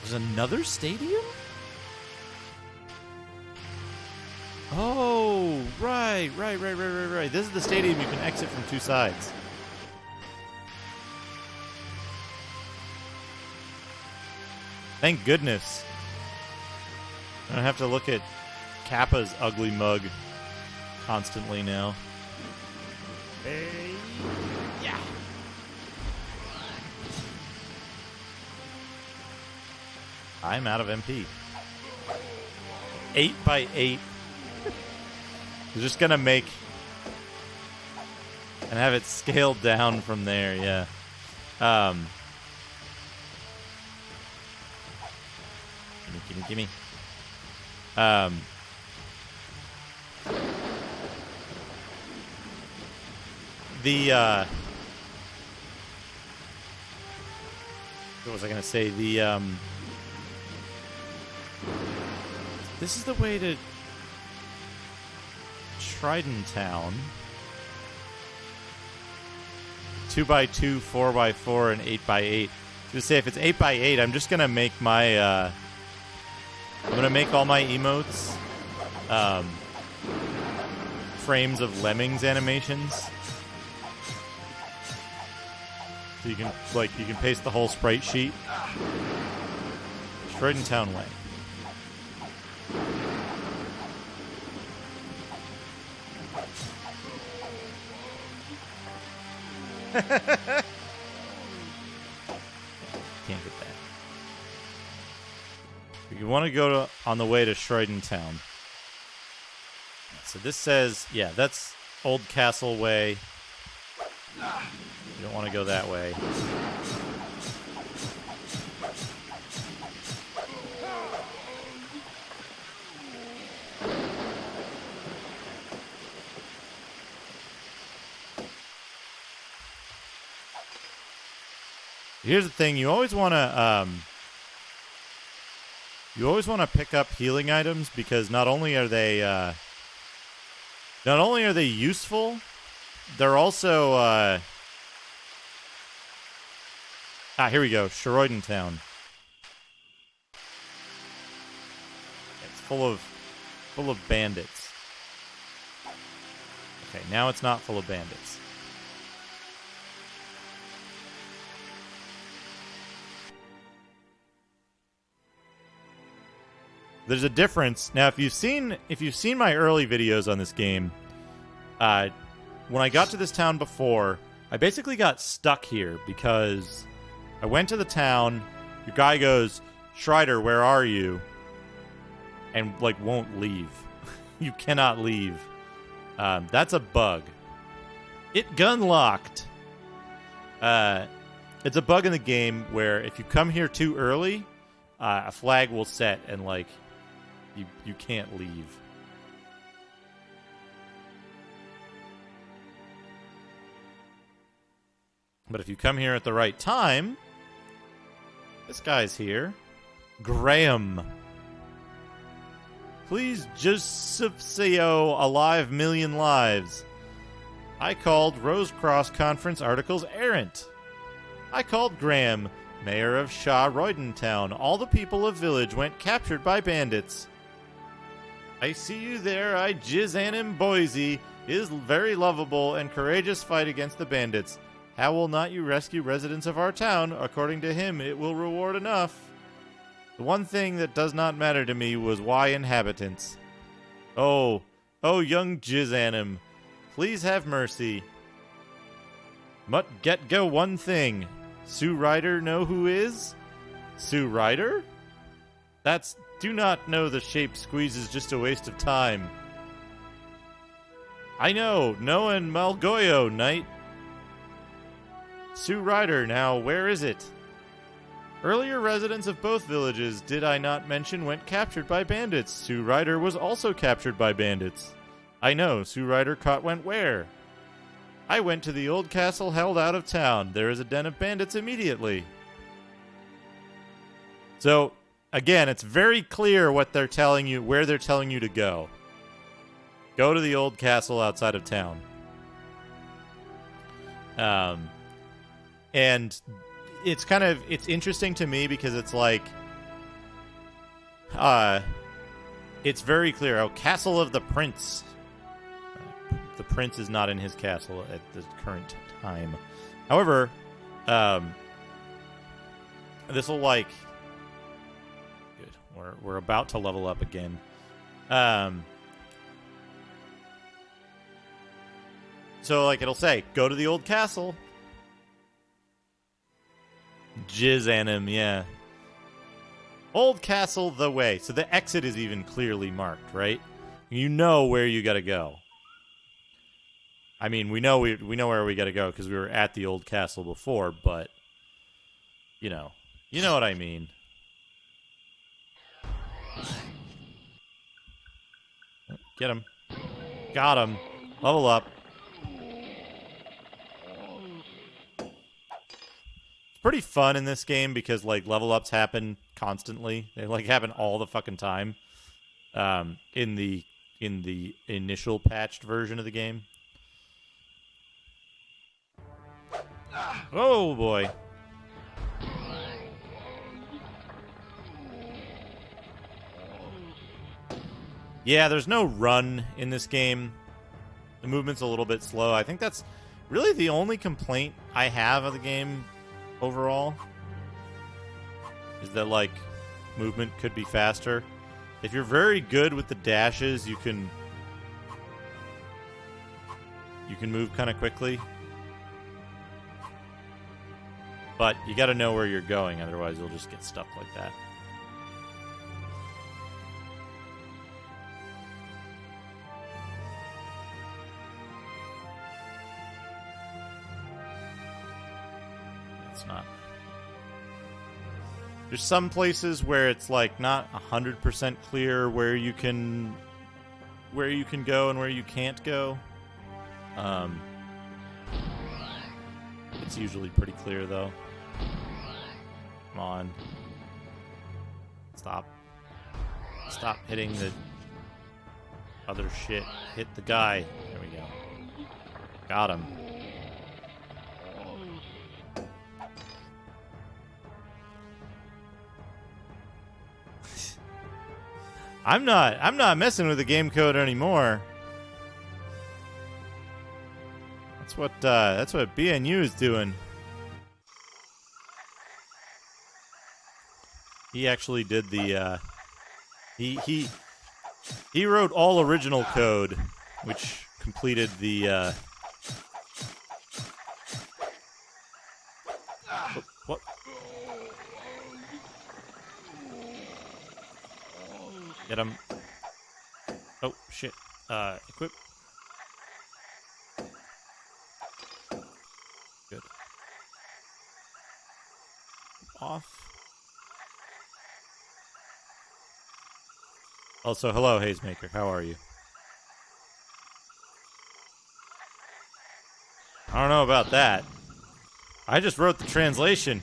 There's another stadium? Oh, right. This is the stadium you can exit from two sides. Thank goodness. I don't have to look at Kappa's ugly mug constantly now. Hey, yeah. I'm out of MP. 8x8. We're just gonna make and have it scaled down from there, yeah. Gimme. the what was I gonna say? The this is the way to Trident Town. 2x2, 4x4, and 8x8. To say if it's 8x8, I'm just gonna make my I'm gonna make all my emotes frames of Lemmings animations. So you can paste the whole sprite sheet. Trident Town way. Can't get that. You want to go on the way to Trident Town. So this says, yeah, that's Old Castle Way. You don't want to go that way. Here's the thing: you always want to pick up healing items because not only are they useful, they're also here we go, Shroiden Town. It's full of bandits. Okay, now it's not full of bandits. There's a difference. Now, if you've seen my early videos on this game, when I got to this town before, I basically got stuck here because I went to the town. Your guy goes, "Schreider, where are you?" And won't leave. You cannot leave. That's a bug. It gun locked. It's a bug in the game where if you come here too early, a flag will set and you can't leave. But if you come here at the right time, this guy's here. Graham. Please just subseo alive million lives. I called Rose Cross Conference articles errant. I called Graham, mayor of Shah Royden Town. All the people of village went captured by bandits. I see you there, I Jizanim Boise, is very lovable and courageous fight against the bandits. How will not you rescue residents of our town? According to him, it will reward enough. The one thing that does not matter to me was why inhabitants. Oh, young Jizanim, please have mercy. Mut get go one thing. Sue Ryder know who is? Sue Ryder? That's do not know the shape squeeze is just a waste of time. I know, Noah and Malgoyo, knight. Sue Ryder, now where is it? Earlier residents of both villages, did I not mention, went captured by bandits. Sue Ryder was also captured by bandits. I know, Sue Ryder went where? I went to the old castle held out of town. There is a den of bandits immediately. So, again, it's very clear what they're telling you, where they're telling you to go. Go to the old castle outside of town. And it's interesting to me because it's it's very clear. Oh, Castle of the Prince. The prince is not in his castle at the current time. However, this will good. We're about to level up again. So it'll say, go to the old castle. Jizanim, yeah. Old castle the way. So the exit is even clearly marked, right? You know where you gotta go. I mean, we know where we gotta go because we were at the old castle before, but you know what I mean. Get him. Got him. Level up. It's pretty fun in this game because like level ups happen constantly. They like happen all the fucking time. In the initial patched version of the game. Oh boy. Yeah, there's no run in this game. The movement's a little bit slow. I think that's really the only complaint I have of the game overall. Is that, like, movement could be faster. If you're very good with the dashes, you can move kind of quickly. But you got to know where you're going, otherwise you'll just get stuck like that. It's not. There's some places where it's like not 100% clear where you can go and where you can't go. It's usually pretty clear though. Come on. Stop hitting the other shit. Hit the guy. There we go. Got him. I'm not messing with the game code anymore. That's what BNU is doing. He actually did the he wrote all original code, which completed the what? Get him. Oh, shit. Equip. Good. Off. Also, hello, Hazemaker. How are you? I don't know about that. I just wrote the translation.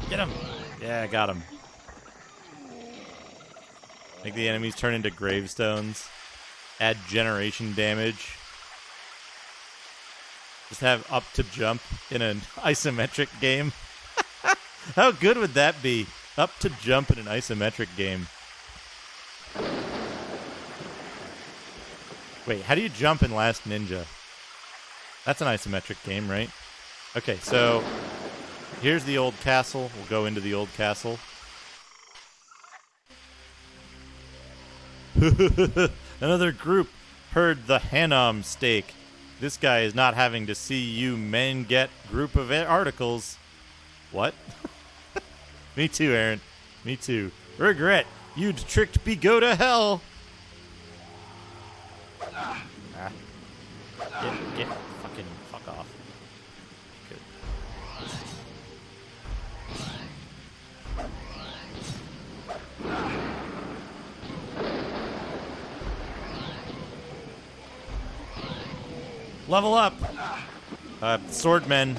Get him. Yeah, I got him. Make the enemies turn into gravestones. Add generation damage. Just have up to jump in an isometric game. How good would that be? Up to jump in an isometric game. Wait, how do you jump in Last Ninja? That's an isometric game, right? Okay, so here's the old castle. We'll go into the old castle. Another group heard the Hanam stake. This guy is not having to see you men get group of articles. What? Me too, Aaron. Me too. Regret. You'd tricked me. Go to hell. Get fucking fuck off. Good. Level up. Swordmen.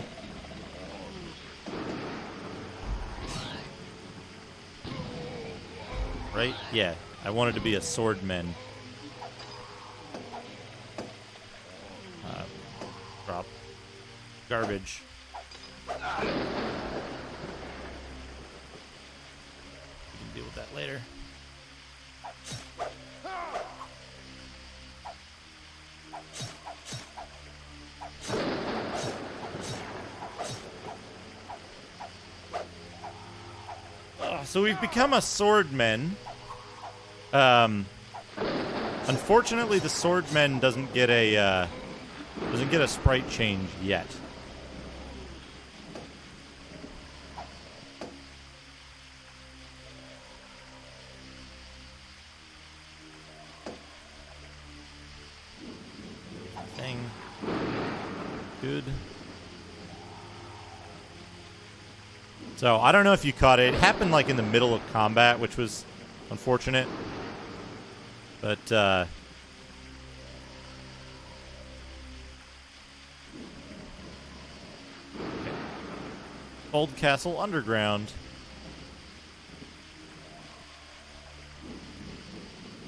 Right? Yeah. I wanted to be a swordman. Drop. Garbage. We can deal with that later. So we've become a swordman. Unfortunately, the swordman doesn't get a sprite change yet. Thing. Good. So, I don't know if you caught it. It happened, like, in the middle of combat, which was unfortunate. But, Old Castle Underground.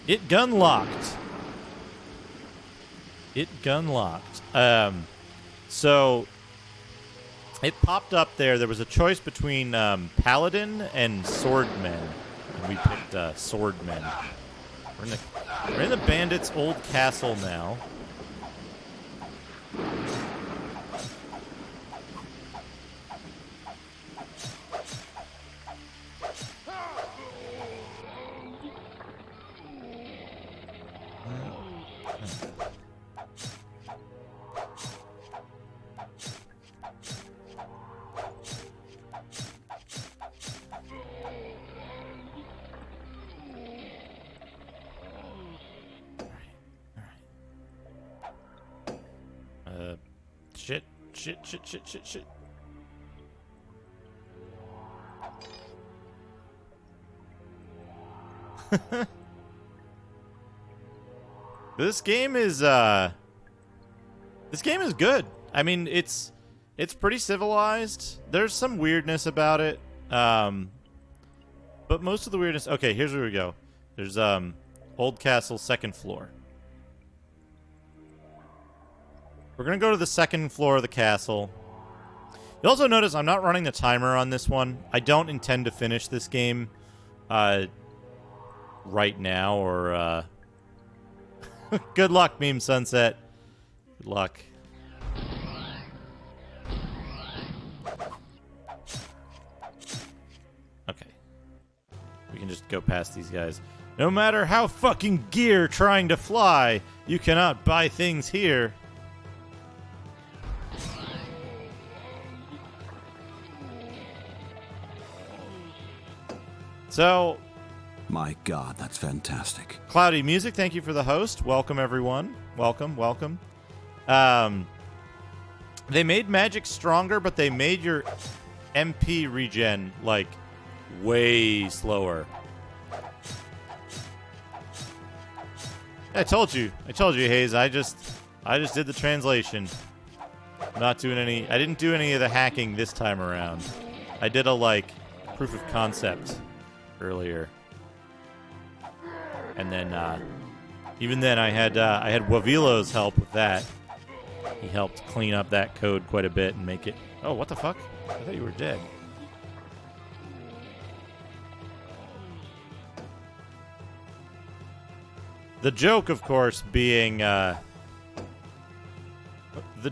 It gun locked. So it popped up there. There was a choice between Paladin and Swordmen, and we picked Swordmen. We're in the Bandits' old castle now. Shit. This game is good. I mean, it's pretty civilized. There's some weirdness about it. But most of the weirdness. Okay, here's where we go. There's Old Castle, second floor. We're going to go to the second floor of the castle. You'll also notice I'm not running the timer on this one. I don't intend to finish this game right now, or... Good luck, Meme Sunset. Good luck. Okay. We can just go past these guys. No matter how fucking gear trying to fly, you cannot buy things here. So, My God, that's fantastic. Cloudy Music, thank you for the host. Welcome, everyone. Welcome. They made magic stronger, but they made your MP regen, like, way slower. I told you, Hayes. I just did the translation. Not doing any... I didn't do any of the hacking this time around. I did a, proof of concept earlier. And then, even then, I had Wavilo's help with that. He helped clean up that code quite a bit and make it... Oh, what the fuck? I thought you were dead. The joke, of course, being... that, the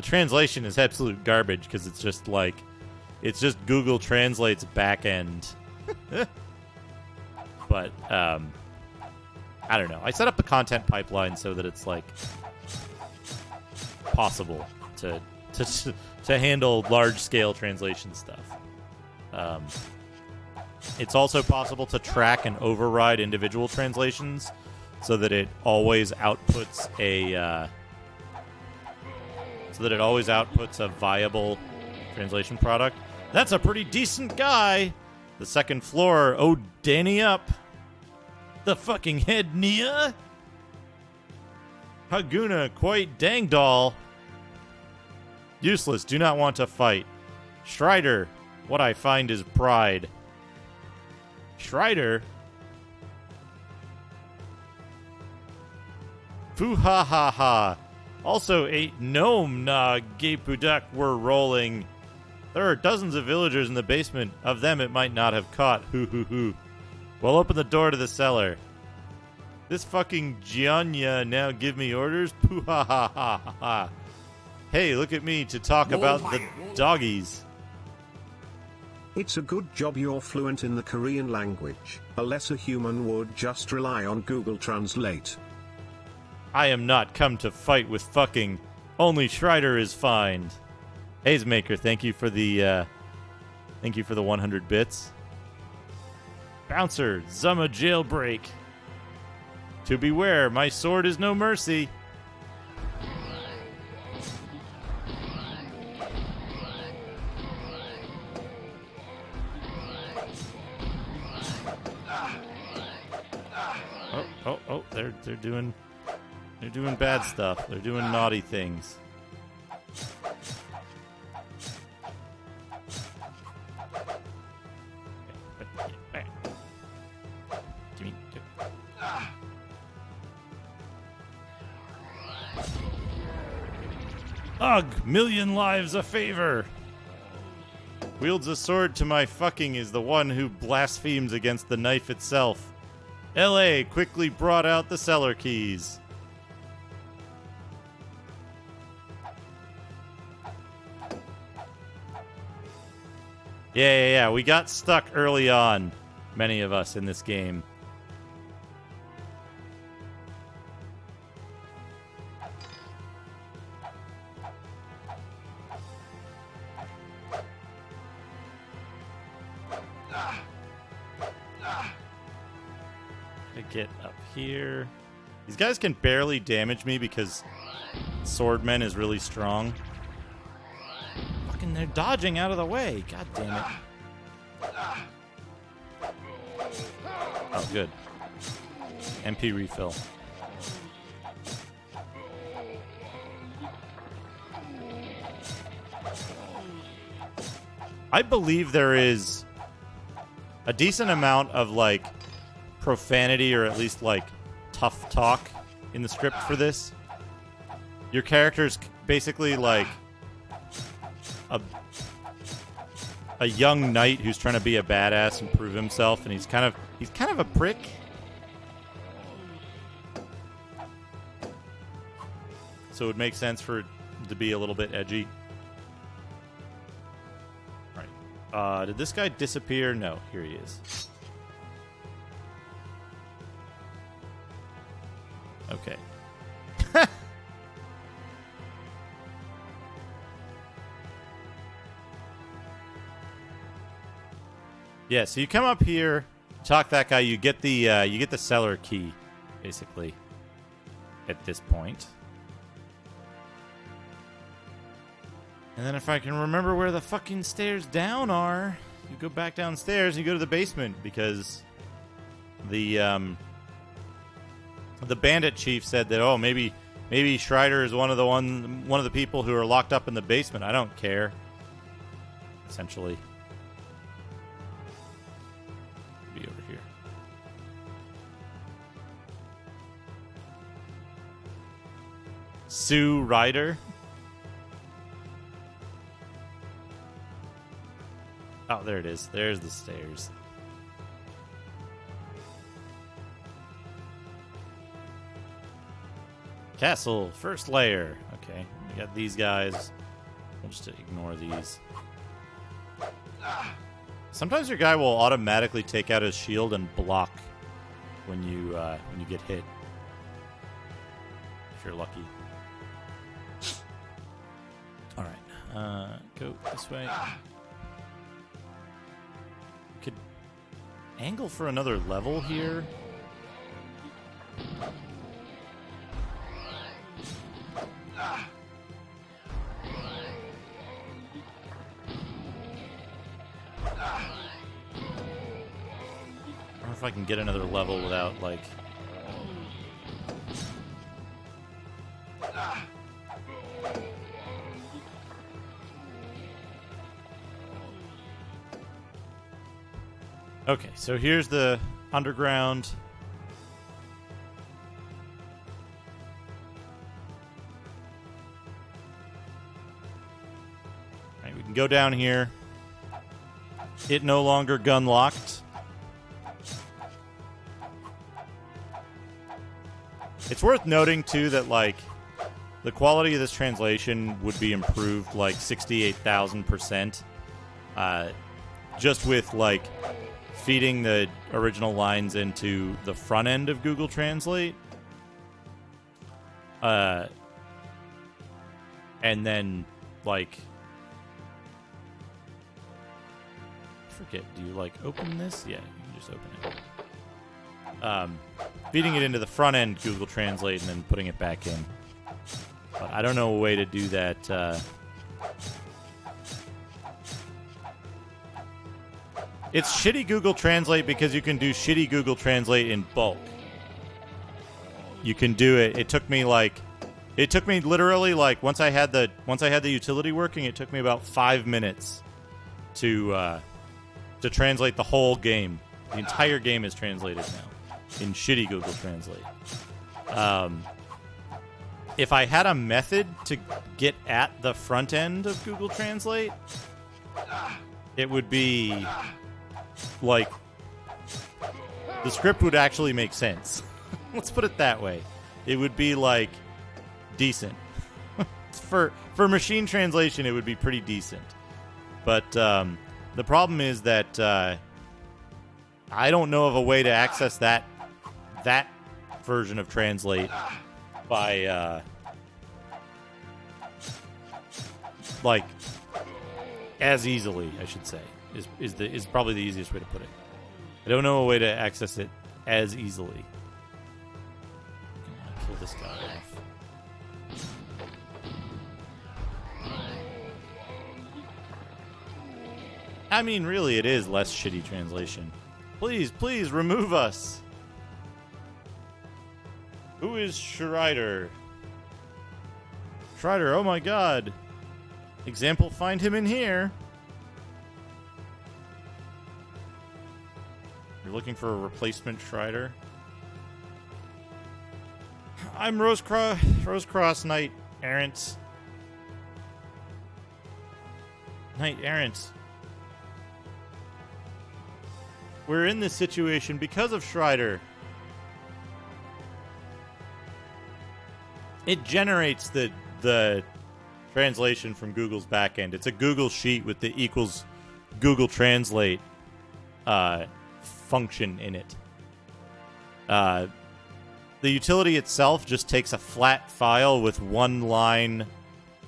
translation is absolute garbage because it's just, it's just Google Translate's back end. But, I don't know. I set up a content pipeline so that it's, possible to handle large-scale translation stuff. It's also possible to track and override individual translations so that it always outputs a viable translation product. That's a pretty decent guy. The second floor. Oh, Danny up. The fucking head Nia. Haguna, quite dang doll. Useless, do not want to fight. Strider, what I find is pride. Strider? Foo ha ha ha. Also, a gnome na Gepudak were rolling. There are dozens of villagers in the basement. Of them it might not have caught. Hoo hoo hoo. Well, open the door to the cellar. This fucking Gianya now give me orders? Poo ha ha ha ha ha. Hey, look at me to talk about the doggies. It's a good job you're fluent in the Korean language. A lesser human would just rely on Google Translate. I am not come to fight with fucking. Only Schreider is fine. Hazemaker, thank you for the 100 bits. Bouncer, Zuma jailbreak. To beware, my sword is no mercy. Oh, they're doing bad stuff. They're doing naughty things. Ugh, million lives a favor. Wields a sword to my fucking is the one who blasphemes against the knife itself. L.A. quickly brought out the cellar keys. Yeah. We got stuck early on, many of us in this game. Get up here. These guys can barely damage me because Swordman is really strong. Fucking, they're dodging out of the way. God damn it. Oh, good. MP refill. I believe there is a decent amount of, like, profanity or at least like tough talk in the script for this. Your character's basically like a young knight who's trying to be a badass and prove himself, and he's kind of a prick. So it would make sense for it to be a little bit edgy. Right. Did this guy disappear? No, here he is. Okay. Yeah, so you come up here, talk that guy, you get the cellar key, basically, at this point. And then if I can remember where the fucking stairs down are, you go back downstairs and you go to the basement, because the bandit chief said that, oh, maybe Schreider is one of the people who are locked up in the basement. I don't care. Essentially. Be over here. Sue Ryder. Oh, there it is. There's the stairs. Castle, first layer. Okay, we got these guys. We'll just ignore these. Sometimes your guy will automatically take out his shield and block when you get hit. If you're lucky. All right, go this way. Could angle for another level here. If I can get another level without, like... Okay, so here's the underground. Alright, we can go down here. It no longer gun locked. It's worth noting, too, that, like, the quality of this translation would be improved, like, 68,000%. Just with, like, feeding the original lines into the front end of Google Translate. And then, like... I forget, do you, like, open this? Yeah, you can just open it. Feeding it into the front end Google Translate and then putting it back in. But I don't know a way to do that. It's shitty Google Translate because you can do shitty Google Translate in bulk. You can do it. It took me literally like once I had the utility working, it took me about 5 minutes to translate the whole game. The entire game is translated now in shitty Google Translate. if I had a method to get at the front end of Google Translate, it would be like the script would actually make sense. Let's put it that way. It would be like decent. For machine translation, it would be pretty decent. But the problem is that I don't know of a way to access that version of Translate by like as easily, I should say, is probably the easiest way to put it. I don't know a way to access it as easily. I'm gonna kill this guy off. I mean, really, it is less shitty translation. Please, please, remove us. Who is Schreider? Schreider, oh my god. Example, find him in here. You're looking for a replacement Schreider? I'm Rosecross Knight Errant. Knight Errant. We're in this situation because of Schreider. It generates the translation from Google's backend. It's a Google sheet with the equals Google Translate function in it. The utility itself just takes a flat file with one line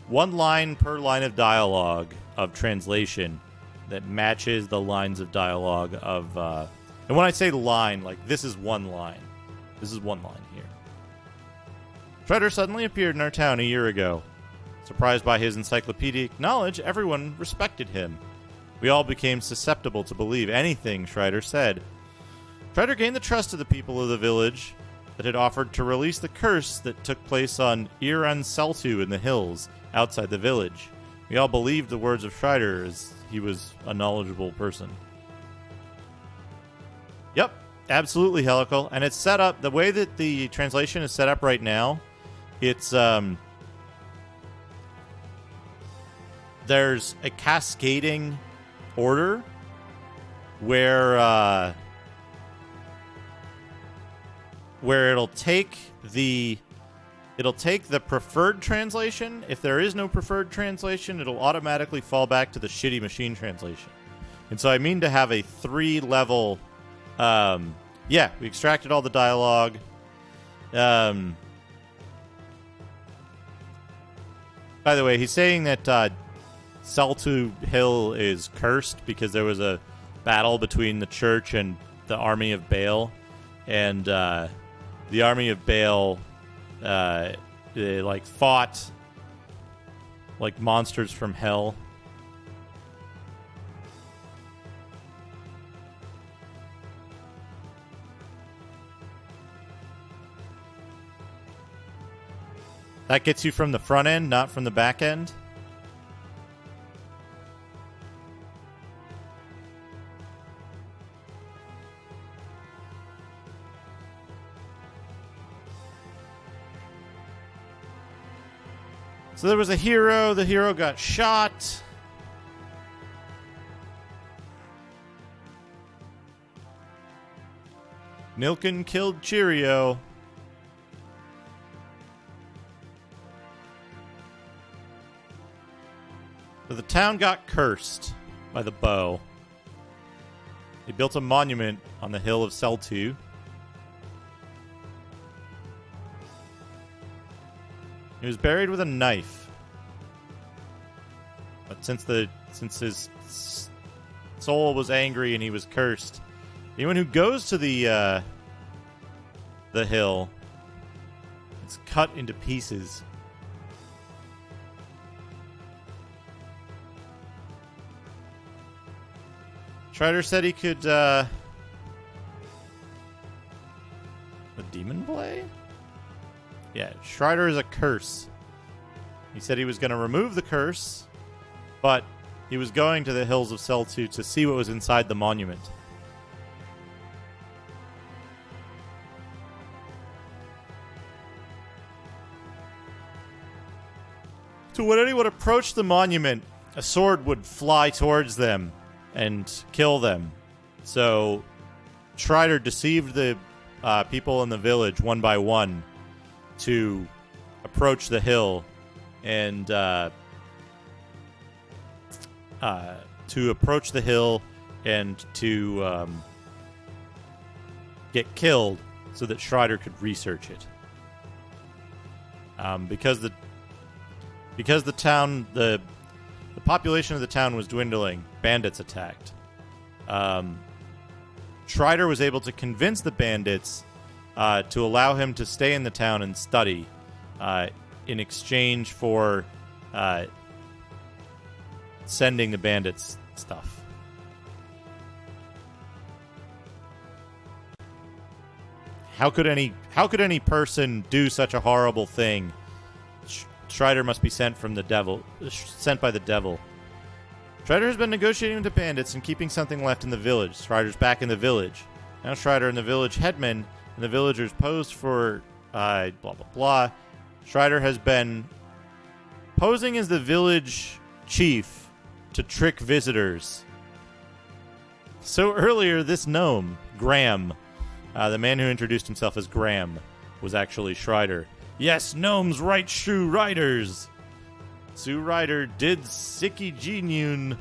per line of dialogue of translation that matches the lines of dialogue of and when I say line, like this is one line. This is one line here. Shredder suddenly appeared in our town a year ago. Surprised by his encyclopedic knowledge, everyone respected him. We all became susceptible to believe anything Shredder said. Shredder gained the trust of the people of the village that had offered to release the curse that took place on Iran Seltu in the hills outside the village. We all believed the words of Shredder as he was a knowledgeable person. Yep, absolutely, Helical. And it's set up, the way that the translation is set up right now, it's, there's a cascading order where it'll take the preferred translation. If there is no preferred translation, it'll automatically fall back to the shitty machine translation. And so I mean to have a 3-level... yeah, we extracted all the dialogue. By the way, he's saying that Seltu Hill is cursed because there was a battle between the church and the army of Baal. And the army of Baal... they, like, fought like monsters from hell. That gets you from the front end, not from the back end. So there was a hero. The hero got shot. Nilken killed Cheerio. So the town got cursed by the bow. They built a monument on the hill of Seltu. He was buried with a knife. But since his soul was angry and he was cursed, anyone who goes to the hill is cut into pieces. Strider said he could a demon blade? Yeah, Strider is a curse. He said he was going to remove the curse, but he was going to the hills of Seltu to see what was inside the monument. So when anyone approached the monument, a sword would fly towards them and kill them. So Strider deceived the people in the village one by one to approach the hill and to get killed so that Strider could research it. Because the town, the population of the town was dwindling, bandits attacked. Strider was able to convince the bandits to allow him to stay in the town and study in exchange for sending the bandits stuff. How could any person do such a horrible thing? Strider must be sent by the devil. Strider has been negotiating with the bandits and keeping something left in the village. Strider's back in the village. Now Strider and the village headman and the villagers posed for blah blah blah. Strider has been posing as the village chief to trick visitors. So earlier, this gnome, Graham, the man who introduced himself as Graham, was actually Strider. Yes, gnomes right shoe riders. Sue Ryder did Sicky Jinyun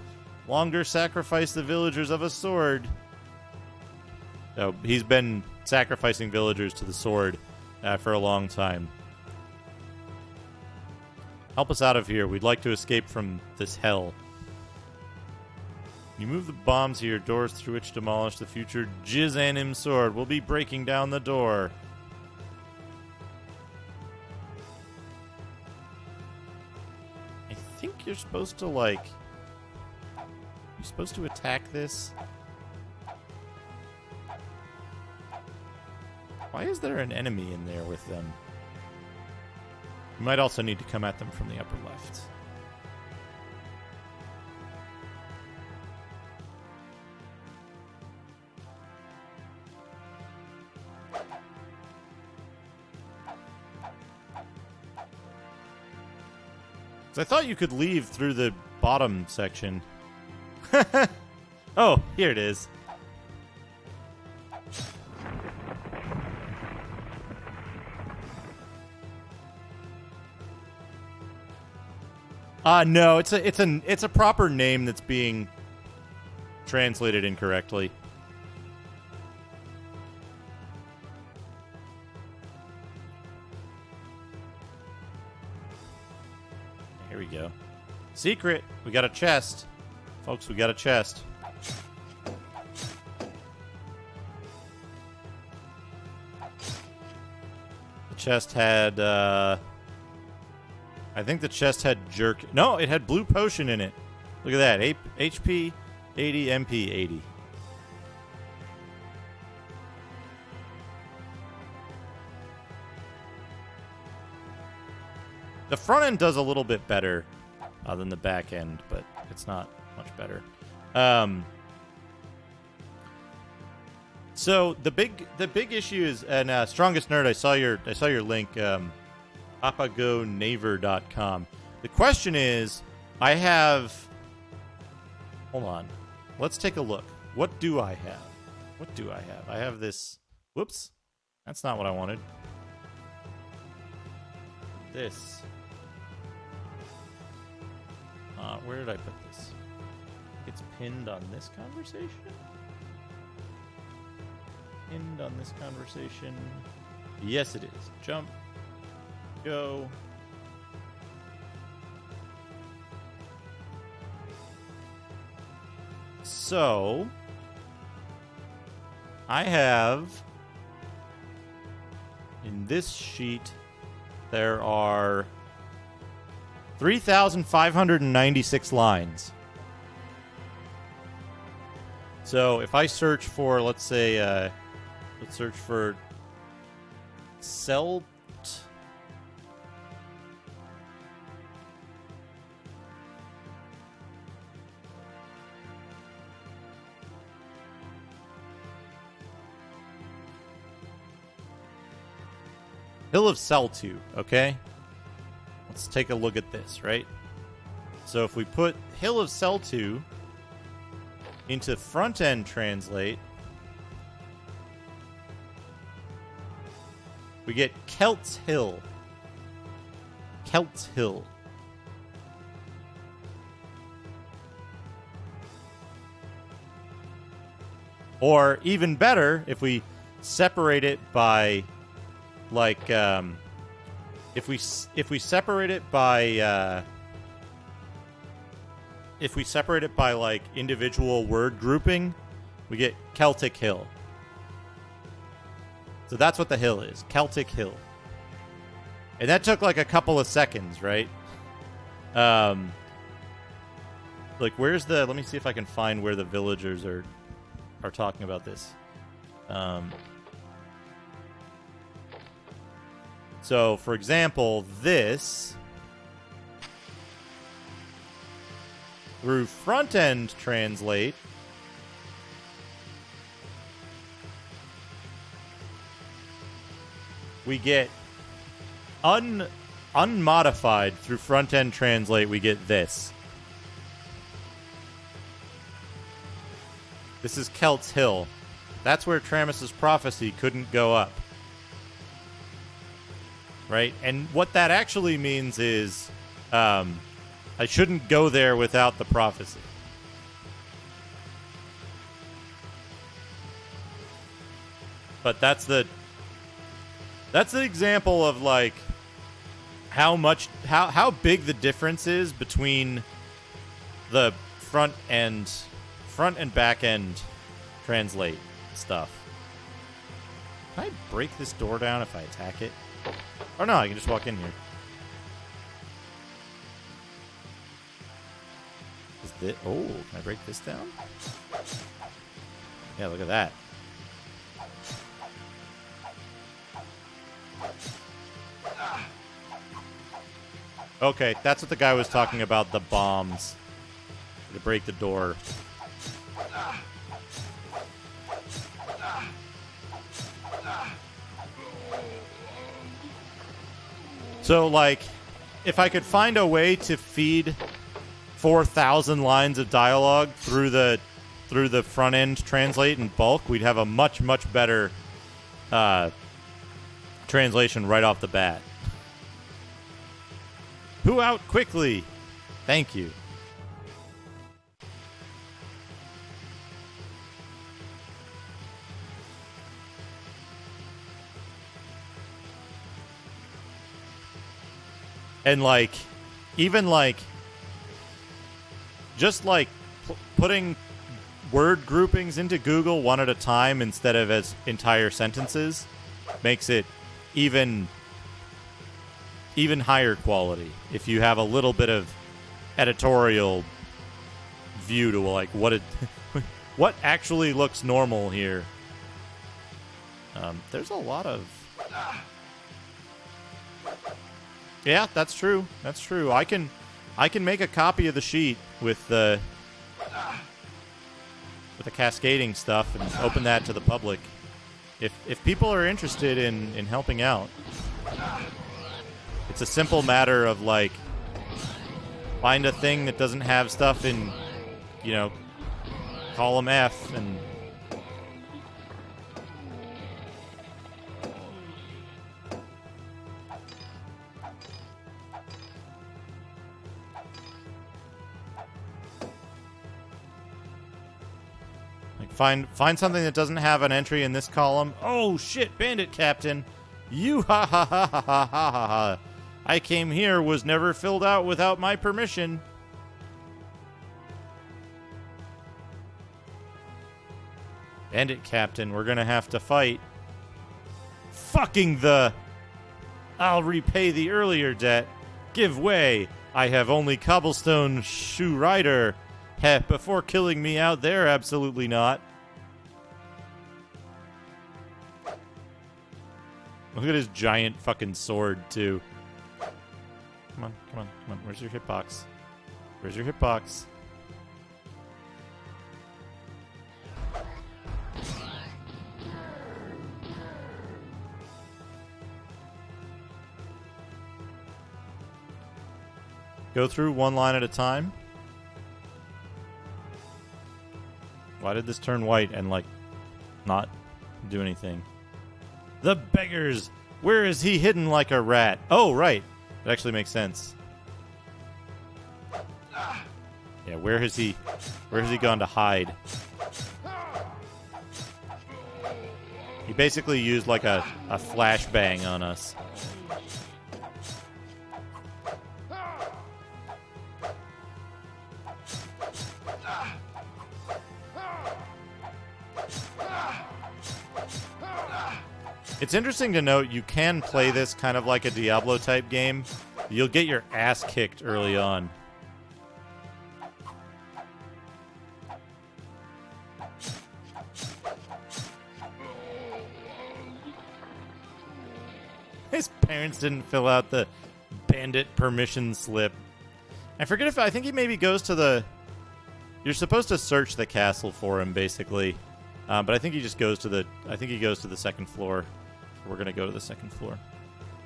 longer sacrifice the villagers of a sword. So he's been sacrificing villagers to the sword for a long time. Help us out of here. We'd like to escape from this hell. You move the bombs here, doors through which to demolish the future Jizanim sword. We'll be breaking down the door. I think you're supposed to, like... You're supposed to attack this? Why is there an enemy in there with them? You might also need to come at them from the upper left. I thought you could leave through the bottom section. Oh, here it is. No, it's a proper name that's being translated incorrectly. Here we go. Secret! We got a chest. Folks, we got a chest. The chest had, I think the chest had jerk... No, it had blue potion in it. Look at that. HP 80, MP 80. The front end does a little bit better than the back end, but it's not much better. So the big issue is, and Strongest Nerd, I saw your link, papagonaver.com. The question is, hold on, let's take a look. What do I have? I have this. Whoops, that's not what I wanted. This. Where did I put this? It's pinned on this conversation? Yes, it is. Jump. Go. So, I have, in this sheet, there are 3,596 lines. So if I search for, let's say, let's search for Celt. Hill of Celtu, okay? let's take a look at this, right? So if we put Hill of Seltu into front-end translate, we get Celt's Hill. Celt's Hill. Or even better, if we separate it by, like, if we separate it by like individual word grouping, we get Celtic Hill. So that's what the hill is, Celtic Hill. And that took like a couple of seconds, right? Like, where's the? Let me see if I can find where the villagers are talking about this. So, for example, this through front-end translate, we get unmodified through front-end translate, we get this. This is Celt's Hill. That's where Tramus's prophecy couldn't go up. Right? And what that actually means is I shouldn't go there without the prophecy. But that's the example of like how big the difference is between the front and back end translate stuff. Can I break this door down if I attack it? Or no, I can just walk in here. Is this, oh, can I break this down? Yeah, look at that. Okay, that's what the guy was talking about, the bombs. To break the door. So, like, if I could find a way to feed 4,000 lines of dialogue through the front end translate in bulk, we'd have a much, much better translation right off the bat. Who out quickly? Thank you. And, like, even, like, just, like, putting word groupings into Google one at a time instead of as entire sentences makes it even higher quality if you have a little bit of editorial view to, like, what actually looks normal here. There's a lot of... Yeah, that's true. That's true. I can make a copy of the sheet with the cascading stuff and open that to the public. If people are interested in helping out. It's a simple matter of, like, find a thing that doesn't have stuff in, you know, column F and Find something that doesn't have an entry in this column. Oh shit, Bandit Captain. You ha ha ha ha ha ha ha ha. I came here was never filled out without my permission. Bandit Captain, we're gonna have to fight. Fucking the... I'll repay the earlier debt. Give way. I have only cobblestone shoe rider. Heh, before killing me out there, absolutely not. Look at his giant fucking sword, too. Come on, come on, come on. Where's your hitbox? Where's your hitbox? go through one line at a time. Why did this turn white and, like, not do anything? The beggars! Where is he hidden like a rat? Oh, right. It actually makes sense. Yeah, where has he gone to hide? He basically used like a flashbang on us. It's interesting to note you can play this kind of like a Diablo-type game. You'll get your ass kicked early on. His parents didn't fill out the bandit permission slip. I forget if I think he maybe goes to the... You're supposed to search the castle for him, basically. But I think he just goes to the... I think he goes to the second floor. We're going to go to the second floor.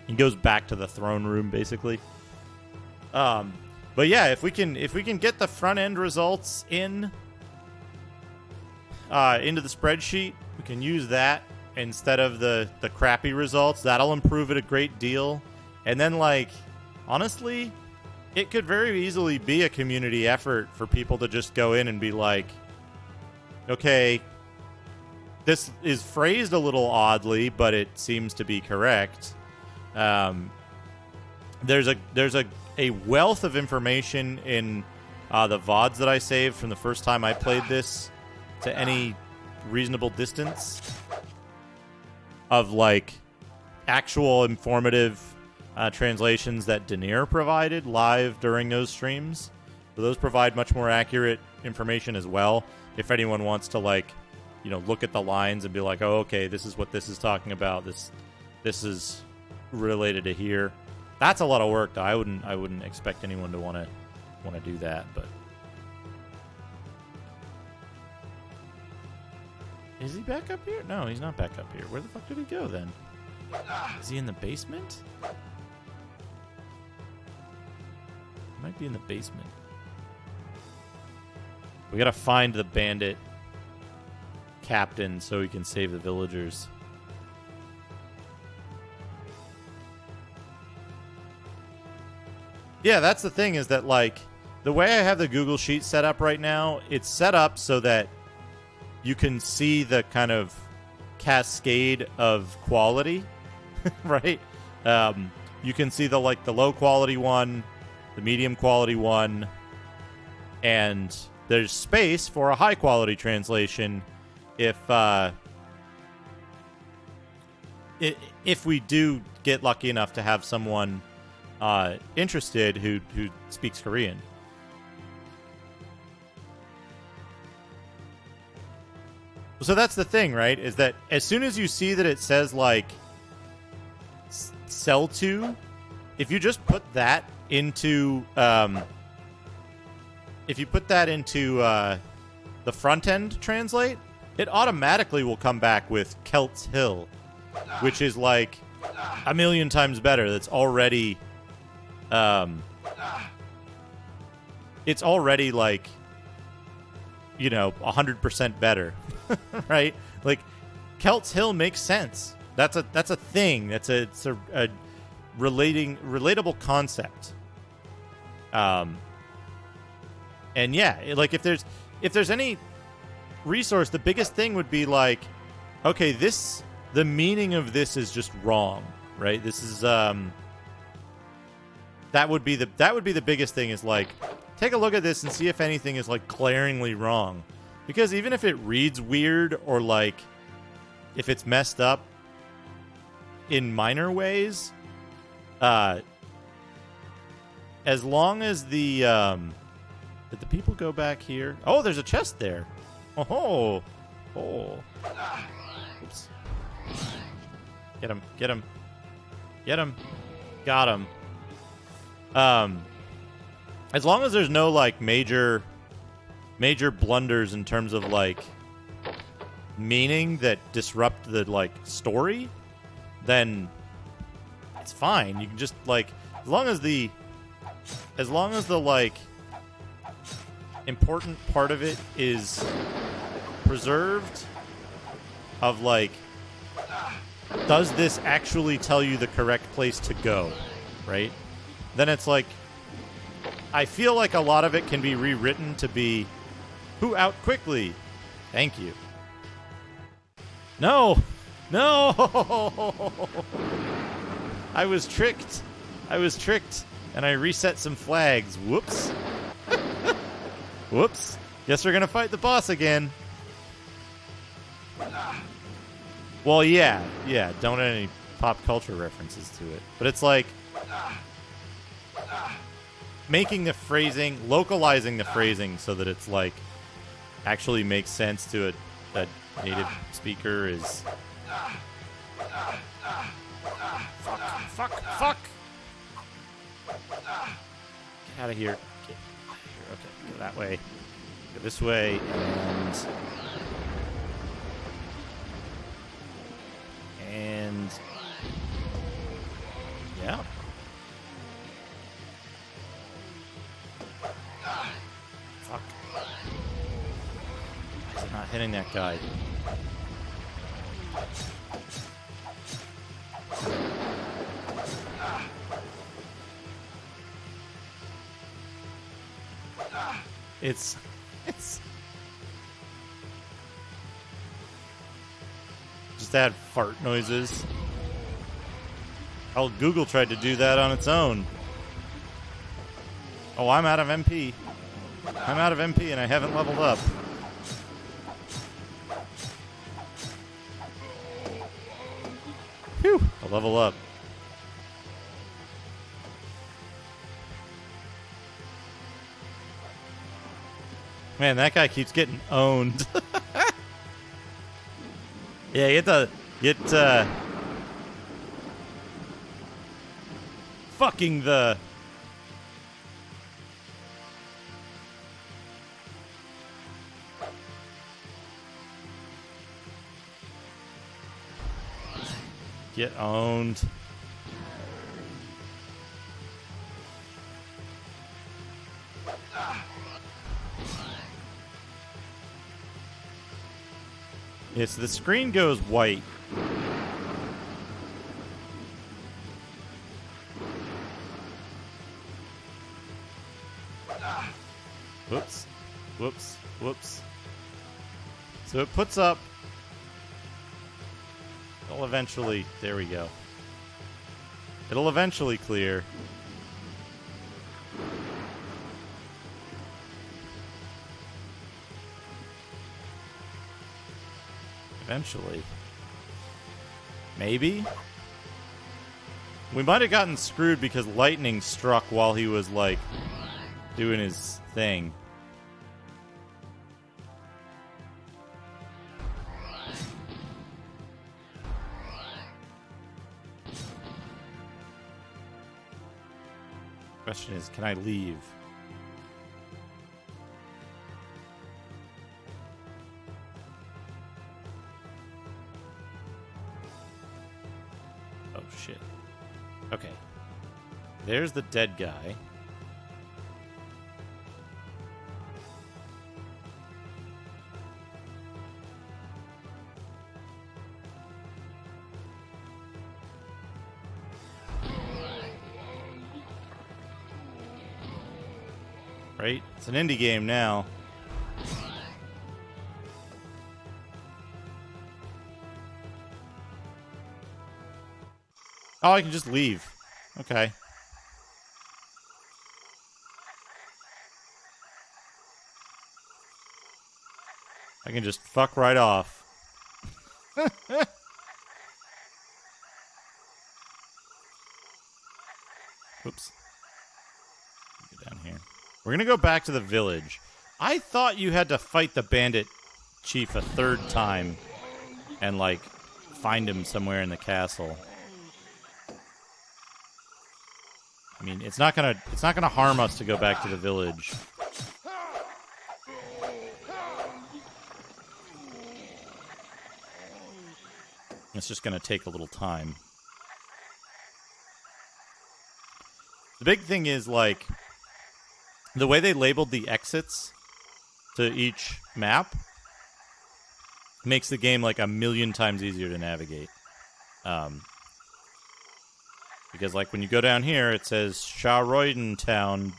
He goes back to the throne room, basically. But yeah, if we can get the front end results into the spreadsheet, we can use that instead of the crappy results. That'll improve it a great deal. And then, like, honestly, it could very easily be a community effort for people to just go in and be like, okay, this is phrased a little oddly, but it seems to be correct. There's a wealth of information in the VODs that I saved from the first time I played this to any reasonable distance of, like, actual informative translations that Denier provided live during those streams. So those provide much more accurate information as well. If anyone wants to, like, you know, look at the lines and be like, oh, okay, this is what this is talking about. This is related to here. That's a lot of work, though. I wouldn't expect anyone to want to do that, but is he back up here? No, he's not back up here. Where the fuck did he go then? Is he in the basement? He might be in the basement. We gotta find the bandit captain so we can save the villagers. Yeah, that's the thing, is that, like, the way I have the Google Sheet set up right now, it's set up so that you can see the kind of cascade of quality, right? You can see the low quality one, the medium quality one, and there's space for a high quality translation if we do get lucky enough to have someone interested who speaks Korean. So that's the thing, right? Is that as soon as you see that it says, like, sell to, if you just put that into the front end translate, it automatically will come back with Celt's Hill, which is like a million times better. That's already it's already, like, you know, 100% better. Right? Like, Celt's Hill makes sense. That's a thing. It's a relatable concept. And yeah, like, if there's any resource, the biggest thing would be like, okay, the meaning of this is just wrong, right? This is that would be the biggest thing, is like, take a look at this and see if anything is, like, glaringly wrong. Because even if it reads weird, or, like, if it's messed up in minor ways, as long as the did the people go back here? Oh, there's a chest there. Oh. Oops. Get him. Got him. As long as there's no, like, major blunders in terms of, like, meaning that disrupt the, like, story, then it's fine. You can just, like, as long as the as long as the, like, important part of it is preserved, of, like, does this actually tell you the correct place to go, right? Then it's like, I feel like a lot of it can be rewritten to be, who out quickly? Thank you. No! No! I was tricked. And I reset some flags. Whoops. Whoops. Guess we're gonna fight the boss again. Well, yeah. Don't add any pop culture references to it. But it's like making the phrasing, localizing the phrasing so that it's like actually makes sense to a native speaker is. Fuck! Get out of here. Get out of here. Okay, go that way. Go this way, and yeah. Fuck. Why is it not hitting that guy? It's just add fart noises. Oh, Google tried to do that on its own. Oh, I'm out of MP. I'm out of MP and I haven't leveled up. Phew, I'll level up. Man, that guy keeps getting owned. Yeah, fucking the... Get owned. Yeah, so the screen goes white. Whoops. Whoops. Whoops. So it puts up... It'll eventually... There we go. It'll eventually clear. Eventually. Maybe? We might have gotten screwed because lightning struck while he was, like, doing his thing. Question is, can I leave? Oh, shit. Okay. There's the dead guy. Right? It's an indie game now. Oh, I can just leave. Okay. I can just fuck right off. Whoops. Get down here. We're gonna go back to the village. I thought you had to fight the bandit chief a third time and, like, find him somewhere in the castle. I mean, it's not gonna harm us to go back to the village. It's just gonna take a little time. The big thing is, like, the way they labeled the exits to each map makes the game, like, 1,000,000 times easier to navigate. Because, like, when you go down here, it says Sharoidentown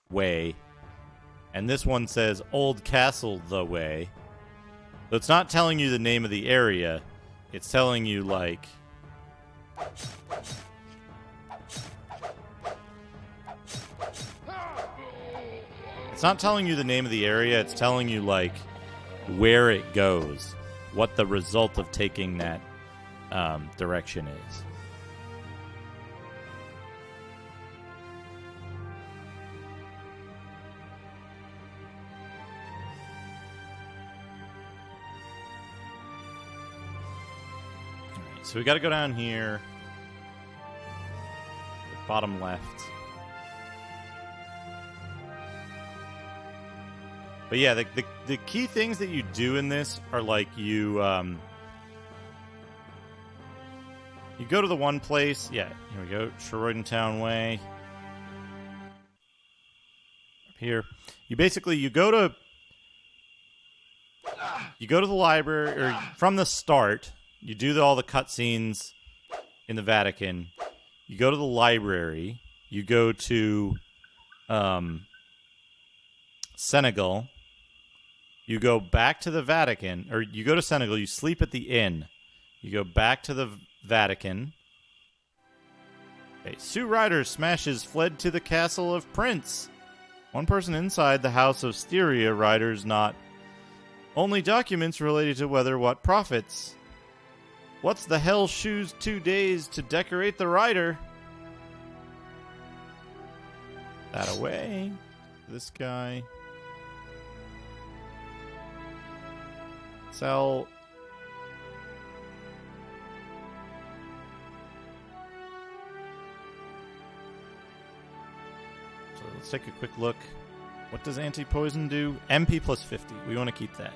Way. And this one says Old Castle the Way. So it's not telling you the name of the area. It's telling you, like... It's not telling you the name of the area. It's telling you, like, where it goes. What the result of taking that direction is. So we got to go down here, bottom left. But yeah, the key things that you do in this are like you go to the one place. Yeah, here we go, Sharoidentown Way. Up here, you go to the library, or from the start. You do all the cutscenes in the Vatican. You go to the library. You go to Senegal. You go back to the Vatican. Or you go to Senegal. You sleep at the inn. You go back to the Vatican. Okay. Sue Ryder smashes fled to the castle of Prince. One person inside the house of Styria. Ryder's not. Only documents related to whether what profits. What's the hell shoes 2 days to decorate the rider? That away. This guy. Sell. So let's take a quick look. What does anti-poison do? MP plus 50. We want to keep that.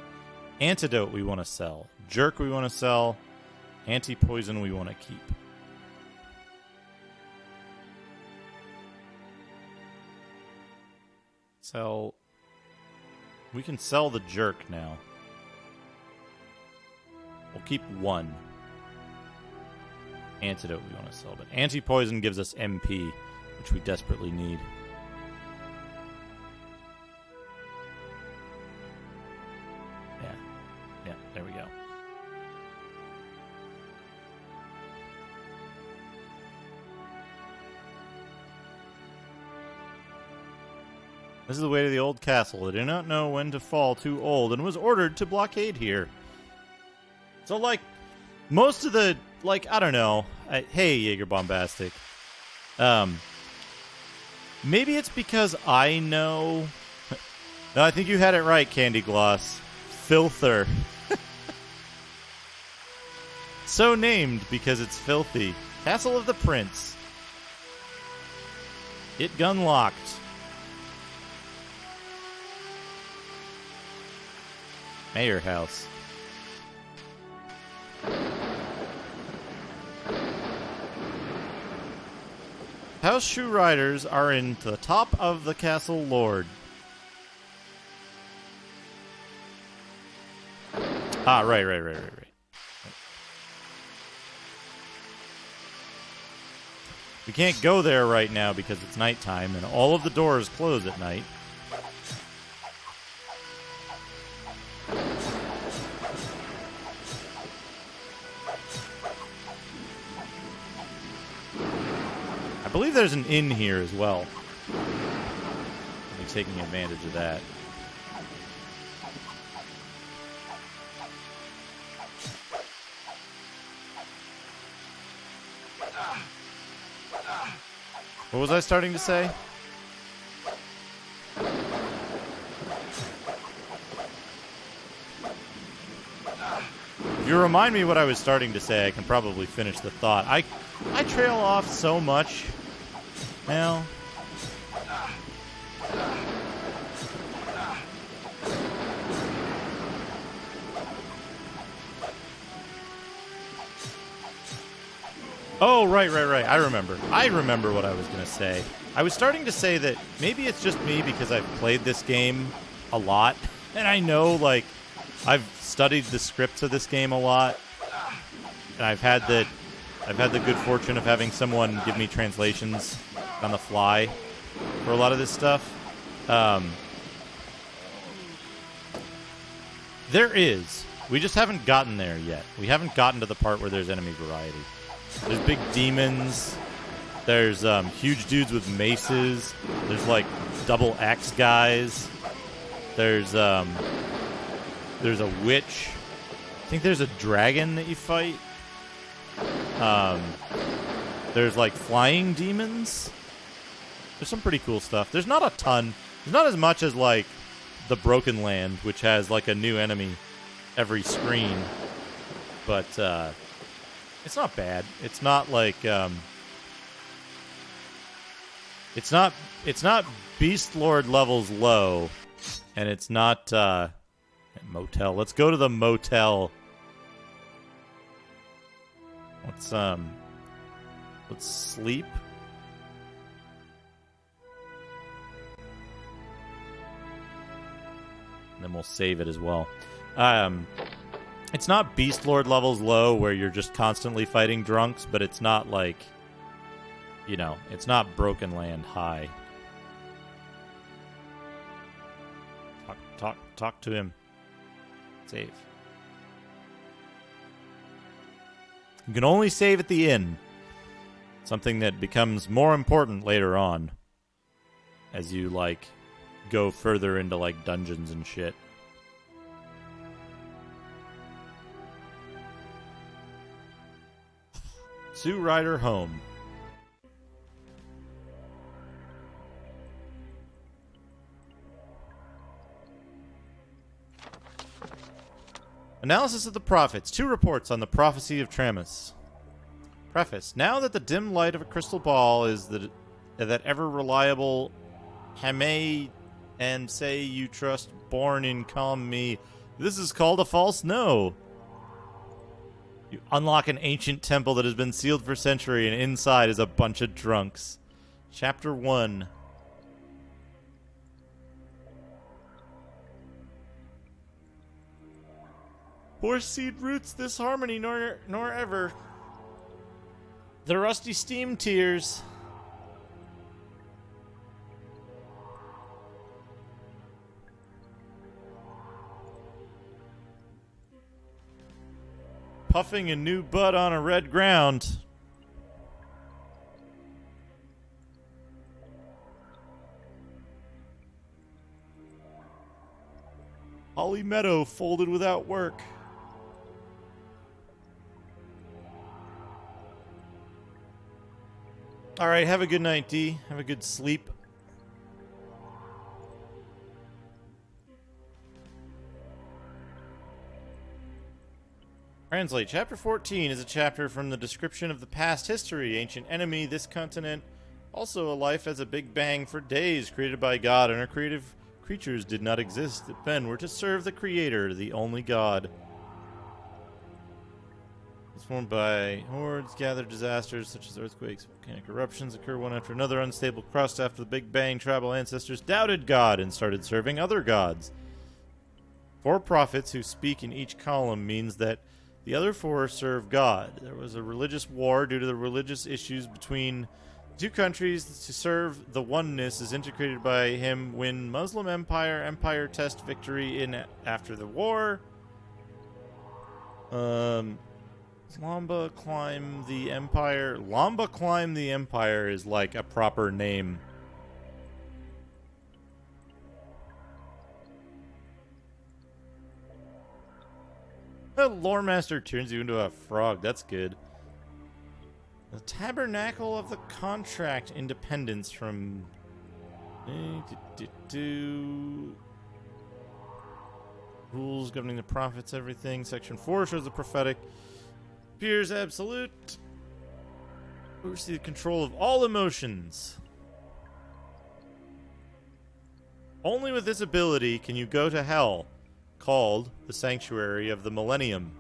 Antidote we want to sell. Jerk we want to sell. Anti-poison we want to keep. Sell. We can sell the jerk now. We'll keep one. Antidote we want to sell, but anti-poison gives us MP, which we desperately need. Yeah, there we go. This is the way to the old castle. They did not know when to fall too old and was ordered to blockade here. So, like, most of the, like, I don't know. Hey, Jaeger Bombastic. Maybe it's because I know. No, I think you had it right, Candy Gloss. Filther. So named because it's filthy. Castle of the Prince. It gun locked. Mayor House. House Shoe Riders are in the top of the castle lord. Ah, right. We can't go there right now because it's nighttime and all of the doors close at night. I believe there's an inn here as well. I'll be taking advantage of that. What was I starting to say? If you remind me what I was starting to say, I can probably finish the thought. I trail off so much now. Oh, right. I remember what I was going to say. I was starting to say that maybe it's just me because I've played this game a lot, and I know, like, I've studied the scripts of this game a lot, and I've had the good fortune of having someone give me translations on the fly for a lot of this stuff. There is. We just haven't gotten there yet. We haven't gotten to the part where there's enemy variety. There's big demons. There's huge dudes with maces. There's, like, double axe guys. There's a witch. I think there's a dragon that you fight. There's, like, flying demons. There's some pretty cool stuff. There's not a ton. There's not as much as, like, the Broken Land, which has, like, a new enemy every screen. But it's not bad. It's not like it's not Beast Lord levels low, and it's not motel. Let's go to the motel. Let's sleep. And then we'll save it as well. It's not Beast Lord levels low where you're just constantly fighting drunks, but it's not like, you know, it's not Broken Land high. Talk to him. Save. You can only save at the inn. Something that becomes more important later on as you, like, go further into, like, dungeons and shit. Sue Ryder home. Analysis of the prophets. 2 reports on the prophecy of Tramus. Preface. Now that the dim light of a crystal ball is that ever-reliable Hame and say you trust born in calm me, this is called a false no. You unlock an ancient temple that has been sealed for centuries, and inside is a bunch of drunks. Chapter 1. Horse seed roots this harmony nor ever. The rusty steam tears. Puffing a new bud on a red ground. Holly Meadow folded without work. All right, have a good night, D. Have a good sleep. Translate. Chapter 14 is a chapter from the description of the past history, ancient enemy, this continent, also a life as a big bang for days created by God, and our creative creatures did not exist that men were to serve the Creator, the only God. It's formed by hordes, gathered disasters such as earthquakes, volcanic eruptions occur one after another, unstable crust after the Big Bang. Tribal ancestors doubted God and started serving other gods. 4 prophets who speak in each column means that the other 4 serve God. There was a religious war due to the religious issues between the 2 countries. To serve the oneness is integrated by him when Muslim Empire test victory in after the war. Lamba climb the Empire. Lamba climb the Empire is like a proper name. The Lore Master turns you into a frog. That's good. The Tabernacle of the Contract Independence from... Rules governing the prophets, everything. Section 4 shows the prophetic. Appears absolute. Oversee the control of all emotions. Only with this ability can you go to hell, called the Sanctuary of the Millennium.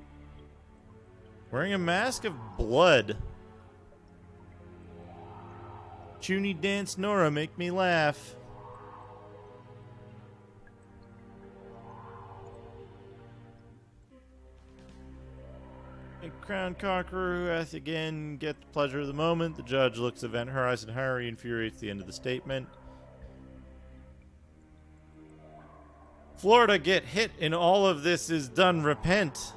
Wearing a mask of blood. Chuny Dance Nora make me laugh. A crown conqueror who hath again get the pleasure of the moment. The judge looks Event Horizon Harry infuriates the end of the statement. Florida get hit in all of this is done repent.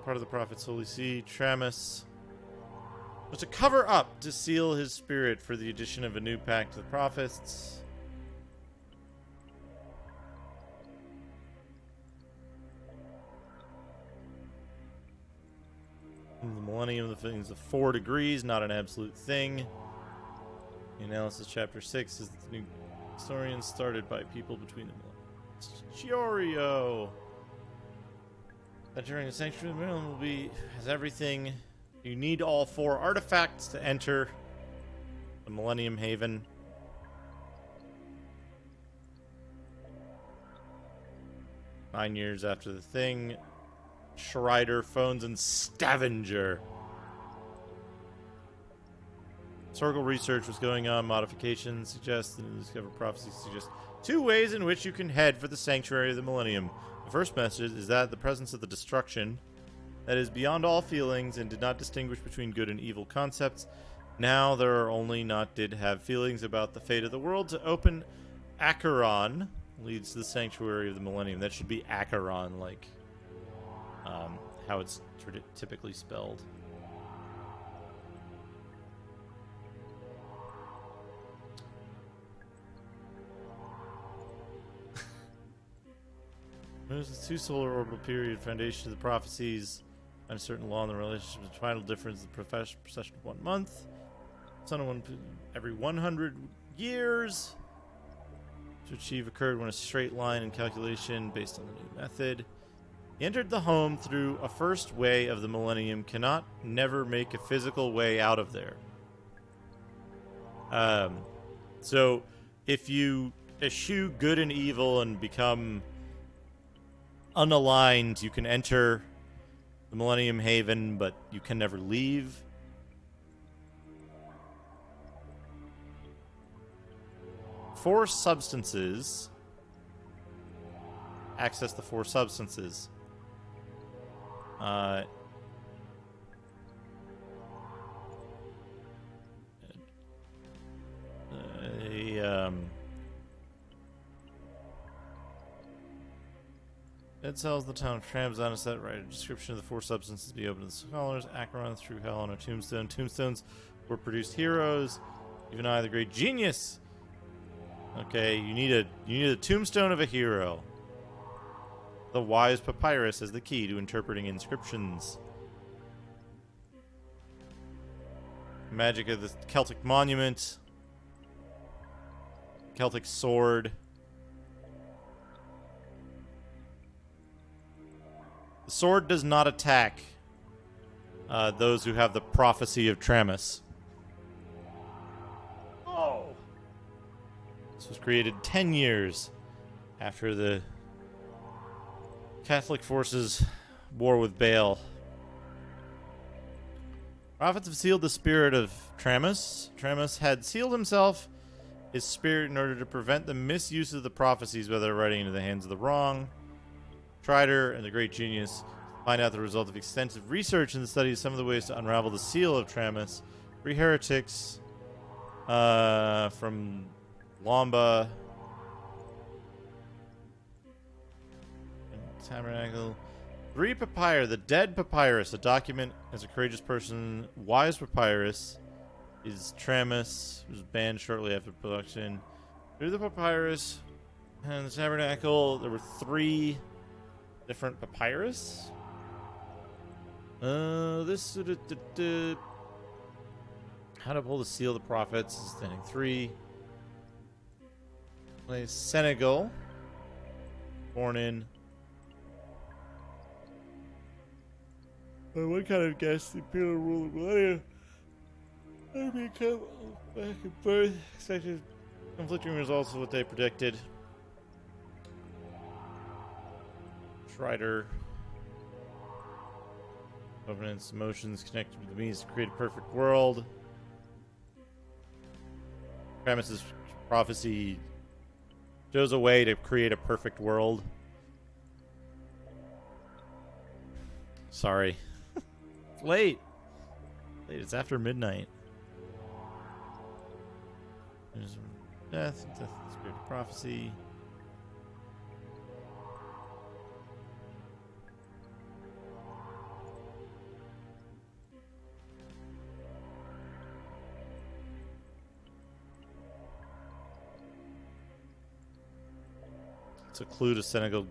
Part of the prophet's holy see, Tramus was to cover up to seal his spirit for the addition of a new pact to the prophets. The millennium, the things of 4 degrees, not an absolute thing. The analysis, chapter 6, is that the new historian started by people between the millenniums. Chiorio! Entering the sanctuary will be has everything. You need all 4 artifacts to enter the Millennium Haven. Nine years after the thing, Schreider phones and Stavanger. Historical research was going on. Modifications suggest the discovered prophecies suggest 2 ways in which you can head for the sanctuary of the Millennium. The first message is that the presence of the destruction that is beyond all feelings and did not distinguish between good and evil concepts. Now there are only not did have feelings about the fate of the world to open Acheron leads to the sanctuary of the Millennium. That should be Acheron, like how it's typically spelled. There's a 2 solar orbital period, foundation of the prophecies, and a certain law in the relationship. The final difference is the procession of 1 month. Sun of one every 100 years. To achieve occurred when a straight line in calculation based on the new method. He entered the home through a first way of the millennium, cannot never make a physical way out of there. So if you eschew good and evil and become unaligned, you can enter the Millennium Haven, but you can never leave. Four substances. Access the 4 substances. It tells the town of Tramzan is that right. A description of the 4 substances be open to the scholars. Acheron through hell on a tombstone. Tombstones were produced heroes. Even I, the great genius. Okay, you need a tombstone of a hero. The wise papyrus is the key to interpreting inscriptions. Magic of the Celtic monument. Celtic sword. The sword does not attack those who have the prophecy of Tramus. Oh! This was created 10 years after the Catholic forces' war with Baal. Prophets have sealed the spirit of Tramus. Tramus had sealed himself, his spirit, in order to prevent the misuse of the prophecies by their writing into the hands of the wrong. Strider and the great genius find out the result of extensive research and the study of some of the ways to unravel the seal of Tramus. 3 heretics from Lomba and Tabernacle. 3 papyrus, the dead papyrus, a document as a courageous person. Wise papyrus is Tramus, who was banned shortly after production. Through the papyrus and the tabernacle, there were 3 different papyrus. This how to pull the seal of the prophets is standing 3. Plays Senegal, born in. What kind of guess the imperial rule of millennia? Maybe come back and birth. Expected conflicting results of what they predicted. Schreider. Covenants, emotions connected with the means to create a perfect world. Premise' prophecy shows a way to create a perfect world. Sorry. It's late. It's after midnight. There's death, spirit of prophecy. It's a clue to Senegal,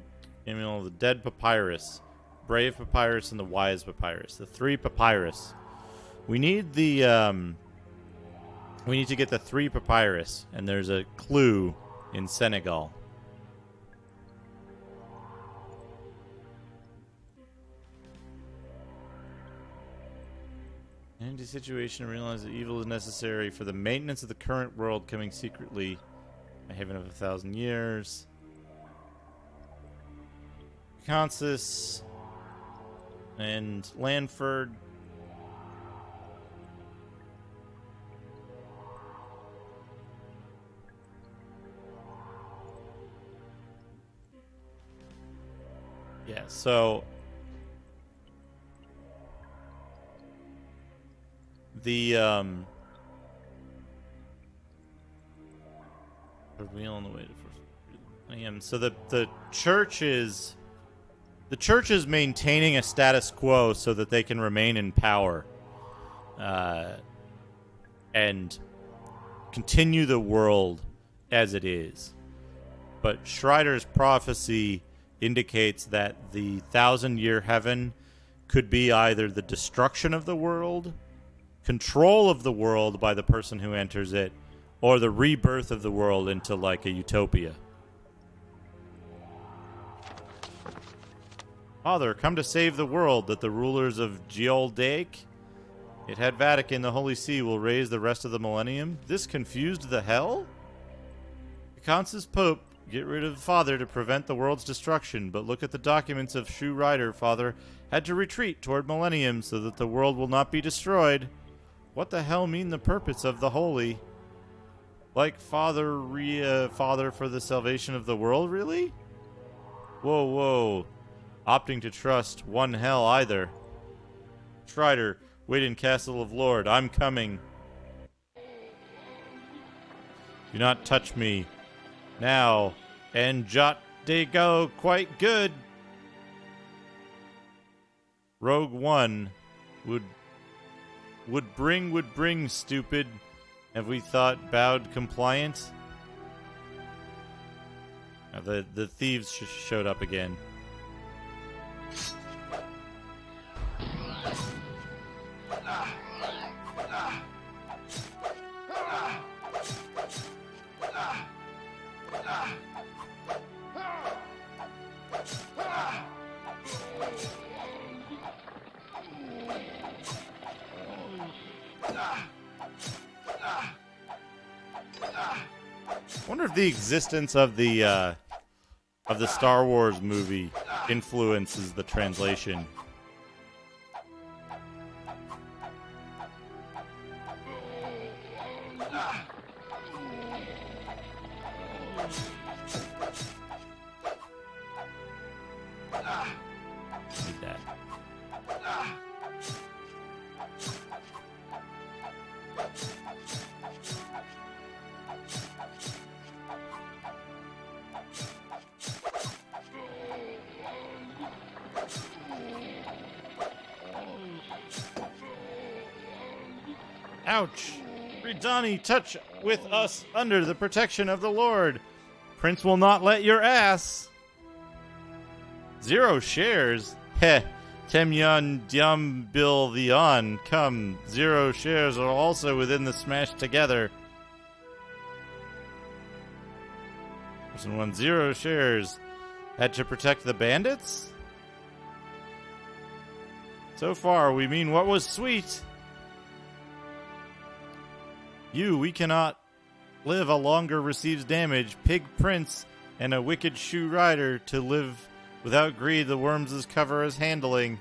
the dead papyrus, brave papyrus, and the wise papyrus. The three papyrus. We need the we need to get the three papyrus, and there's a clue in Senegal. Empty situation, realize that evil is necessary for the maintenance of the current world, coming secretly. A haven of 1,000 years. Consus and Lanford. Yeah, so the are we on the way to so the church is maintaining a status quo so that they can remain in power and continue the world as it is. But Schreider's prophecy indicates that the 1,000-year heaven could be either the destruction of the world, control of the world by the person who enters it, or the rebirth of the world into like a utopia. Father, come to save the world, that the rulers of Geoldaic, it had Vatican, the Holy See, will raise the rest of the millennium. This confused the hell? The Consus Pope, get rid of Father to prevent the world's destruction, but look at the documents of Shu Rider. Father had to retreat toward millennium so that the world will not be destroyed. What the hell mean the purpose of the Holy? Like Father for the salvation of the world, really? Whoa, whoa. Opting to trust one hell either. Strider, wait in Castle of Lord. I'm coming. Do not touch me. Now, and jot de go quite good. Rogue One would bring stupid. Have we thought bowed compliant? Now the thieves showed up again. I wonder if the existence of the Star Wars movie influences the translation. Need that. Ouch! Ridani, touch with us under the protection of the Lord. Prince will not let your ass. 0 shares? Heh. Temyon Dyambil Vion. Come, 0 shares are also within the smash together. Person 1, 0 shares. Had to protect the bandits? So far, we mean what was sweet. We cannot live a longer receives damage. Pig Prince and a wicked shoe rider to live without greed. The worms' cover is handling.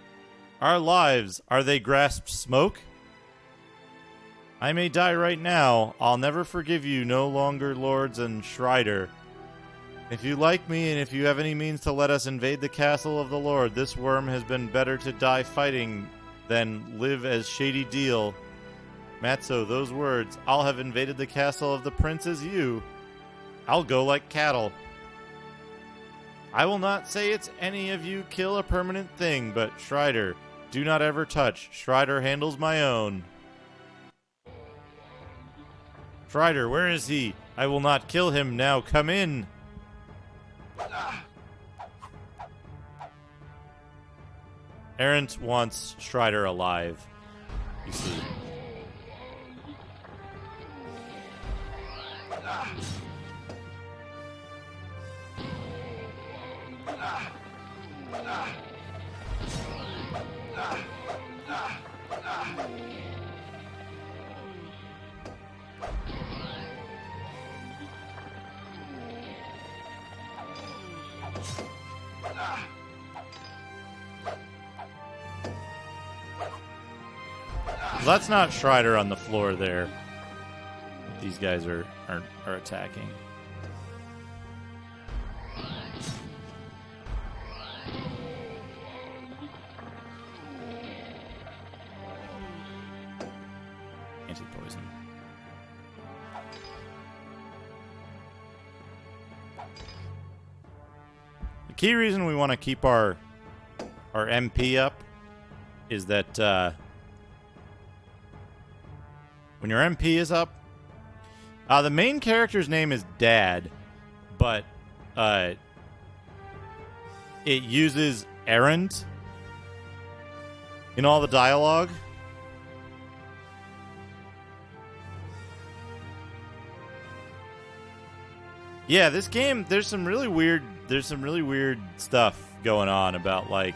Our lives, are they grasped smoke? I may die right now. I'll never forgive you, no longer lords and Schreider. If you like me, and if you have any means to let us invade the castle of the Lord, this worm has been better to die fighting than live as Shady Deal. Matzo, those words, I'll have invaded the castle of the prince as you. I'll go like cattle. I will not say it's any of you kill a permanent thing, but Schreider, do not ever touch. Schreider handles my own. Schreider, where is he? I will not kill him now. Come in. Arendt wants Schreider alive, you see. That's not Schreider on the floor there. These guys are attacking. Anti-poison. The key reason we want to keep our MP up is that when your MP is up, the main character's name is Dad, but it uses errand in all the dialogue. Yeah, this game, there's some really weird stuff going on about like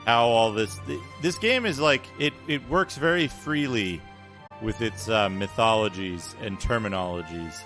how all this game is like it works very freely with its mythologies and terminologies.